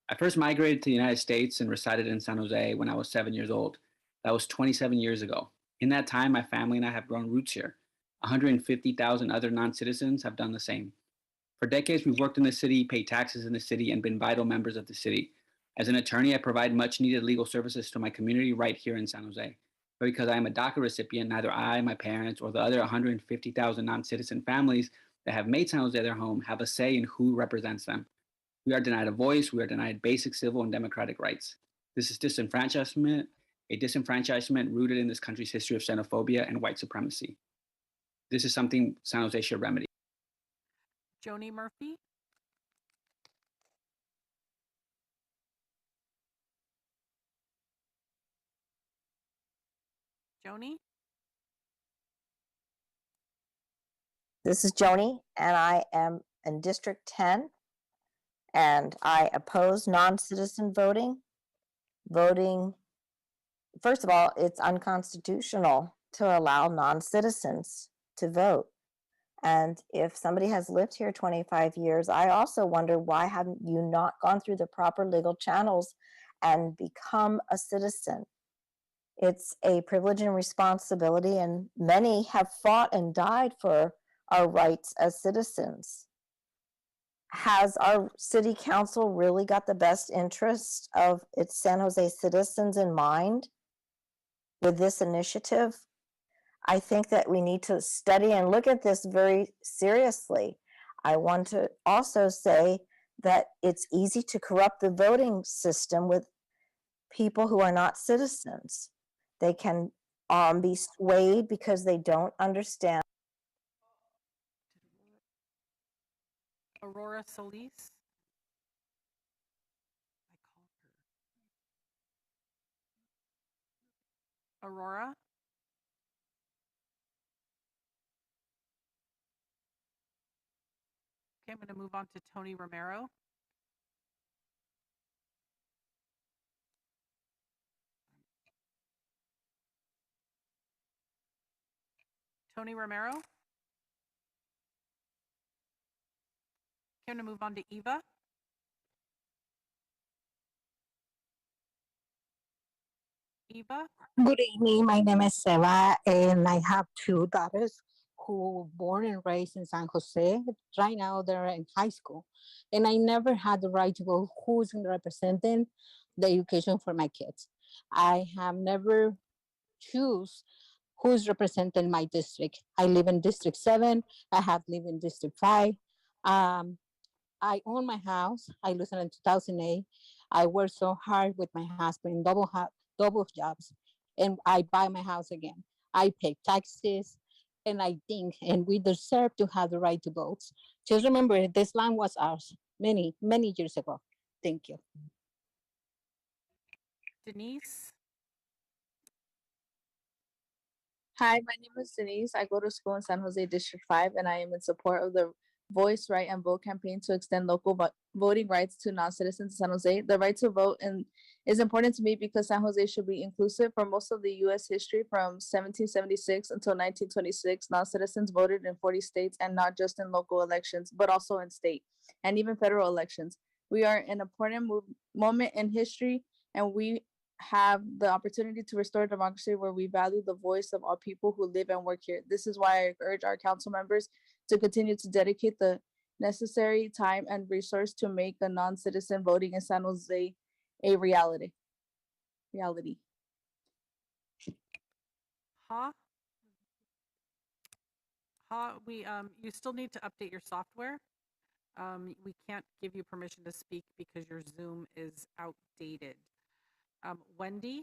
I first migrated to the United States and resided in San Jose when I was 7 years old. That was 27 years ago. In that time, my family and I have grown roots here. 150,000 other non-citizens have done the same. For decades, we've worked in the city, paid taxes in the city, and been vital members of the city. As an attorney, I provide much needed legal services to my community right here in San Jose. But because I am a DACA recipient, neither I, my parents, or the other 150,000 non-citizen families that have made San Jose their home have a say in who represents them. We are denied a voice. We are denied basic civil and democratic rights. This is disenfranchisement, a disenfranchisement rooted in this country's history of xenophobia and white supremacy. This is something San Jose should remedy. Joni Murphy. Joni? This is Joni, and I am in District 10, and I oppose non-citizen voting. First of all, it's unconstitutional to allow non-citizens to vote. And if somebody has lived here 25 years, I also wonder, why haven't you not gone through the proper legal channels and become a citizen? It's a privilege and responsibility, and many have fought and died for our rights as citizens. Has our city council really got the best interest of its San Jose citizens in mind with this initiative? I think that we need to study and look at this very seriously. I want to also say that it's easy to corrupt the voting system with people who are not citizens. They can be swayed because they don't understand. Aurora Solis. Aurora. Okay, I'm going to move on to Tony Romero. Tony Romero. Okay, I'm going to move on to Eva. Eva. Good evening. My name is Seva, and I have two daughters who were born and raised in San Jose. Right now, they're in high school, and I never had the right to vote who's representing the education for my kids. I have never choose who's representing my district. I live in District 7. I have lived in District 5. I own my house. I lose it in 2008. I worked so hard with my husband in double jobs, and I buy my house again. I pay taxes, and I think, and we deserve to have the right to vote. Just remember, this land was ours many, many years ago. Thank you. Denise. Hi, my name is Denise. I go to school in San Jose District 5, and I am in support of the Voice, Right, and Vote campaign to extend local voting rights to non-citizens in San Jose. The right to vote is important to me because San Jose should be inclusive. For most of the U.S. history, from 1776 until 1926, non-citizens voted in 40 states, and not just in local elections, but also in state and even federal elections. We are in an important moment in history, and we have the opportunity to restore democracy where we value the voice of all people who live and work here. This is why I urge our council members to continue to dedicate the necessary time and resource to make the non-citizen voting in San Jose a reality. You still need to update your software. We can't give you permission to speak because your Zoom is outdated. Wendy.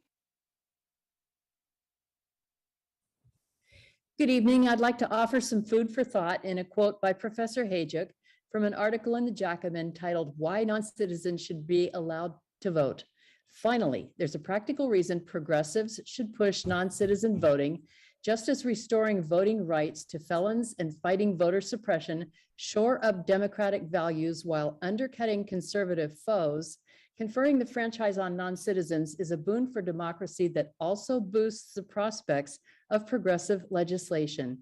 Good evening. I'd like to offer some food for thought in a quote by Professor Hajuk from an article in the Jacobin titled "Why Non-Citizens Should Be Allowed to Vote." Finally, there's a practical reason progressives should push non-citizen voting, just as restoring voting rights to felons and fighting voter suppression shore up democratic values while undercutting conservative foes. Conferring the franchise on non-citizens is a boon for democracy that also boosts the prospects of progressive legislation.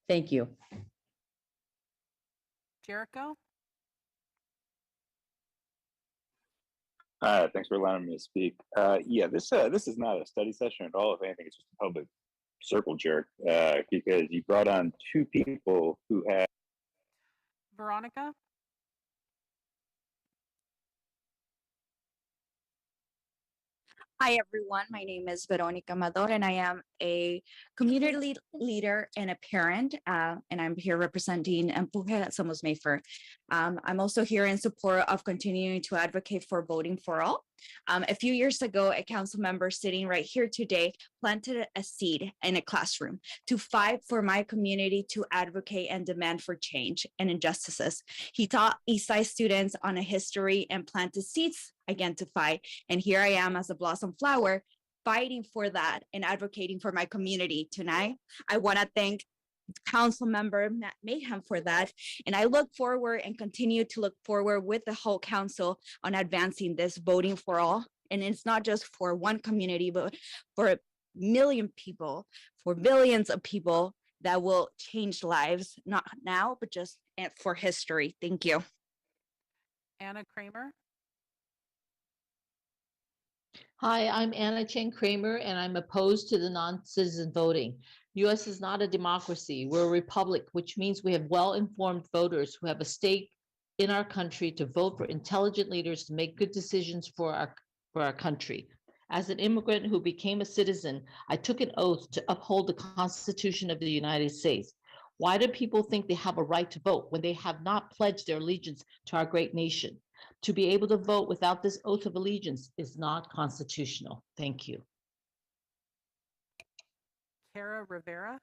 Thank you. Jericho. Hi, thanks for allowing me to speak. Yeah, this is not a study session at all. If anything, it's just a public circle jerk because you brought on two people who had. Veronica. Hi, everyone. My name is Veronica Amador, and I am a community leader and a parent, and I'm here representing Empuje Somos Mayfair. I'm also here in support of continuing to advocate for voting for all. A few years ago, a council member sitting right here today planted a seed in a classroom to fight for my community to advocate and demand for change and injustices. He taught Eastside students on a history and planted seeds again to fight. And here I am as a blossom flower fighting for that and advocating for my community tonight. I want to thank Council Member Matt Mayhem for that. And I look forward and continue to look forward with the whole council on advancing this voting for all. And it's not just for one community, but for a million people, for billions of people that will change lives, not now, but just for history. Thank you. Anna Kramer. Hi, I'm Anna Chen Kramer, and I'm opposed to the non-citizen voting. U.S. is not a democracy. We're a republic, which means we have well-informed voters who have a stake in our country to vote for intelligent leaders to make good decisions for our country. As an immigrant who became a citizen, I took an oath to uphold the Constitution of the United States. Why do people think they have a right to vote when they have not pledged their allegiance to our great nation? To be able to vote without this oath of allegiance is not constitutional. Thank you. Kara Rivera.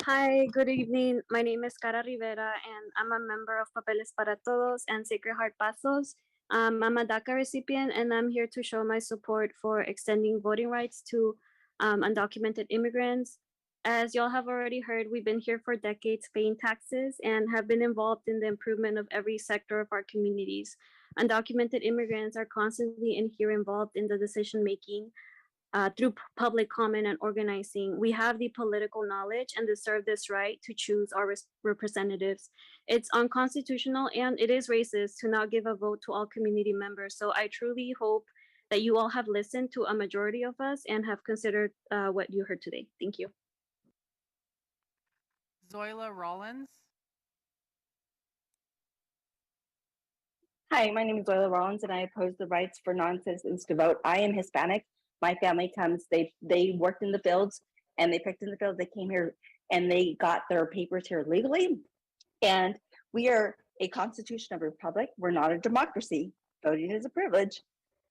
Hi, good evening. My name is Cara Rivera, and I'm a member of Papeles para Todos and Sacred Heart Pasos. I'm a DACA recipient, and I'm here to show my support for extending voting rights to undocumented immigrants. As y'all have already heard, we've been here for decades paying taxes and have been involved in the improvement of every sector of our communities. Undocumented immigrants are constantly in here involved in the decision-making through public comment and organizing. We have the political knowledge and deserve this right to choose our representatives. It's unconstitutional and it is racist to not give a vote to all community members. So I truly hope that you all have listened to a majority of us and have considered what you heard today. Thank you. Zoila Rollins. Hi, my name is Zoila Rollins, and I oppose the rights for non-citizens to vote. I am Hispanic. My family comes, they worked in the fields and they picked in the fields. They came here and they got their papers here legally. And we are a constitution of a republic. We're not a democracy. Voting is a privilege.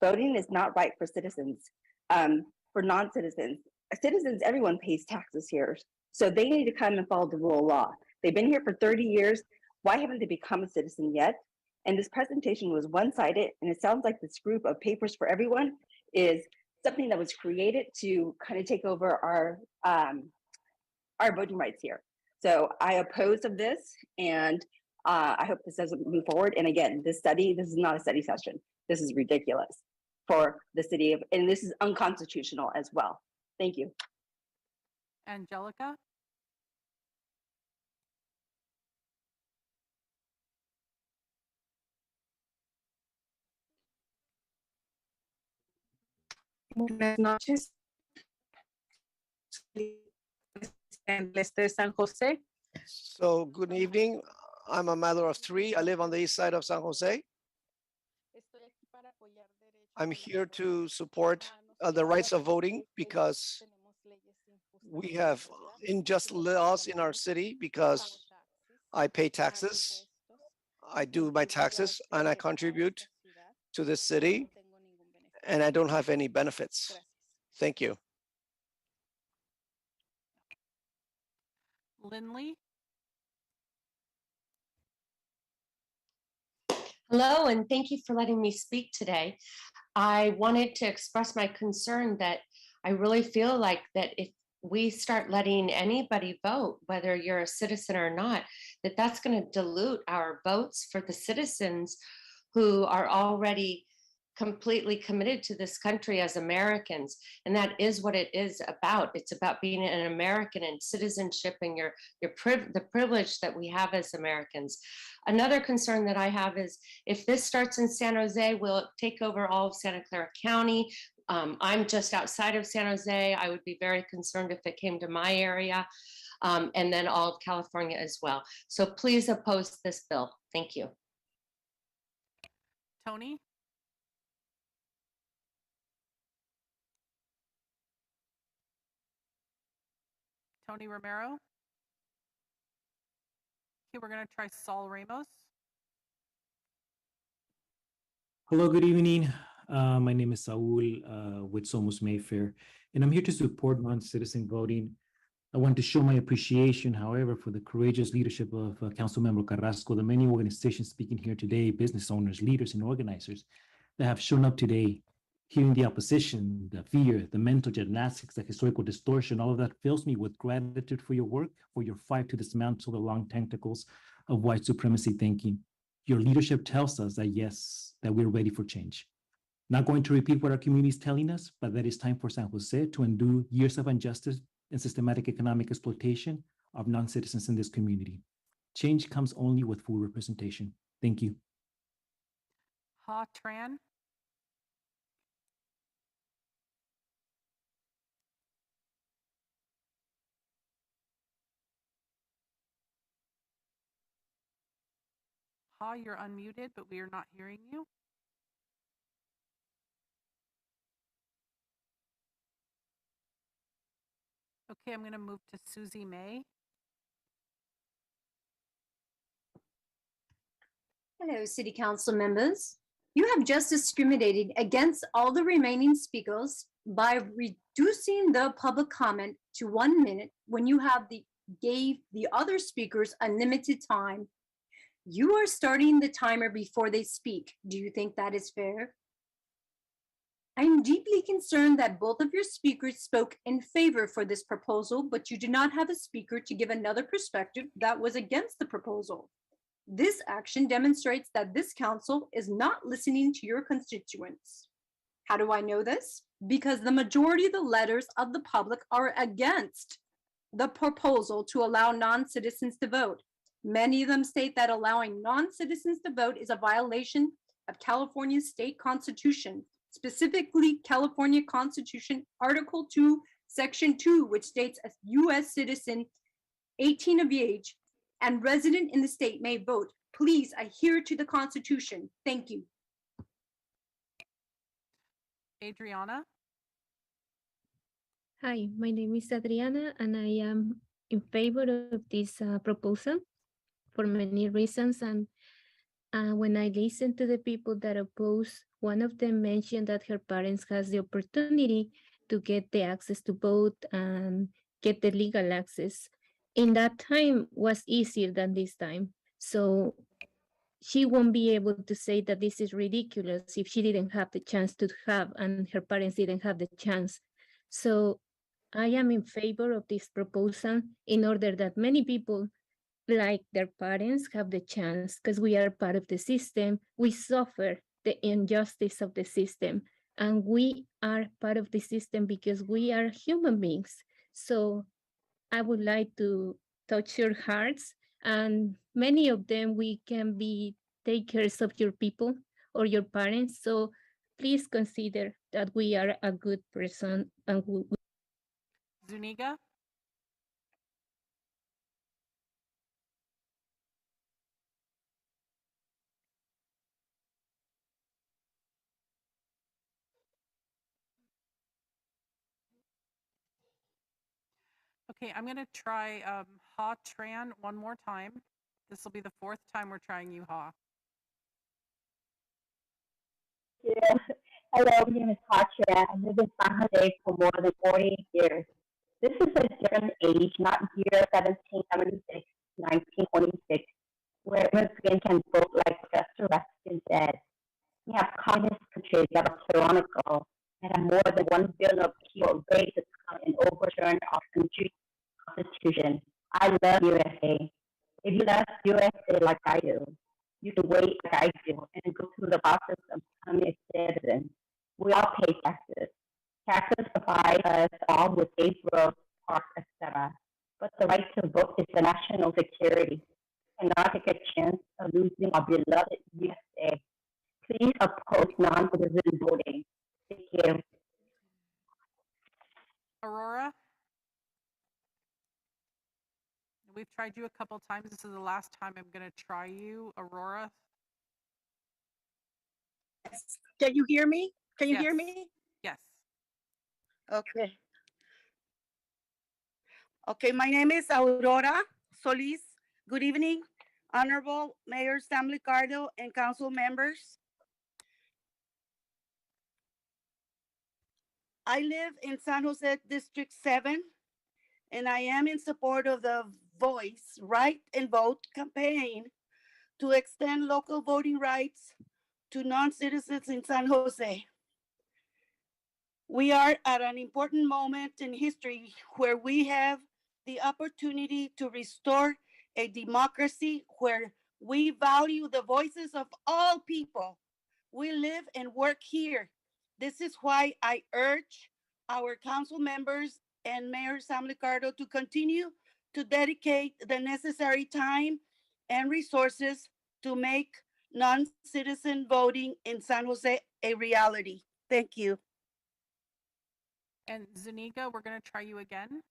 Voting is not right for citizens, for non-citizens. Citizens, everyone pays taxes here. So they need to come and follow the rule of law. They've been here for 30 years. Why haven't they become a citizen yet? And this presentation was one-sided, and it sounds like this group of papers for everyone is something that was created to kind of take over our voting rights here. So I oppose of this, and I hope this doesn't move forward. And again, this is not a study session. This is ridiculous for the city of, and this is unconstitutional as well. Thank you. Angelica. Buenas noches. En el este de San Jose. So good evening. I'm a mother of three. I live on the east side of San Jose. I'm here to support the rights of voting because we have unjust laws in our city because I pay taxes. I do my taxes and I contribute to this city and I don't have any benefits. Thank you. Lindley. Hello, and thank you for letting me speak today. I wanted to express my concern that I really feel like that if we start letting anybody vote, whether you're a citizen or not, that's going to dilute our votes for the citizens who are already completely committed to this country as Americans. And that is what it is about. It's about being an American and citizenship and the privilege that we have as Americans. Another concern that I have is if this starts in San Jose, will it take over all of Santa Clara County? I'm just outside of San Jose. I would be very concerned if it came to my area, and then all of California as well. So please oppose this bill. Thank you. Tony. Tony Romero. Okay, we're going to try Saul Ramos. Hello, good evening. My name is Saul with Somos Mayfair, and I'm here to support non-citizen voting. I want to show my appreciation, however, for the courageous leadership of Councilmember Carrasco, the many organizations speaking here today, business owners, leaders, and organizers that have shown up today. Hearing the opposition, the fear, the mental gymnastics, the historical distortion, all of that fills me with gratitude for your work, for your fight to dismantle the long tentacles of white supremacy thinking. Your leadership tells us that, yes, that we're ready for change. Not going to repeat what our community is telling us, but that it's time for San Jose to undo years of injustice and systematic economic exploitation of non-citizens in this community. Change comes only with full representation. Thank you. Ha Tran. Ha, you're unmuted, but we are not hearing you. Okay, I'm going to move to Susie May. Hello, City Council members. You have just discriminated against all the remaining speakers by reducing the public comment to 1 minute when you gave the other speakers unlimited time. You are starting the timer before they speak. Do you think that is fair? I am deeply concerned that both of your speakers spoke in favor for this proposal, but you did not have a speaker to give another perspective that was against the proposal. This action demonstrates that this council is not listening to your constituents. How do I know this? Because the majority of the letters of the public are against the proposal to allow non-citizens to vote. Many of them state that allowing non-citizens to vote is a violation of California's state constitution, specifically California Constitution, Article 2, Section 2, which states a U.S. citizen 18 of age and resident in the state may vote. Please adhere to the Constitution. Thank you. Adriana. Hi, my name is Adriana, and I am in favor of this proposal for many reasons. And when I listen to the people that oppose, one of them mentioned that her parents has the opportunity to get the access to vote and get the legal access. In that time was easier than this time. So she won't be able to say that this is ridiculous if she didn't have the chance to have, and her parents didn't have the chance. So I am in favor of this proposal in order that many people like their parents have the chance, because we are part of the system. We suffer the injustice of the system, and we are part of the system because we are human beings. So I would like to touch your hearts, and many of them we can be takers of your people or your parents. So please consider that we are a good person and Zuniga. Okay, I'm going to try Ha Tran one more time. This will be the 4th time we're trying you, Ha. Yeah. Hello, my name is Katya. I live in San Jose for more than 40 years. This is a different age, not year 1776, 1926, where immigrants can vote like Professor Ruskin said. We have communist countries that are tyrannical and have more than 1 billion of people ready to come and overturn our country's constitution. I love USA. If you love USA like I do, you can wait like I do and go through the process of becoming a citizen. We all pay taxes. Taxes provide us all with safe roads, parks, etc. But the right to vote is a national security. And not take a chance of losing our beloved USA. Please oppose non-citizen voting. Thank you. Aurora. We've tried you a couple times. This is the last time I'm going to try you, Aurora. Can you hear me? Can you hear Yes. me? Yes. Okay. Okay, my name is Aurora Solis. Good evening, Honorable Mayor Sam Licardo and council members. I live in San Jose District 7, and I am in support of the Voice, Write, and Vote campaign to extend local voting rights to non-citizens in San Jose. We are at an important moment in history where we have the opportunity to restore a democracy where we value the voices of all people. We live and work here. This is why I urge our council members and Mayor Sam Licardo to continue to dedicate the necessary time and resources to make non-citizen voting in San Jose a reality. Thank you. And Zuniga, we're going to try you again.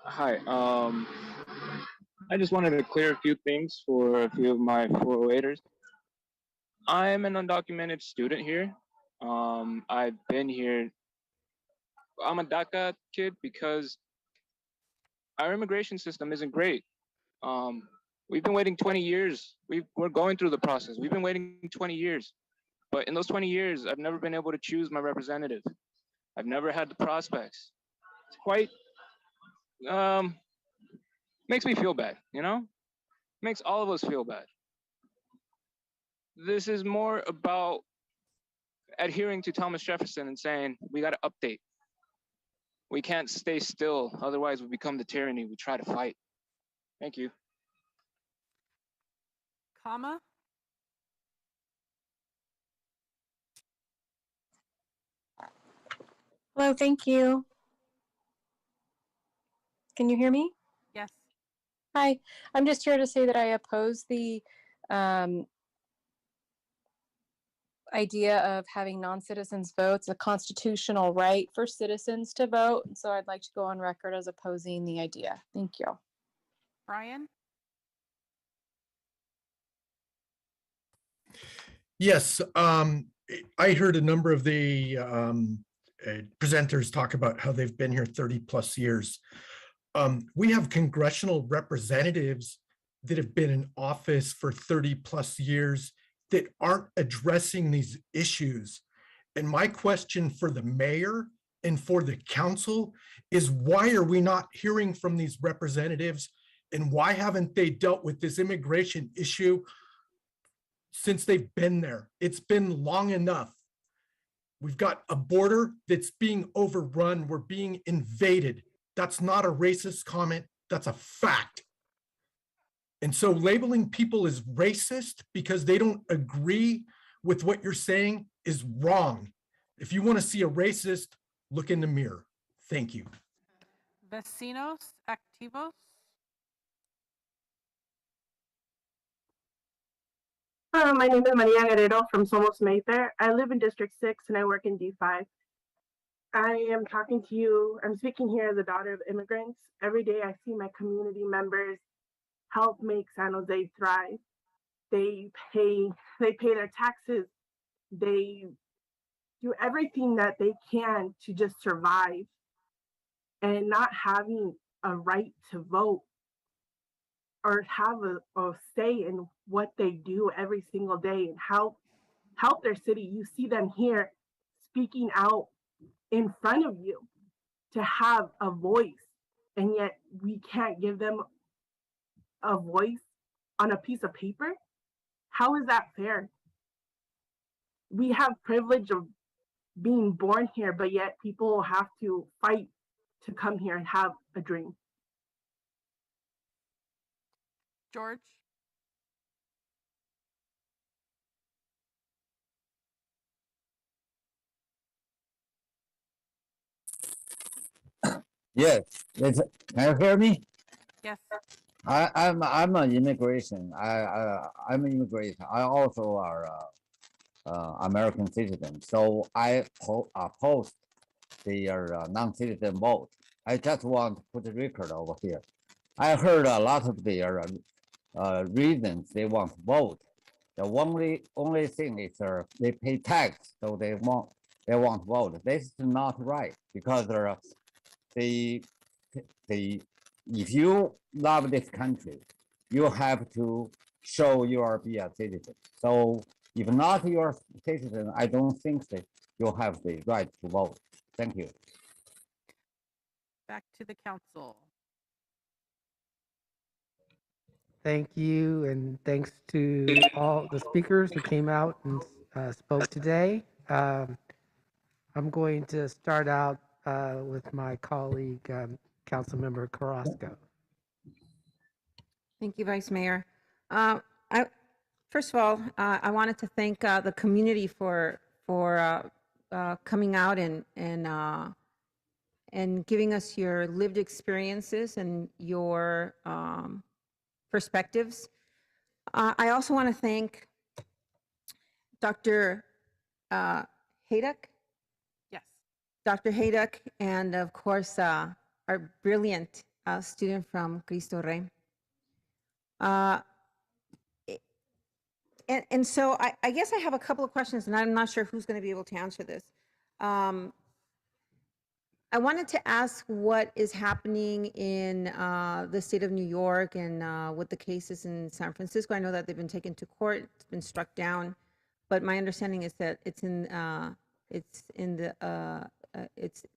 Hi. I just wanted to clear a few things for a few of my 408ers. I'm an undocumented student here. I've been here. I'm a DACA kid because our immigration system isn't great. We've been waiting 20 years. We're going through the process. We've been waiting 20 years. But in those 20 years, I've never been able to choose my representative. I've never had the prospects. It's quite, makes me feel bad, you know? Makes all of us feel bad. This is more about adhering to Thomas Jefferson and saying, we got to update. We can't stay still, otherwise we become the tyranny we try to fight. Thank you. Comma. Hello, thank you. Can you hear me? Yes. Hi, I'm just here to say that I oppose the idea of having non-citizens vote. It's a constitutional right for citizens to vote. And so I'd like to go on record as opposing the idea. Thank you. Brian? Yes, I heard a number of the presenters talk about how they've been here 30 plus years. We have congressional representatives that have been in office for 30 plus years that aren't addressing these issues. And my question for the mayor and for the council is, why are we not hearing from these representatives, and why haven't they dealt with this immigration issue since they've been there? It's been long enough. We've got a border that's being overrun. We're being invaded. That's not a racist comment. That's a fact. And so labeling people as racist because they don't agree with what you're saying is wrong. If you want to see a racist, look in the mirror. Thank you. Vecinos Activos? My name is Maria Guerrero from Somos Mayfair. I live in District 6 and I work in D5. I am talking to you. I'm speaking here as a daughter of immigrants. Every day I see my community members help make San Jose thrive. They pay their taxes. They do everything that they can to just survive, and not having a right to vote or have a say in what they do every single day and help their city. You see them here speaking out in front of you to have a voice, and yet we can't give them a voice on a piece of paper. How is that fair? We have privilege of being born here, but yet people have to fight to come here and have a dream. George? Yes, can you hear me? Yes. I'm an immigration. I'm an immigrant. I also are American citizen. So I oppose the non-citizen vote. I just want to put the record over here. I heard a lot of their reasons they want to vote. The only thing is they pay tax, so they won't vote. This is not right because the if you love this country, you have to show you are be a citizen. So if not you're a citizen, I don't think that you have the right to vote. Thank you. Back to the council. Thank you, and thanks to all the speakers who came out and spoke today. I'm going to start out with my colleague, Councilmember Carrasco. Thank you, Vice Mayor. First of all, I wanted to thank the community for coming out and giving us your lived experiences and your perspectives. I also want to thank Dr. Hayduck. Yes. Dr. Hayduck, and of course, our brilliant student from Cristo Rey. And so I guess I have a couple of questions, and I'm not sure who's going to be able to answer this. I wanted to ask what is happening in the state of New York and with the cases in San Francisco. I know that they've been taken to court, it's been struck down, but my understanding is that it's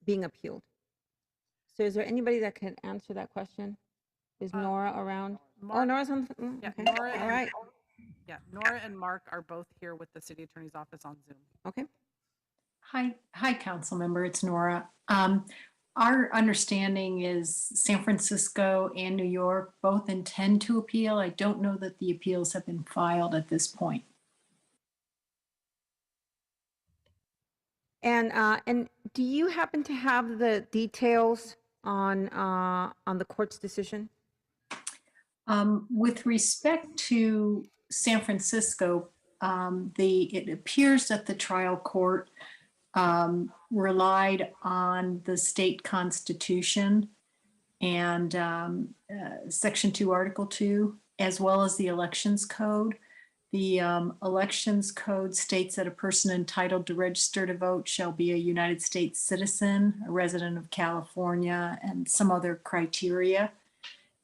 being appealed. So is there anybody that can answer that question? Is Nora around? Oh, Nora's on. Yeah, Okay. Nora All right. Yeah, Nora and Mark are both here with the city attorney's office on Zoom. Okay. Hi, council member. It's Nora. Our understanding is San Francisco and New York both intend to appeal. I don't know that the appeals have been filed at this point. And do you happen to have the details on the court's decision? With respect to San Francisco, it appears that the trial court relied on the state constitution and Section 2, Article 2, as well as the elections code. The elections code states that a person entitled to register to vote shall be a United States citizen, a resident of California, and some other criteria.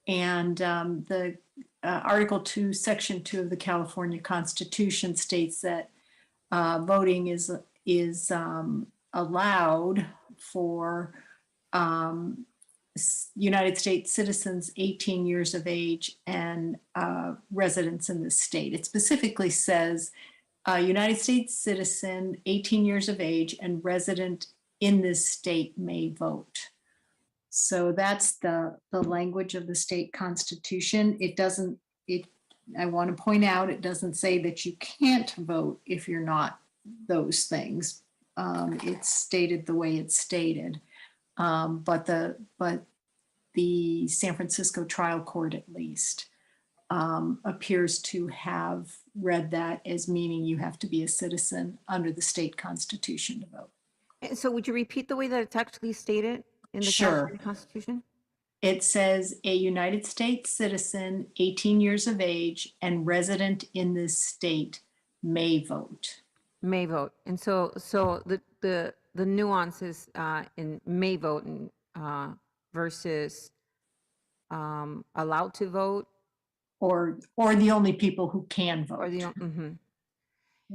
And the Article 2, Section 2 of the California Constitution states that voting is allowed for United States citizens 18 years of age and residents in the state. It specifically says United States citizen 18 years of age and resident in this state may vote. So that's the language of the state constitution. I want to point out, it doesn't say that you can't vote if you're not those things. It's stated the way it's stated. But the San Francisco trial court, at least, appears to have read that as meaning you have to be a citizen under the state constitution to vote. And so would you repeat the way that it's actually stated in the California Constitution? It says a United States citizen, 18 years of age and resident in this state may vote. May vote. And so the nuances in may vote and versus allowed to vote, or the only people who can vote. Or the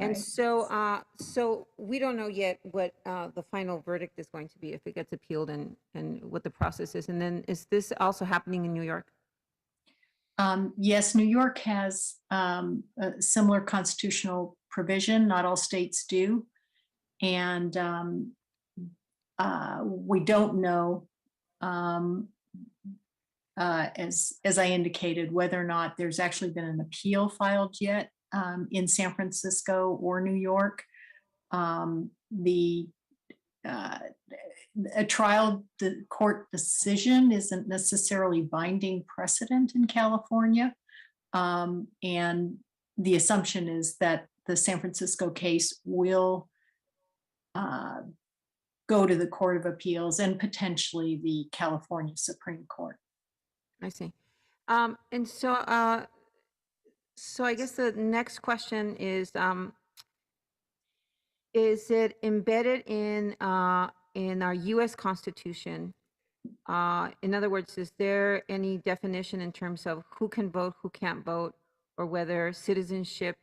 And so we don't know yet what the final verdict is going to be, if it gets appealed, and what the process is. And then is this also happening in New York? Yes, New York has a similar constitutional provision. Not all states do. And we don't know, as I indicated, whether or not there's actually been an appeal filed yet in San Francisco or New York. A trial court decision isn't necessarily binding precedent in California. And the assumption is that the San Francisco case will go to the Court of Appeals and potentially the California Supreme Court. I see. And so so I guess the next question is, is it embedded in our U.S. Constitution? In other words, is there any definition in terms of who can vote, who can't vote, or whether citizenship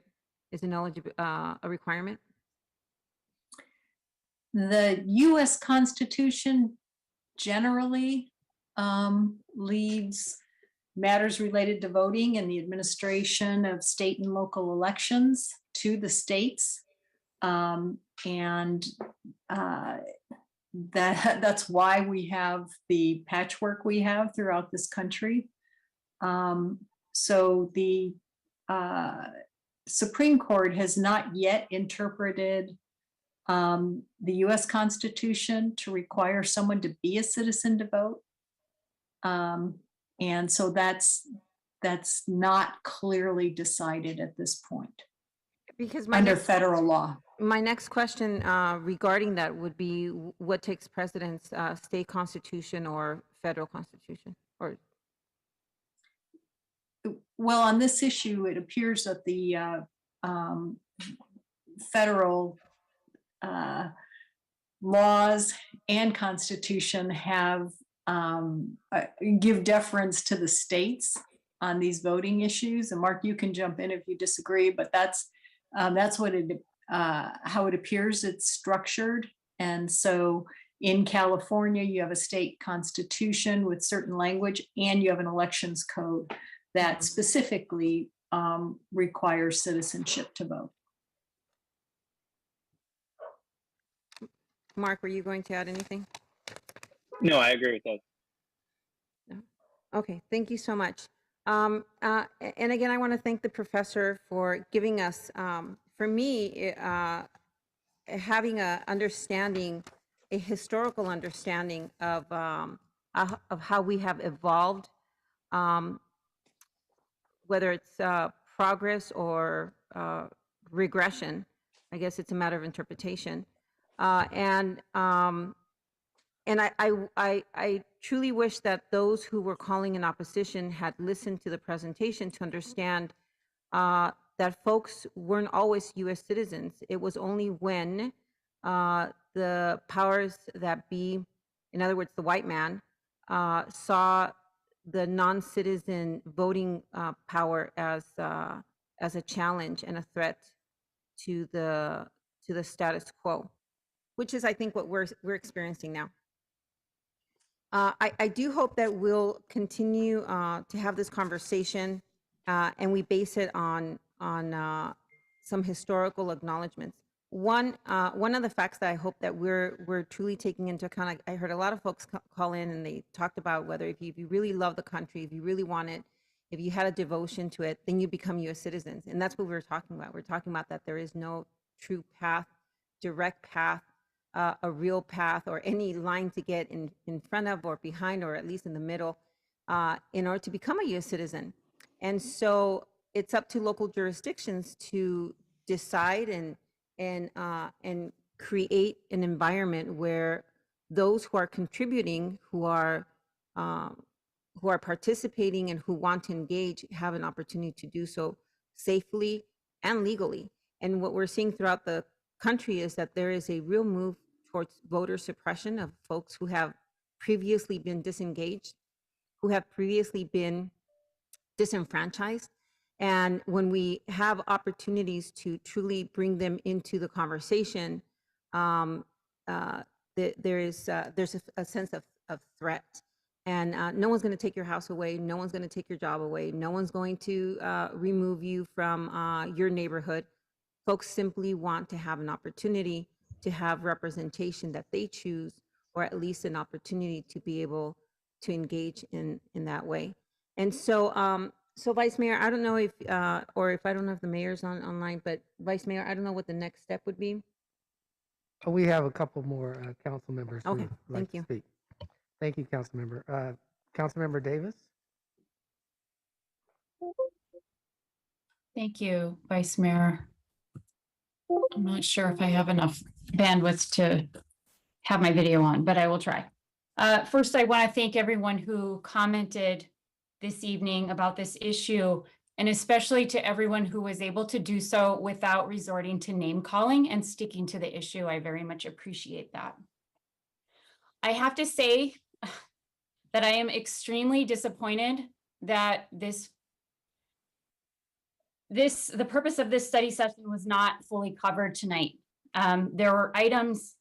is a requirement? The US Constitution generally leaves matters related to voting and the administration of state and local elections to the states. That's why we have the patchwork we have throughout this country. So the Supreme Court has not yet interpreted the US Constitution to require someone to be a citizen to vote. And so that's not clearly decided at this point. Because under federal law. My next question regarding that would be what takes precedence, state constitution or federal constitution? Or well, on this issue, it appears that the federal laws and constitution have give deference to the states on these voting issues. And Mark, you can jump in if you disagree, but that's what it how it appears it's structured. And so in California, you have a state constitution with certain language, and you have an elections code that specifically requires citizenship to vote. Mark, were you going to add anything? No, I agree with that. Okay, thank you so much. And again, I want to thank the professor for giving us, for me, having a understanding, a historical understanding of how we have evolved, whether it's progress or regression. I guess it's a matter of interpretation. And I truly wish that those who were calling in opposition had listened to the presentation to understand that folks weren't always U.S. citizens. It was only when the powers that be, in other words, the white man, saw the non-citizen voting power as a challenge and a threat to the status quo, which is, I think, what we're experiencing now. I do hope that we'll continue to have this conversation and we base it on some historical acknowledgments. One of the facts that I hope that we're truly taking into account, I heard a lot of folks call in and they talked about whether if you really love the country, if you really want it, if you had a devotion to it, then you become U.S. citizens. And that's what we were talking about. We're talking about that there is no true path, direct path, a real path, or any line to get in front of or behind, or at least in the middle, in order to become a U.S. citizen. And so it's up to local jurisdictions to decide and create an environment where those who are contributing, who are participating and who want to engage have an opportunity to do so safely and legally. And what we're seeing throughout the country is that there is a real move towards voter suppression of folks who have previously been disengaged, who have previously been disenfranchised. And when we have opportunities to truly bring them into the conversation, there's a sense of threat. And no one's going to take your house away. No one's going to take your job away. No one's going to remove you from your neighborhood. Folks simply want to have an opportunity to have representation that they choose, or at least an opportunity to be able to engage in that way. And so, so Vice Mayor, I don't know if, or if I don't know if the mayor's online, but Vice Mayor, I don't know what the next step would be. We have a couple more council members who Okay, would like to speak. Thank you, Council Member. Council Member Davis. Thank you, Vice Mayor. I'm not sure if I have enough bandwidth to have my video on, but I will try. First, I want to thank everyone who commented this evening about this issue. and especially to everyone who was able to do so without resorting to name calling and sticking to the issue. I very much appreciate that. I have to say that I am extremely disappointed that the purpose of this study session was not fully covered tonight. There were items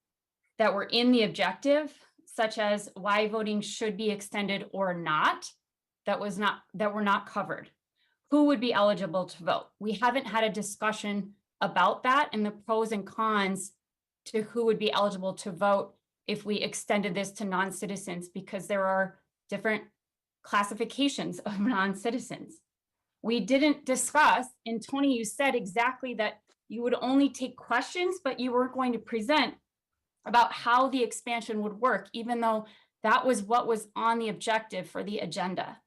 that were in the objective, such as why voting should be extended or not, that were not covered. Who would be eligible to vote? We haven't had a discussion about that and the pros and cons to who would be eligible to vote if we extended this to non-citizens, because there are different classifications of non-citizens. We didn't discuss, and Tony, you said exactly that you would only take questions, but you weren't going to present about how the expansion would work, even though that was what was on the objective for the agenda.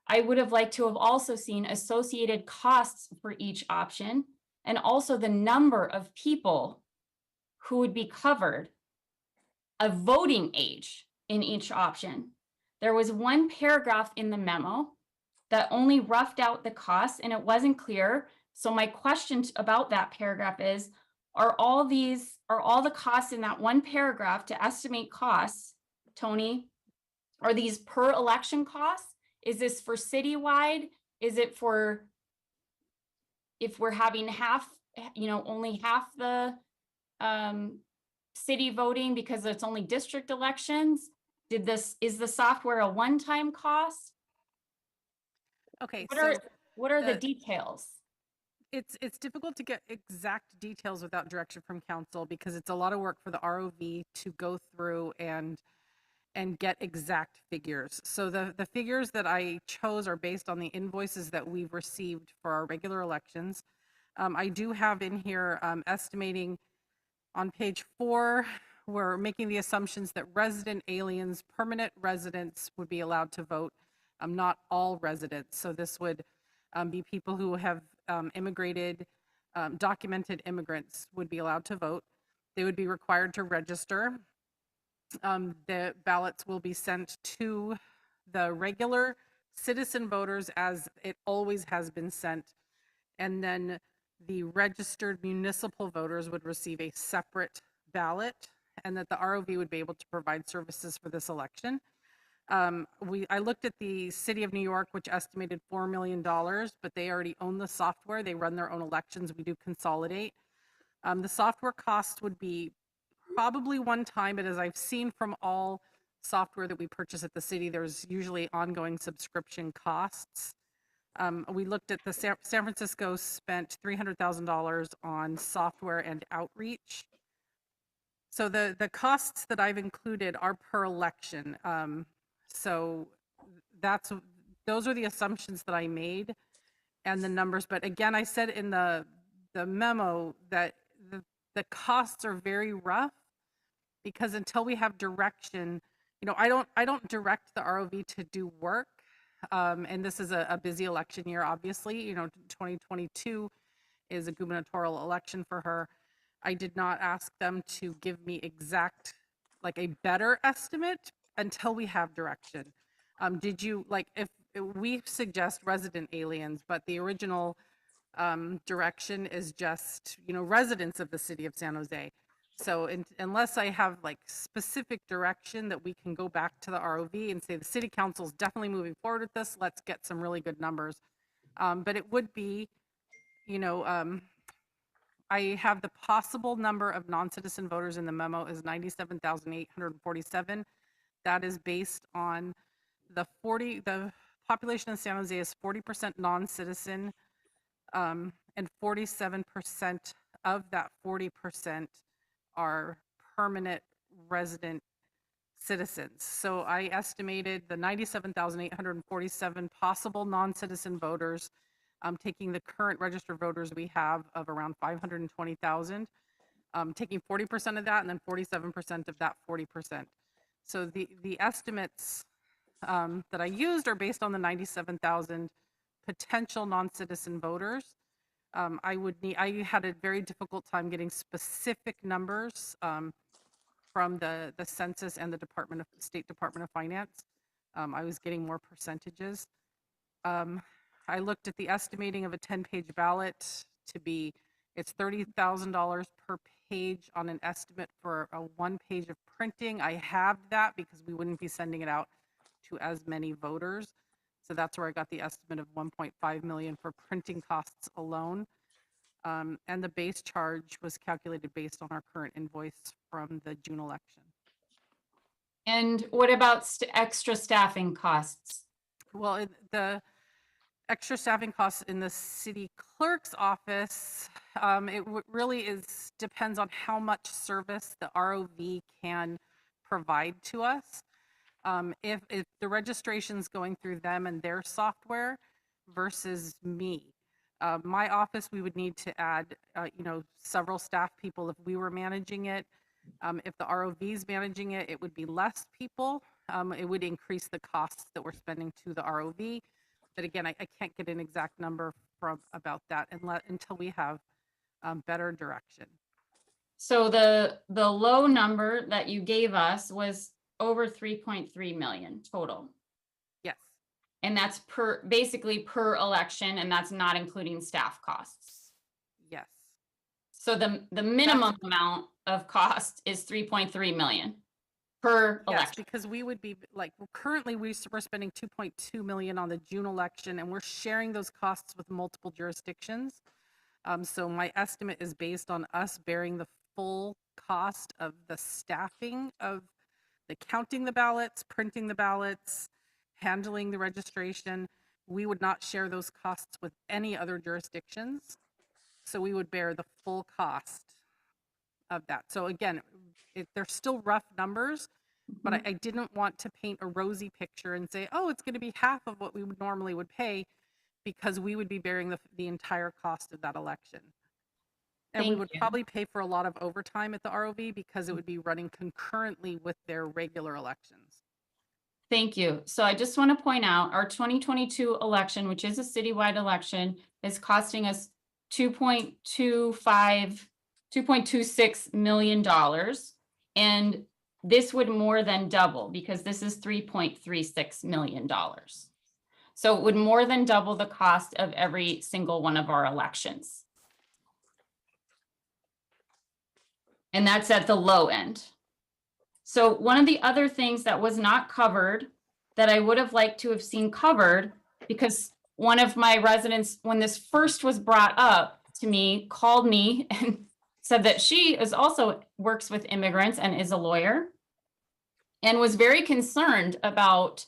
I would have liked to have also seen associated costs for each option, and also the number of people who would be covered, a voting age in each option. There was one paragraph in the memo that only roughed out the costs and it wasn't clear. So my question about that paragraph is, are all the costs in that one paragraph to estimate costs, Tony, are these per election costs? Is this for citywide? Is it for, if we're having half, only half the city voting because it's only district elections? Is the software a one-time cost? Okay, What are the details? It's difficult to get exact details without direction from council, because it's a lot of work for the ROV to go through and get exact figures. So the figures that I chose are based on the invoices that we've received for our regular elections. I do have in here estimating on page 4, we're making the assumptions that resident aliens, permanent residents would be allowed to vote, not all residents. So this would be people who have immigrated, documented immigrants would be allowed to vote. They would be required to register. The ballots will be sent to the regular citizen voters as it always has been sent. And then the registered municipal voters would receive a separate ballot, and that the ROV would be able to provide services for this election. I looked at the city of New York, which estimated $4 million, but they already own the software. They run their own elections. We do consolidate. The software cost would be probably one time, but as I've seen from all software that we purchase at the city, there's usually ongoing subscription costs. We looked at San Francisco spent $300,000 on software and outreach. So the costs that I've included are per election. So those are the assumptions that I made and the numbers. But again, I said in the memo that the costs are very rough, because until we have direction, I don't direct the ROV to do work. And this is a busy election year, obviously. 2022 is a gubernatorial election for her. I did not ask them to give me exact, like a better estimate until we have direction. Did you, if we suggest resident aliens, but the original direction is just, residents of the city of San Jose. So unless I have specific direction that we can go back to the ROV and say the city council is definitely moving forward with this, let's get some really good numbers. But it would be, I have the possible number of non-citizen voters in the memo is 97,847. That is based on the population in San Jose is 40% non-citizen, and 47% of that 40% are permanent resident citizens. So I estimated the 97,847 possible non-citizen voters, taking the current registered voters we have of around 520,000, taking 40% of that and then 47% of that 40%. So the estimates that I used are based on the 97,000 potential non-citizen voters. I had a very difficult time getting specific numbers from the census and the State Department of Finance. I was getting more percentages. I looked at the estimating of a 10-page ballot to be, it's $30,000 per page on an estimate for a 1 page of printing. I have that because we wouldn't be sending it out to as many voters. So that's where I got the estimate of 1.5 million for printing costs alone. And the base charge was calculated based on our current invoice from the June election. And what about extra staffing costs? Well, the extra staffing costs in the city clerk's office, really depends on how much service the ROV can provide to us. If the registration's going through them and their software versus me, my office, we would need to add, several staff people if we were managing it. If the ROV's managing it, it would be less people. It would increase the costs that we're spending to the ROV. But again, I can't get an exact number about that until we have better direction. So the low number that you gave us was over 3.3 million total. Yes. And that's basically per election, and that's not including staff costs. Yes. So the minimum amount of cost is 3.3 million per election. Yes, because we would be currently we're spending 2.2 million on the June election, and we're sharing those costs with multiple jurisdictions. So my estimate is based on us bearing the full cost of the staffing of the counting the ballots, printing the ballots, handling the registration. We would not share those costs with any other jurisdictions. So we would bear the full cost of that. So again, they're still rough numbers, but I didn't want to paint a rosy picture and say, oh, it's going to be half of what we would normally pay, because we would be bearing the entire cost of that election. And we would probably pay for a lot of overtime at the ROV because it would be running concurrently with their regular elections. Thank you. So I just want to point out our 2022 election, which is a citywide election, is costing us $2.26 million. And this would more than double because this is $3.36 million. So it would more than double the cost of every single one of our elections. And that's at the low end. So one of the other things that was not covered that I would have liked to have seen covered, because one of my residents, when this first was brought up to me, called me and said that she also works with immigrants and is a lawyer, and was very concerned about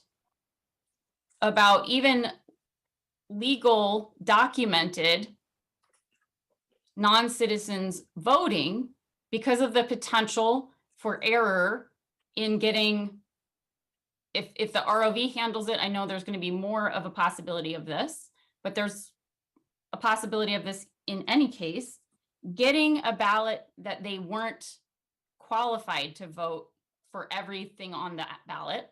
even legal, documented non-citizens voting because of the potential for error in getting, if the ROV handles it, I know there's going to be more of a possibility of this, but there's a possibility of this in any case, getting a ballot that they weren't qualified to vote for everything on that ballot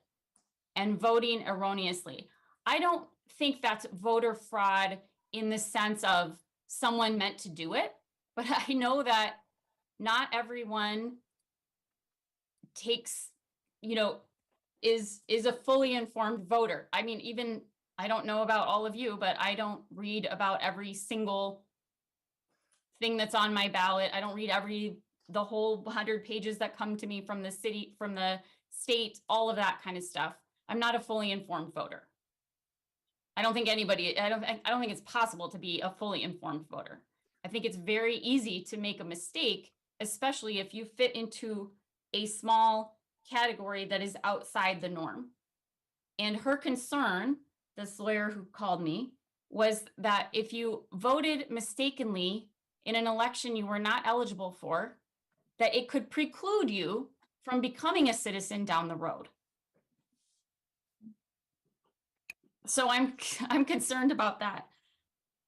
and voting erroneously. I don't think that's voter fraud in the sense of someone meant to do it, but I know that not everyone takes, is a fully informed voter. I mean, even, I don't know about all of you, but I don't read about every single thing that's on my ballot. I don't read the whole 100 pages that come to me from the city, from the state, all of that kind of stuff. I'm not a fully informed voter. I don't think it's possible to be a fully informed voter. I think it's very easy to make a mistake, especially if you fit into a small category that is outside the norm. And her concern, this lawyer who called me, was that if you voted mistakenly in an election you were not eligible for, that it could preclude you from becoming a citizen down the road. So I'm concerned about that.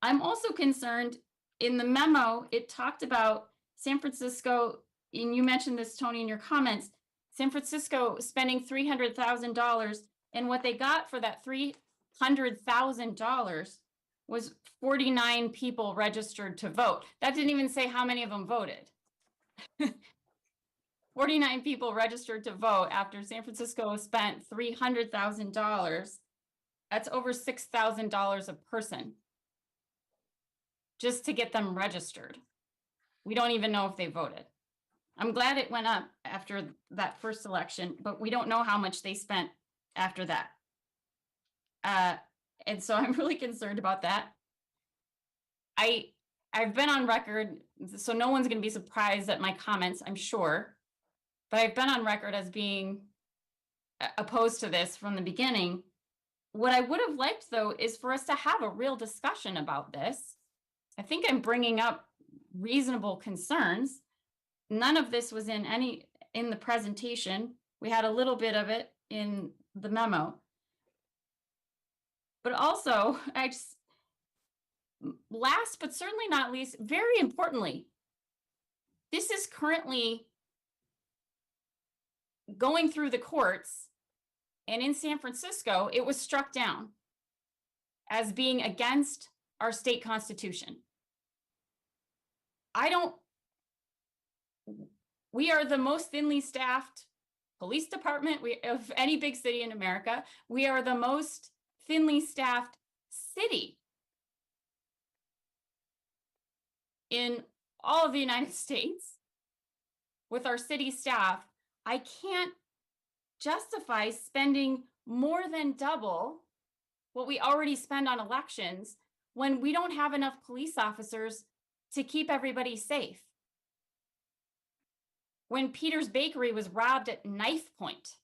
I'm also concerned, in the memo, it talked about San Francisco, and you mentioned this, Tony, in your comments, San Francisco spending $300,000, and what they got for that $300,000 was 49 people registered to vote. That didn't even say how many of them voted. 49 people registered to vote after San Francisco spent $300,000 That's over $6,000 a person just to get them registered. We don't even know if they voted. I'm glad it went up after that first election, but we don't know how much they spent after that. And so I'm really concerned about that. I've been on record, so no one's going to be surprised at my comments, I'm sure, but I've been on record as being opposed to this from the beginning. What I would have liked, though, is for us to have a real discussion about this. I think I'm bringing up reasonable concerns. None of this was in the presentation. We had a little bit of it in the memo. But also, last but certainly not least, very importantly, this is currently going through the courts, and in San Francisco, it was struck down as being against our state constitution. We are the most thinly staffed police department of any big city in America. We are the most thinly staffed city in all of the United States. With our city staff, I can't justify spending more than double what we already spend on elections when we don't have enough police officers to keep everybody safe. When Peter's Bakery was robbed at knife point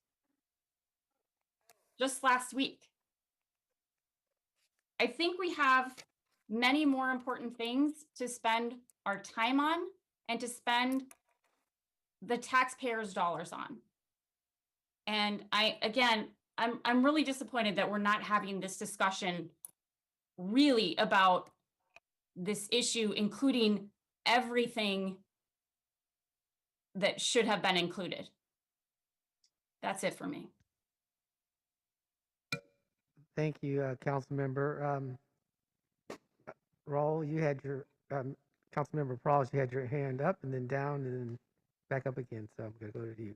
just last week. I think we have many more important things to spend our time on and to spend the taxpayers' dollars on. And I'm really disappointed that we're not having this discussion really about this issue, including everything that should have been included. That's it for me. Thank you, Council Member. Raul, you had your, Councilmember Prowse, you had your hand up and then down and then back up again. So I'm going to go to you.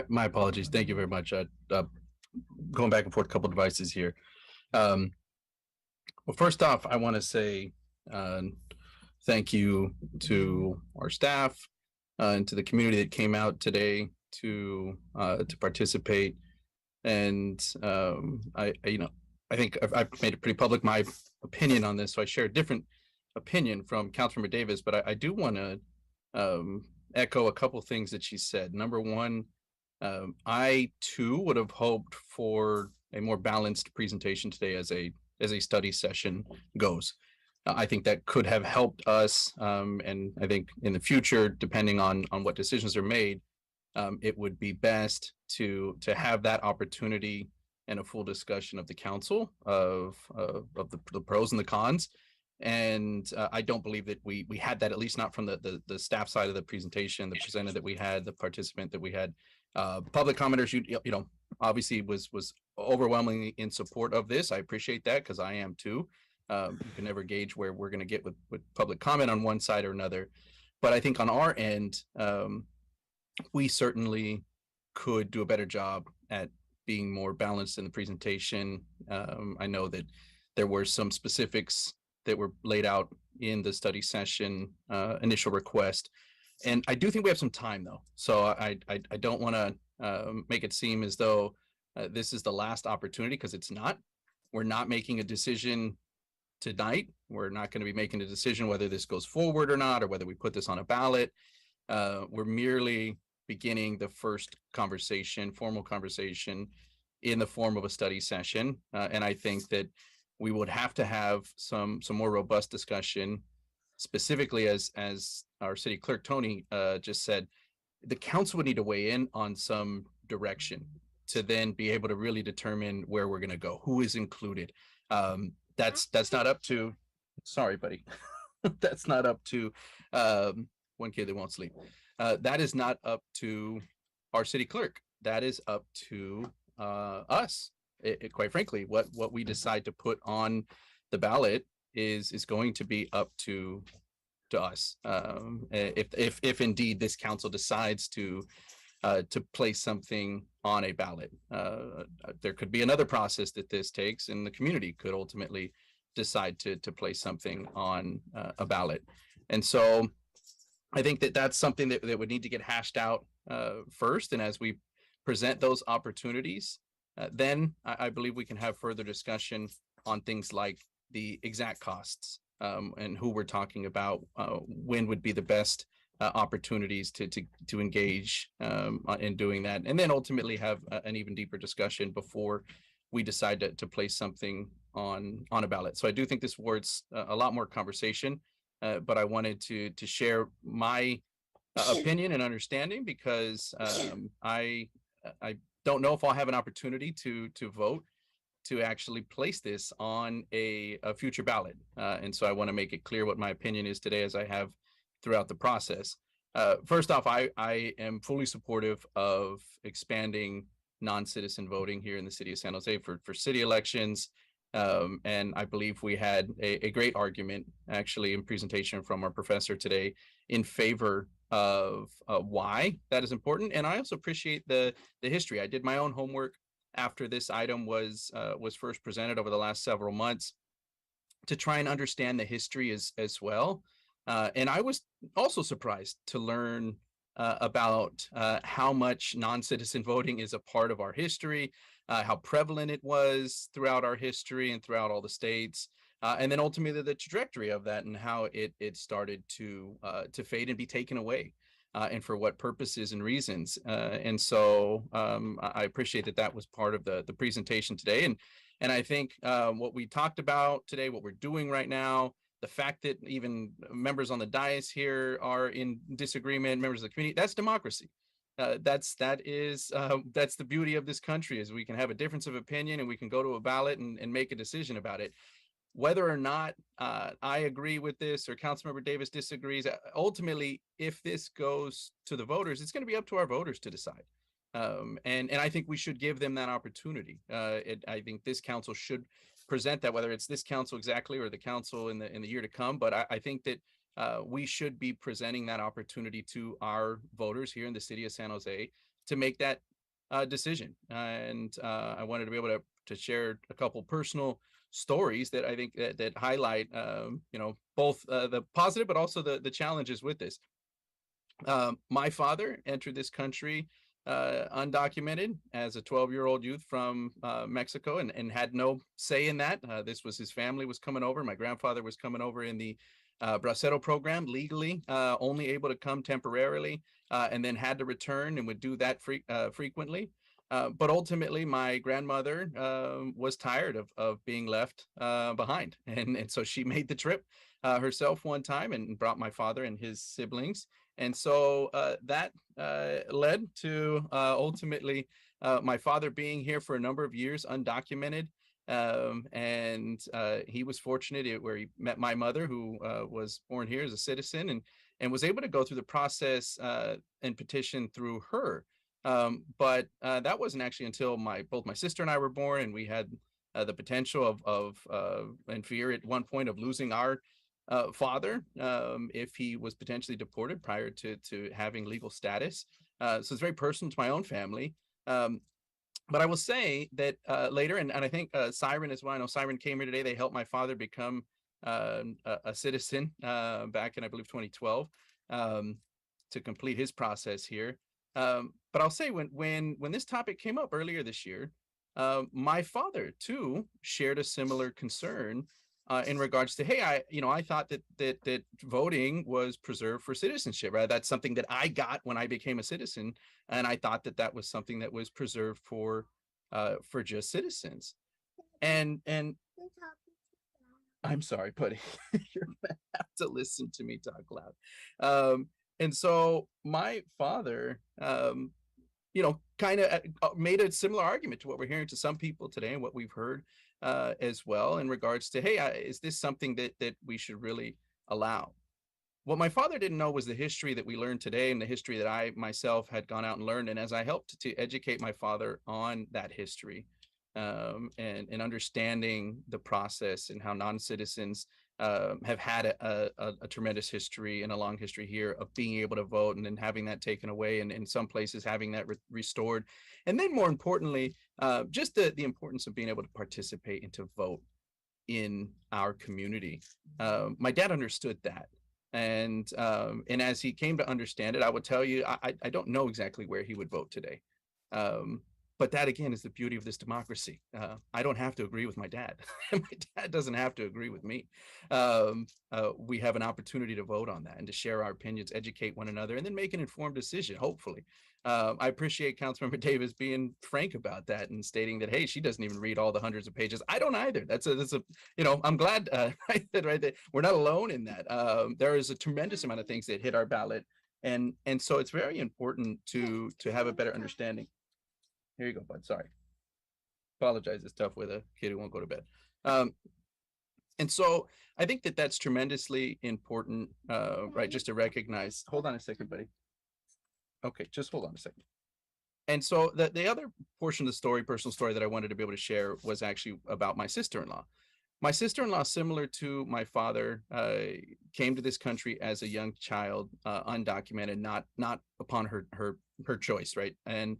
My apologies. Thank you very much. Going back and forth a couple of devices here. Well, first off, I want to say thank you to our staff and to the community that came out today to participate. And I think I've made it pretty public my opinion on this. So I share a different opinion from Councilmember Davis, but I do want to echo a couple things that she said. Number one, I too would have hoped for a more balanced presentation today as a study session goes. I think that could have helped us, and I think in the future, depending on what decisions are made, it would be best to have that opportunity and a full discussion of the council of the pros and the cons. And I don't believe that we had that, at least not from the staff side of the presentation, the presenter that we had, the participant that we had. Public commenters, you know, obviously was overwhelmingly in support of this. I appreciate that because I am too. You can never gauge where we're going to get with public comment on one side or another. But I think on our end, we certainly could do a better job at being more balanced in the presentation. I know that there were some specifics that were laid out in the study session initial request. And I do think we have some time though. So I don't want to make it seem as though this is the last opportunity, because it's not. We're not making a decision tonight. We're not going to be making a decision whether this goes forward or not, or whether we put this on a ballot. We're merely beginning the first conversation, formal conversation, in the form of a study session. And I think that we would have to have some more robust discussion, specifically as our city clerk, Tony, just said, the council would need to weigh in on some direction to then be able to really determine where we're going to go, who is included. That's not up to, sorry, buddy. That's not up to one kid that won't sleep. That is not up to our city clerk. That is up to us. Quite frankly, what we decide to put on the ballot is going to be up to us. If indeed this council decides to to place something on a ballot. There could be another process that this takes, and the community could ultimately decide to place something on a ballot. And so I think that that's something that would need to get hashed out first. And as we present those opportunities, then I believe we can have further discussion on things like the exact costs and who we're talking about, when would be the best opportunities to engage in doing that, and then ultimately have an even deeper discussion before we decide to place something on a ballot. So I do think this warrants a lot more conversation, but I wanted to share my opinion and understanding, because I don't know if I'll have an opportunity to vote to actually place this on a future ballot. And so I want to make it clear what my opinion is today, as I have throughout the process. First off, I am fully supportive of expanding non-citizen voting here in the city of San Jose for city elections. And I believe we had a great argument, actually, in presentation from our professor today in favor of why that is important. And I also appreciate the history. I did my own homework after this item was first presented over the last several months to try and understand the history as well. And I was also surprised to learn about how much non-citizen voting is a part of our history, how prevalent it was throughout our history and throughout all the states, and then ultimately the trajectory of that and how it started to fade and be taken away, and for what purposes and reasons. And so I appreciate that was part of the presentation today. And I think what we talked about today, what we're doing right now, the fact that even members on the dais here are in disagreement, members of the community, that's democracy. That's the beauty of this country, is we can have a difference of opinion and we can go to a ballot and make a decision about it. Whether or not I agree with this or Councilmember Davis disagrees, ultimately, if this goes to the voters, it's going to be up to our voters to decide. And I think we should give them that opportunity. I think this council should present that, whether it's this council exactly or the council in the year to come. But I think that we should be presenting that opportunity to our voters here in the city of San Jose to make that decision. And I wanted to be able to share a couple personal stories that I think that highlight, both the positive, but also the challenges with this. My father entered this country undocumented as a 12-year-old youth from Mexico, and had no say in that. This was his family was coming over. My grandfather was coming over in the Bracero program legally, only able to come temporarily, and then had to return and would do that frequently. But ultimately, my grandmother was tired of being left behind. And so she made the trip herself one time and brought my father and his siblings. And so that led to ultimately my father being here for a number of years undocumented. And he was fortunate where he met my mother, who was born here as a citizen, and was able to go through the process and petition through her. But that wasn't actually until both my sister and I were born, and we had the potential of and fear at one point of losing our father if he was potentially deported prior to having legal status. So it's very personal to my own family. But I will say that later, and I think Siren as well, I know Siren came here today, they helped my father become a citizen back in, I believe, 2012 to complete his process here. But I'll say when this topic came up earlier this year, my father too shared a similar concern in regards to, hey, I thought that voting was preserved for citizenship, right? That's something that I got when I became a citizen, and I thought that was something that was preserved for just citizens. And I'm sorry, buddy, you're gonna have to listen to me talk loud. And so my father, kind of made a similar argument to what we're hearing to some people today and what we've heard as well in regards to, hey, is this something that we should really allow? What my father didn't know was the history that we learned today and the history that I myself had gone out and learned. And as I helped to educate my father on that history and understanding the process and how non-citizens have had a tremendous history and a long history here of being able to vote, and then having that taken away, and in some places having that restored. And then more importantly, just the importance of being able to participate and to vote in our community. My dad understood that. And as he came to understand it, I would tell you, I don't know exactly where he would vote today. But that, again, is the beauty of this democracy. I don't have to agree with my dad. My dad doesn't have to agree with me. We have an opportunity to vote on that and to share our opinions, educate one another, and then make an informed decision, hopefully. I appreciate Councilmember Davis being frank about that and stating that, hey, she doesn't even read all the hundreds of pages. I don't either. That's a I'm glad right there. We're not alone in that. There is a tremendous amount of things that hit our ballot. And so it's very important to have a better understanding. Here you go, bud. Sorry. Apologize. It's tough with a kid who won't go to bed. And so I think that that's tremendously important, right? Just to recognize. Hold on a second, buddy. Okay, just hold on a second. And so the other portion of the story, personal story that I wanted to be able to share was actually about my sister-in-law. My sister-in-law, similar to my father, came to this country as a young child, undocumented, not upon her choice, right? And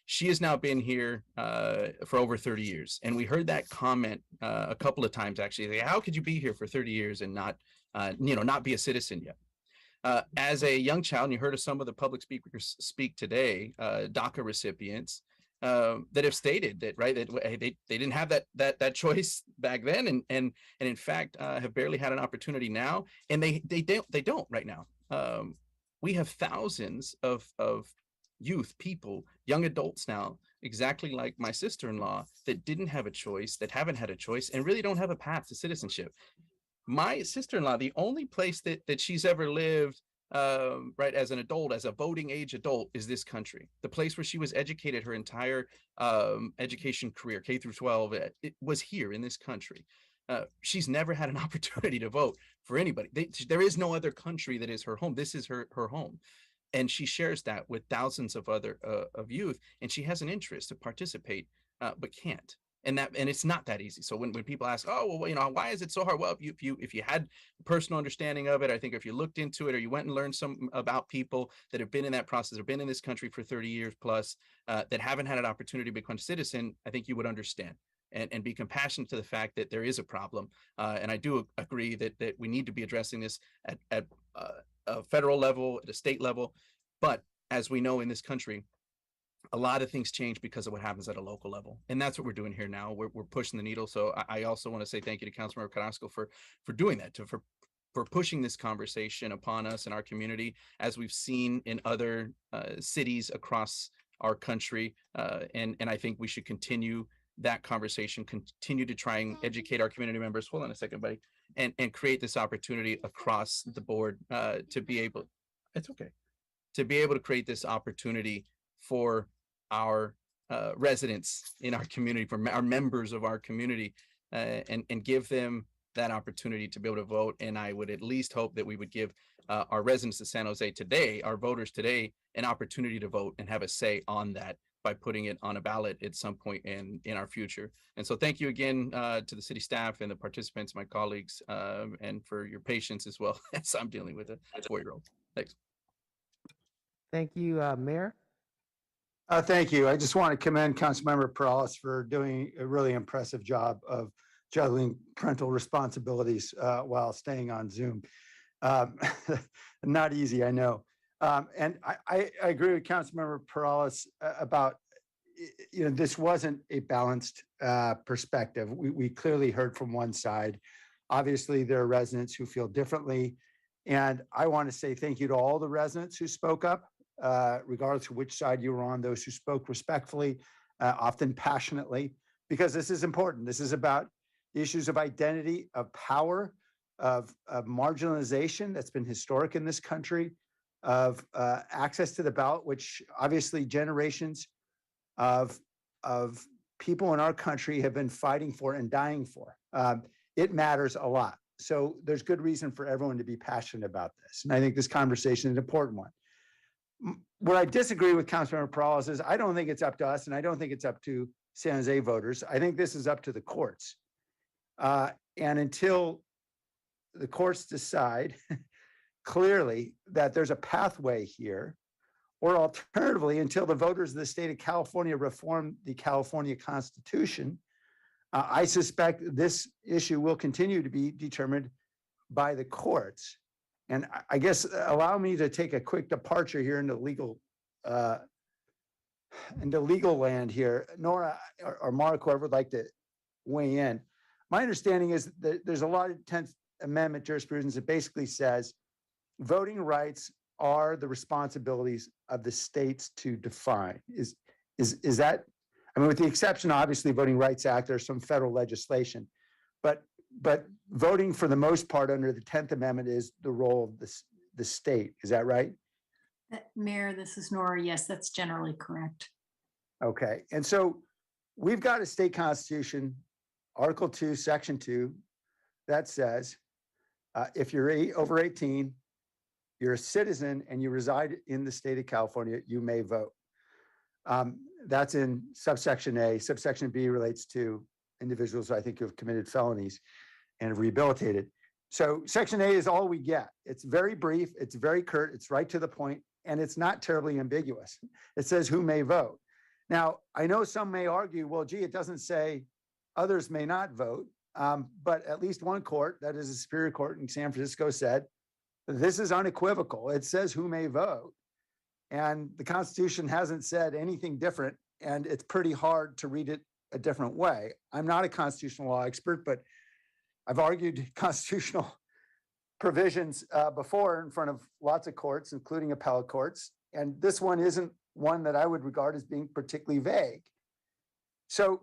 she has now been here for over 30 years. And we heard that comment a couple of times, actually. Like, how could you be here for 30 years and not be a citizen yet? As a young child, and you heard of some of the public speakers speak today, DACA recipients that have stated that, right, that they didn't have that choice back then, and in fact have barely had an opportunity now, and they don't right now. We have thousands of youth, people, young adults now, exactly like my sister-in-law, that didn't have a choice, that haven't had a choice, and really don't have a path to citizenship. My sister-in-law, the only place that she's ever lived, right, as an adult, as a voting age adult, is this country. The place where she was educated her entire education career, K through 12, it was here in this country. She's never had an opportunity to vote for anybody. There is no other country that is her home. This is her home. And she shares that with thousands of other of youth, and she has an interest to participate, but can't. And it's not that easy. So when people ask, oh, well, why is it so hard? Well, if you had a personal understanding of it, I think if you looked into it, or you went and learned some about people that have been in that process, or been in this country for 30 years plus, that haven't had an opportunity to become a citizen, I think you would understand and be compassionate to the fact that there is a problem. And I do agree that we need to be addressing this at a federal level, at a state level. But as we know in this country, a lot of things change because of what happens at a local level. And that's what we're doing here now. We're pushing the needle. So I also want to say thank you to Councilmember Carrasco for doing that, for pushing this conversation upon us in our community, as we've seen in other cities across our country. And I think we should continue that conversation, continue to try and educate our community members. Hold on a second, buddy. And create this opportunity across the board to be able, it's okay, to be able to create this opportunity for our residents in our community, for our members of our community, and give them that opportunity to be able to vote. And I would at least hope that we would give our residents of San Jose today, our voters today, an opportunity to vote and have a say on that by putting it on a ballot at some point in our future. And so thank you again to the city staff and the participants, my colleagues, and for your patience as well as I'm dealing with a 4-year-old. Thanks. Thank you, Mayor. Thank you. I just want to commend Councilmember Perales for doing a really impressive job of juggling parental responsibilities while staying on Zoom. Not easy, I know. And I agree with Councilmember Perales about, this wasn't a balanced perspective. We clearly heard from one side. Obviously, there are residents who feel differently. And I want to say thank you to all the residents who spoke up, regardless of which side you were on, those who spoke respectfully, often passionately, because this is important. This is about issues of identity, of power, of marginalization that's been historic in this country, of access to the ballot, which obviously generations of people in our country have been fighting for and dying for. It matters a lot. So there's good reason for everyone to be passionate about this. And I think this conversation is an important one. Where I disagree with Councilmember Perales is I don't think it's up to us, and I don't think it's up to San Jose voters. I think this is up to the courts. And until the courts decide clearly that there's a pathway here, or alternatively, until the voters of the state of California reform the California Constitution, I suspect this issue will continue to be determined by the courts. And I guess allow me to take a quick departure here into legal land here. Nora or Mark, whoever would like to weigh in. My understanding is that there's a lot of 10th Amendment jurisprudence that basically says voting rights are the responsibilities of the states to define. Is that, I mean, with the exception, obviously, Voting Rights Act, there's some federal legislation, but voting for the most part under the 10th Amendment is the role of the state. Is that right? Mayor, this is Nora. Yes, that's generally correct. Okay. And so we've got a state constitution, Article 2, Section 2, that says if you're over 18, you're a citizen and you reside in the state of California, you may vote. That's in subsection A. Subsection B relates to individuals, I think, who have committed felonies and have rehabilitated. So Section A is all we get. It's very brief, it's very curt, it's right to the point, and it's not terribly ambiguous. It says who may vote. Now, I know some may argue, well, gee, it doesn't say others may not vote, but at least one court, that is the Superior Court in San Francisco, said, this is unequivocal. It says who may vote. And the Constitution hasn't said anything different, and it's pretty hard to read it a different way. I'm not a constitutional law expert, but I've argued constitutional provisions before in front of lots of courts, including appellate courts. And this one isn't one that I would regard as being particularly vague. So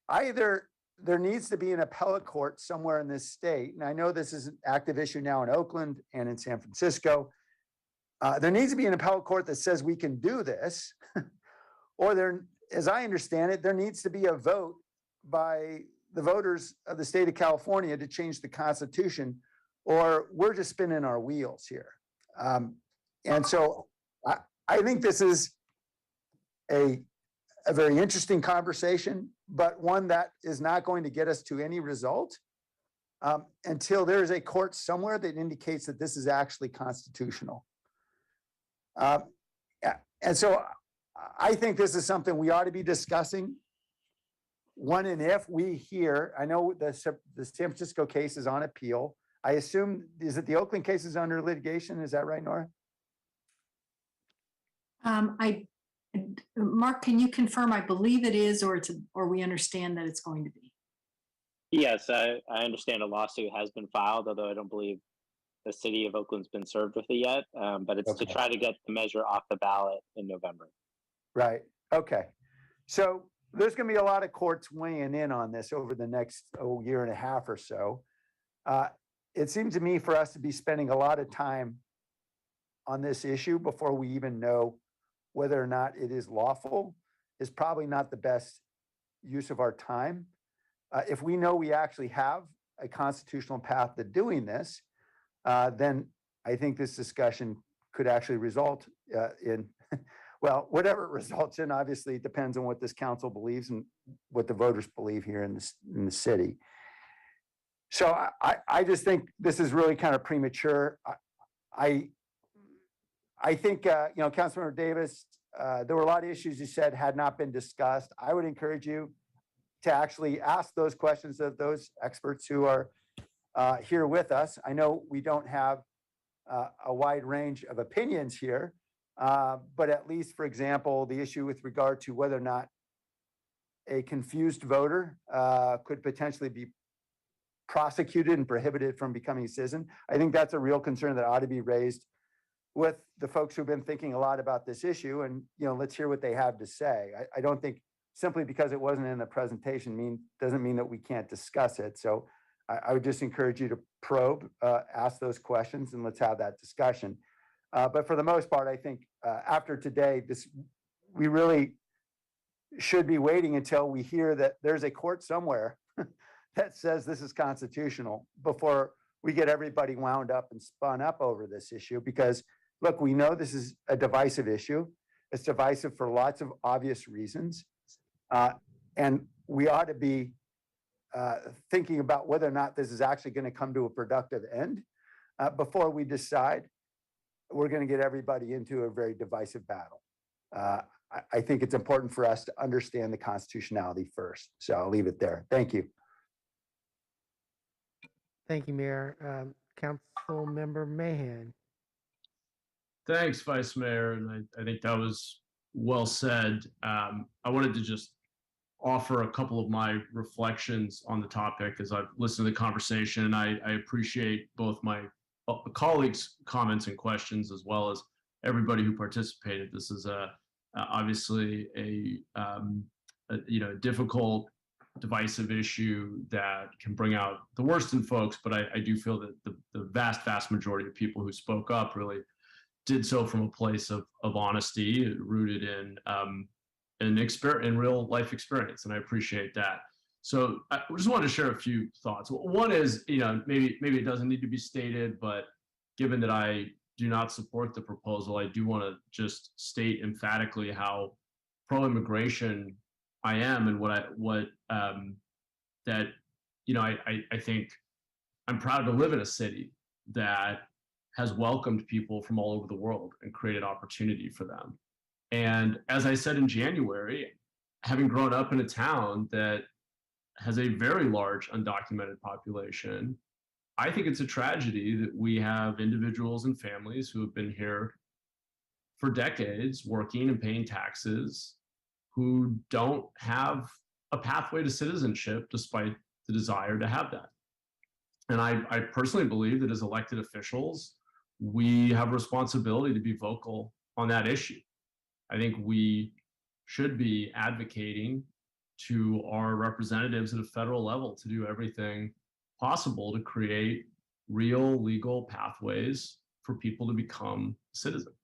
either there needs to be an appellate court somewhere in this state, and I know this is an active issue now in Oakland and in San Francisco. There needs to be an appellate court that says we can do this, or there, as I understand it, there needs to be a vote by the voters of the state of California to change the Constitution, or we're just spinning our wheels here. And so I think this is a very interesting conversation, but one that is not going to get us to any result until there is a court somewhere that indicates that this is actually constitutional. And so I think this is something we ought to be discussing. When and if we hear, I know the San Francisco case is on appeal. I assume, is it the Oakland case is under litigation? Is that right, Nora? Mark, can you confirm? I believe it is, or we understand that it's going to be. Yes, I understand a lawsuit has been filed, although I don't believe the city of Oakland's been served with it yet. But it's to try to get the measure off the ballot in November. Right. Okay. So there's going to be a lot of courts weighing in on this over the next year and a half or so. It seems to me for us to be spending a lot of time on this issue before we even know whether or not it is lawful is probably not the best use of our time. If we know we actually have a constitutional path to doing this, then I think this discussion could actually result in, well, whatever it results in, obviously it depends on what this council believes and what the voters believe here in the city. So I just think this is really kind of premature. I think, Councilmember Davis, there were a lot of issues you said had not been discussed. I would encourage you to actually ask those questions of those experts who are here with us. I know we don't have a wide range of opinions here, but at least, for example, the issue with regard to whether or not a confused voter could potentially be prosecuted and prohibited from becoming a citizen. I think that's a real concern that ought to be raised with the folks who've been thinking a lot about this issue, and let's hear what they have to say. I don't think simply because it wasn't in the presentation doesn't mean that we can't discuss it. So I would just encourage you to probe, ask those questions, and let's have that discussion. But for the most part, I think after today, we really should be waiting until we hear that there's a court somewhere that says this is constitutional before we get everybody wound up and spun up over this issue. Because look, we know this is a divisive issue. It's divisive for lots of obvious reasons. And we ought to be thinking about whether or not this is actually going to come to a productive end before we decide, we're going to get everybody into a very divisive battle. I think it's important for us to understand the constitutionality first. So I'll leave it there. Thank you. Thank you, Mayor. Council Member Mahan. Thanks, Vice Mayor. And I think that was well said. I wanted to just offer a couple of my reflections on the topic as I've listened to the conversation. And I appreciate both my colleagues' comments and questions, as well as everybody who participated. This is obviously a difficult, divisive issue that can bring out the worst in folks. But I do feel that the vast majority of people who spoke up really did so from a place of honesty, rooted in real life experience, and I appreciate that. So I just wanted to share a few thoughts. One is, maybe it doesn't need to be stated, but given that I do not support the proposal, I do want to just state emphatically how pro-immigration I am, and I think I'm proud to live in a city that has welcomed people from all over the world and created opportunity for them. And as I said in January, having grown up in a town that has a very large undocumented population, I think it's a tragedy that we have individuals and families who have been here for decades working and paying taxes who don't have a pathway to citizenship despite the desire to have that. And I personally believe that as elected officials, we have a responsibility to be vocal on that issue. I think we should be advocating to our representatives at a federal level to do everything possible to create real legal pathways for people to become citizens.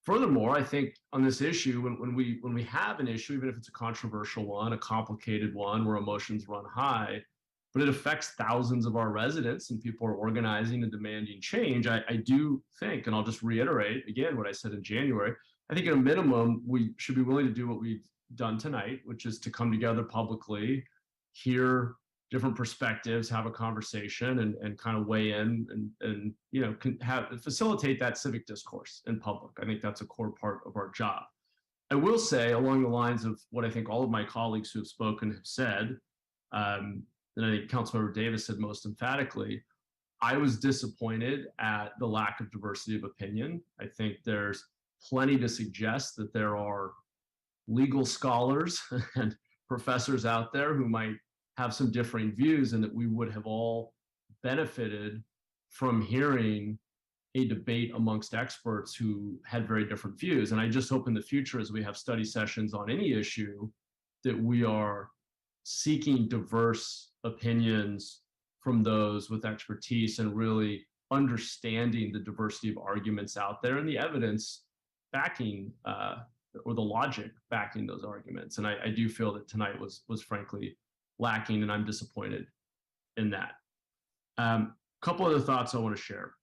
Furthermore, I think on this issue, when we have an issue, even if it's a controversial one, a complicated one where emotions run high, but it affects thousands of our residents and people are organizing and demanding change, I do think, and I'll just reiterate again what I said in January, I think at a minimum, we should be willing to do what we've done tonight, which is to come together publicly, hear different perspectives, have a conversation, and kind of weigh in and facilitate that civic discourse in public. I think that's a core part of our job. I will say, along the lines of what I think all of my colleagues who have spoken have said, and I think Councilmember Davis said most emphatically, I was disappointed at the lack of diversity of opinion. I think there's plenty to suggest that there are legal scholars and professors out there who might have some differing views, and that we would have all benefited from hearing a debate amongst experts who had very different views. And I just hope in the future, as we have study sessions on any issue, that we are seeking diverse opinions from those with expertise and really understanding the diversity of arguments out there and the evidence backing or the logic backing those arguments. And I do feel that tonight was frankly lacking, and I'm disappointed in that. Couple other thoughts I want to share.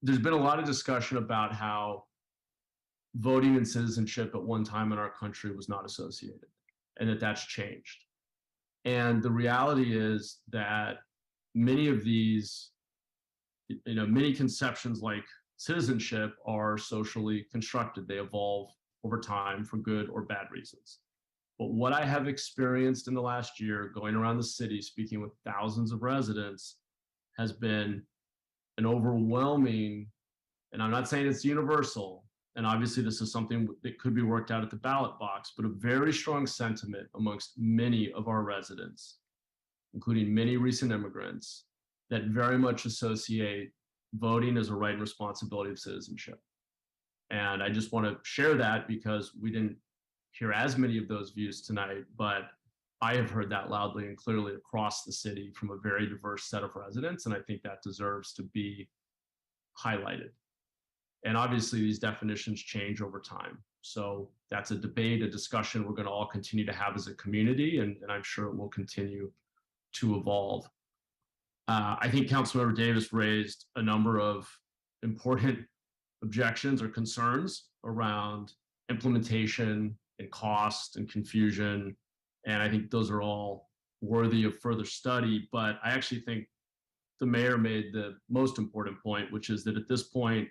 There's been a lot of discussion about how voting and citizenship at one time in our country was not associated, and that that's changed. And the reality is that many of these, many conceptions like citizenship are socially constructed. They evolve over time for good or bad reasons. But what I have experienced in the last year, going around the city, speaking with thousands of residents, has been an overwhelming, and I'm not saying it's universal, and obviously this is something that could be worked out at the ballot box, but a very strong sentiment amongst many of our residents, including many recent immigrants, that very much associate voting as a right and responsibility of citizenship. And I just want to share that because we didn't hear as many of those views tonight, but I have heard that loudly and clearly across the city from a very diverse set of residents, and I think that deserves to be highlighted. And obviously these definitions change over time. So that's a debate, a discussion we're going to all continue to have as a community, and I'm sure it will continue to evolve. I think Councilmember Davis raised a number of important objections or concerns around implementation and cost and confusion. And I think those are all worthy of further study. But I actually think the mayor made the most important point, which is that at this point,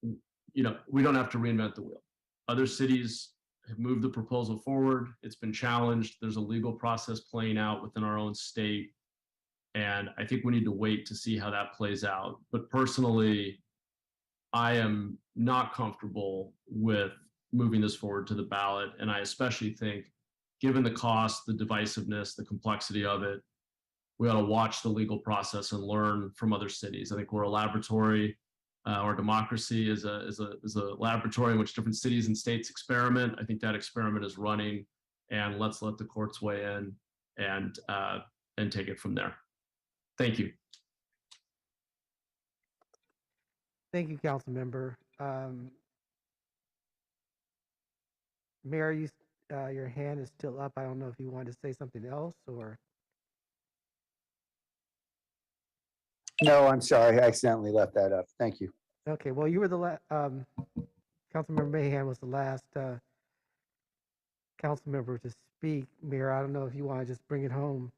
we don't have to reinvent the wheel. Other cities have moved the proposal forward. It's been challenged. There's a legal process playing out within our own state. And I think we need to wait to see how that plays out. But personally, I am not comfortable with moving this forward to the ballot. And I especially think, given the cost, the divisiveness, the complexity of it, we ought to watch the legal process and learn from other cities. I think we're a laboratory. Our democracy is a laboratory in which different cities and states experiment. I think that experiment is running, and let's let the courts weigh in and take it from there. Thank you. Thank you, council member. Mayor, your hand is still up. I don't know if you want to say something else or. No, I'm sorry. I accidentally left that up. Thank you. Okay, well, you were the last, Councilmember Mahan was the last council member to speak. Mayor, I don't know if you want to just bring it home.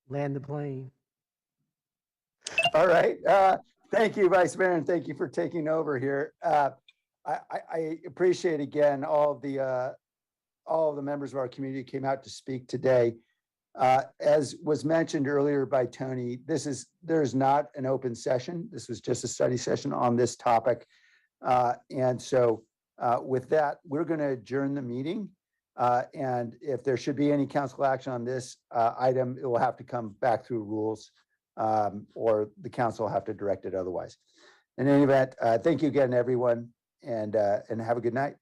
Land the plane. All right. Thank you, Vice Mayor, and thank you for taking over here. I appreciate again all of the members of our community who came out to speak today. As was mentioned earlier by Tony, there is not an open session. This was just a study session on this topic. And so with that, we're going to adjourn the meeting. And if there should be any council action on this item, it will have to come back through rules, or the council will have to direct it otherwise. In any event, thank you again, everyone, and have a good night.